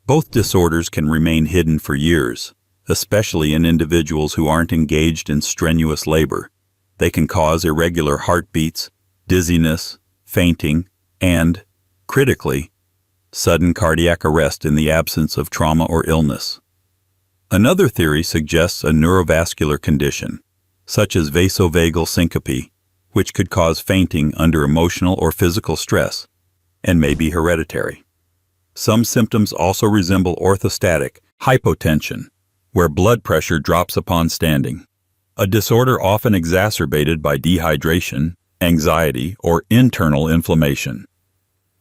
Both disorders can remain hidden for years, especially in individuals who aren't engaged in strenuous labor. They can cause irregular heartbeats, dizziness, fainting, and, critically, sudden cardiac arrest in the absence of trauma or illness. Another theory suggests a neurovascular condition, such as vasovagal syncope, which could cause fainting under emotional or physical stress, and may be hereditary. Some symptoms also resemble orthostatic hypotension, where blood pressure drops upon standing, a disorder often exacerbated by dehydration, anxiety, or internal inflammation.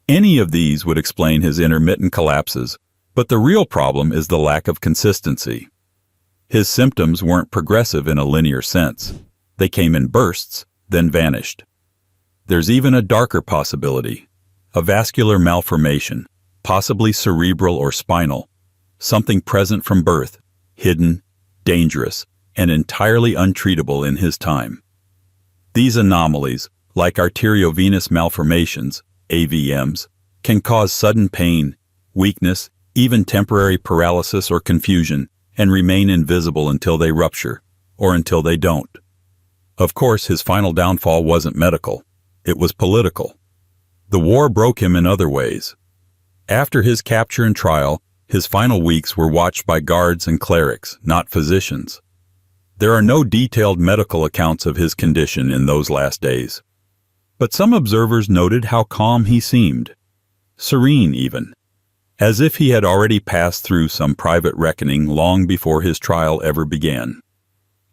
Any of these would explain his intermittent collapses, but the real problem is the lack of consistency. His symptoms weren't progressive in a linear sense. They came in bursts, then vanished. There's even a darker possibility, a vascular malformation, possibly cerebral or spinal, something present from birth, hidden, dangerous, and entirely untreatable in his time. These anomalies, like arteriovenous malformations, AVMs, can cause sudden pain, weakness, even temporary paralysis or confusion, and remain invisible until they rupture, or until they don't. Of course, his final downfall wasn't medical. It was political. The war broke him in other ways. After his capture and trial, his final weeks were watched by guards and clerics, not physicians. There are no detailed medical accounts of his condition in those last days. But some observers noted how calm he seemed, serene even, as if he had already passed through some private reckoning long before his trial ever began.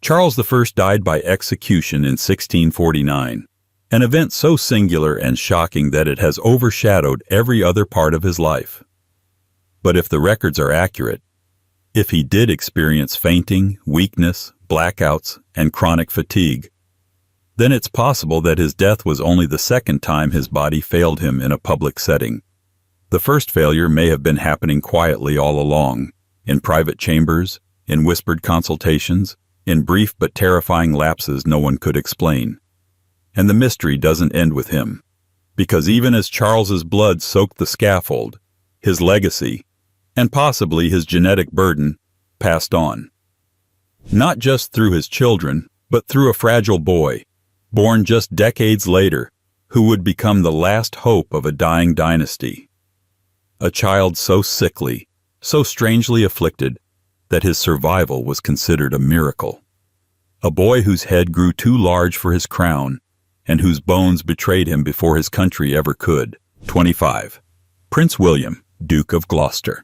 Charles I died by execution in 1649, an event so singular and shocking that it has overshadowed every other part of his life. But if the records are accurate, if he did experience fainting, weakness, blackouts, and chronic fatigue, then it's possible that his death was only the second time his body failed him in a public setting. The first failure may have been happening quietly all along, in private chambers, in whispered consultations, in brief but terrifying lapses no one could explain. And the mystery doesn't end with him, because even as Charles's blood soaked the scaffold, his legacy, and possibly his genetic burden, passed on. not just through his children, but through a fragile boy, born just decades later, who would become the last hope of a dying dynasty. A child so sickly, so strangely afflicted, that his survival was considered a miracle. A boy whose head grew too large for his crown, and whose bones betrayed him before his country ever could. 25. Prince William, Duke of Gloucester.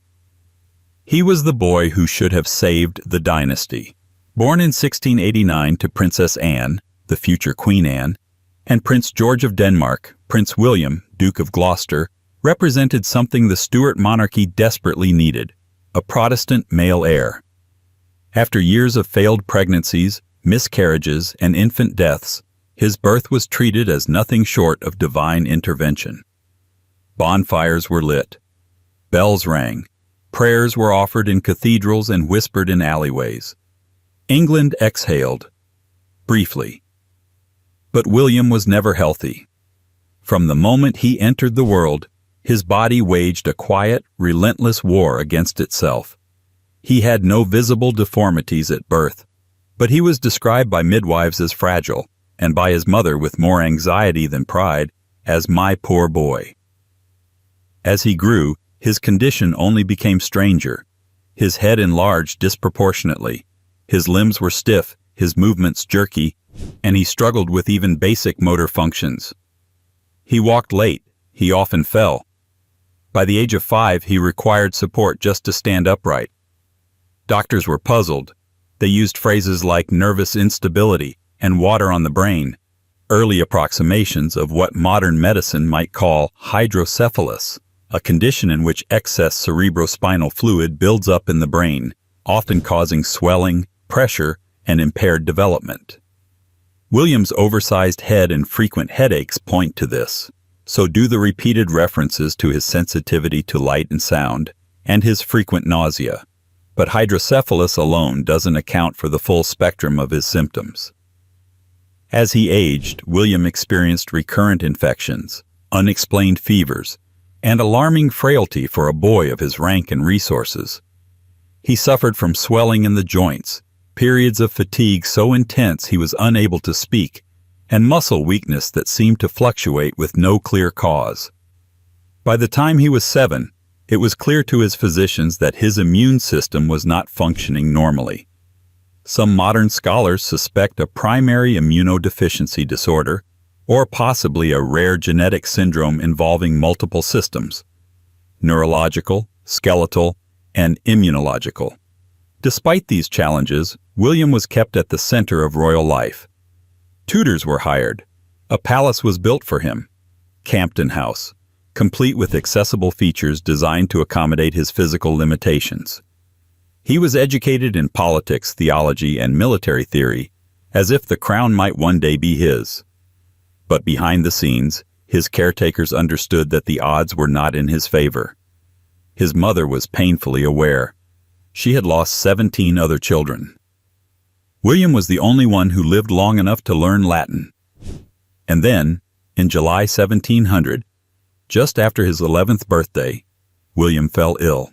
He was the boy who should have saved the dynasty. Born in 1689 to Princess Anne, the future Queen Anne, and Prince George of Denmark, Prince William, Duke of Gloucester, represented something the Stuart monarchy desperately needed: a Protestant male heir. After years of failed pregnancies, miscarriages, and infant deaths, his birth was treated as nothing short of divine intervention. Bonfires were lit, bells rang, prayers were offered in cathedrals and whispered in alleyways. England exhaled, briefly. But William was never healthy. From the moment he entered the world, his body waged a quiet, relentless war against itself. He had no visible deformities at birth, but he was described by midwives as fragile, and by his mother with more anxiety than pride, as "my poor boy." As he grew, his condition only became stranger. His head enlarged disproportionately, his limbs were stiff, his movements jerky, and he struggled with even basic motor functions. He walked late, he often fell. By the age of 5, he required support just to stand upright. Doctors were puzzled. They used phrases like nervous instability and water on the brain, early approximations of what modern medicine might call hydrocephalus, a condition in which excess cerebrospinal fluid builds up in the brain, often causing swelling, pressure, and impaired development. William's oversized head and frequent headaches point to this. So do the repeated references to his sensitivity to light and sound, and his frequent nausea. But hydrocephalus alone doesn't account for the full spectrum of his symptoms. As he aged, William experienced recurrent infections, unexplained fevers, and alarming frailty for a boy of his rank and resources. He suffered from swelling in the joints, periods of fatigue so intense he was unable to speak, and muscle weakness that seemed to fluctuate with no clear cause. By the time he was 7, it was clear to his physicians that his immune system was not functioning normally. Some modern scholars suspect a primary immunodeficiency disorder, or possibly a rare genetic syndrome involving multiple systems: neurological, skeletal, and immunological. Despite these challenges, William was kept at the center of royal life. Tutors were hired. A palace was built for him, Campden House, complete with accessible features designed to accommodate his physical limitations. He was educated in politics, theology, and military theory, as if the crown might one day be his. But behind the scenes, his caretakers understood that the odds were not in his favor. His mother was painfully aware. She had lost 17 other children. William was the only one who lived long enough to learn Latin. And then, in July 1700, just after his 11th birthday, William fell ill.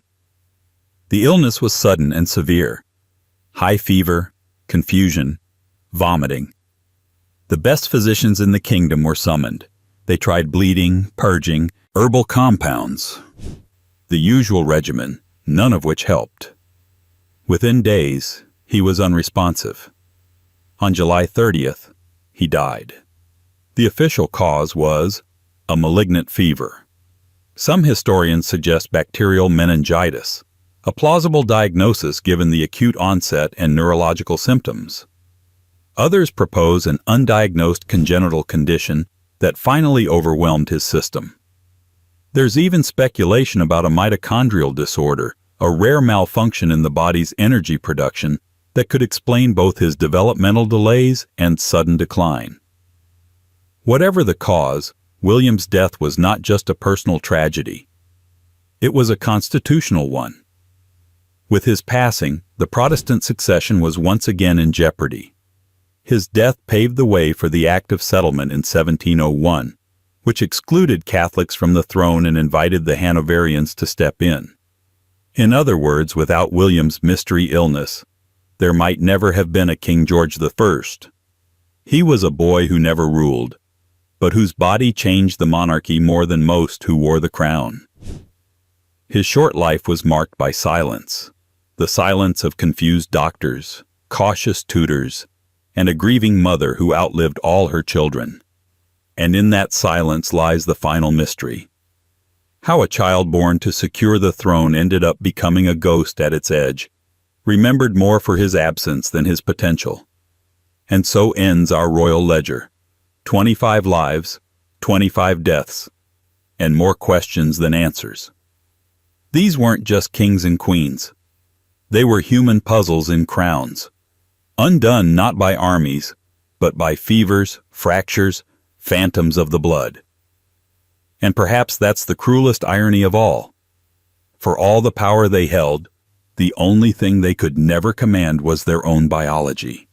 The illness was sudden and severe. High fever, confusion, vomiting. The best physicians in the kingdom were summoned. They tried bleeding, purging, herbal compounds. The usual regimen, none of which helped. Within days, he was unresponsive. On July 30th, he died. The official cause was a malignant fever. Some historians suggest bacterial meningitis, a plausible diagnosis given the acute onset and neurological symptoms. Others propose an undiagnosed congenital condition that finally overwhelmed his system. There's even speculation about a mitochondrial disorder, a rare malfunction in the body's energy production that could explain both his developmental delays and sudden decline. Whatever the cause, William's death was not just a personal tragedy. It was a constitutional one. With his passing, the Protestant succession was once again in jeopardy. His death paved the way for the Act of Settlement in 1701, which excluded Catholics from the throne and invited the Hanoverians to step in. In other words, without William's mystery illness, there might never have been a King George I. He was a boy who never ruled, but whose body changed the monarchy more than most who wore the crown. His short life was marked by silence, the silence of confused doctors, cautious tutors, and a grieving mother who outlived all her children. And in that silence lies the final mystery. How a child born to secure the throne ended up becoming a ghost at its edge, remembered more for his absence than his potential. And so ends our royal ledger. 25 lives, 25 deaths, and more questions than answers. These weren't just kings and queens. They were human puzzles in crowns, undone not by armies, but by fevers, fractures, phantoms of the blood. And perhaps that's the cruelest irony of all. For all the power they held, the only thing they could never command was their own biology.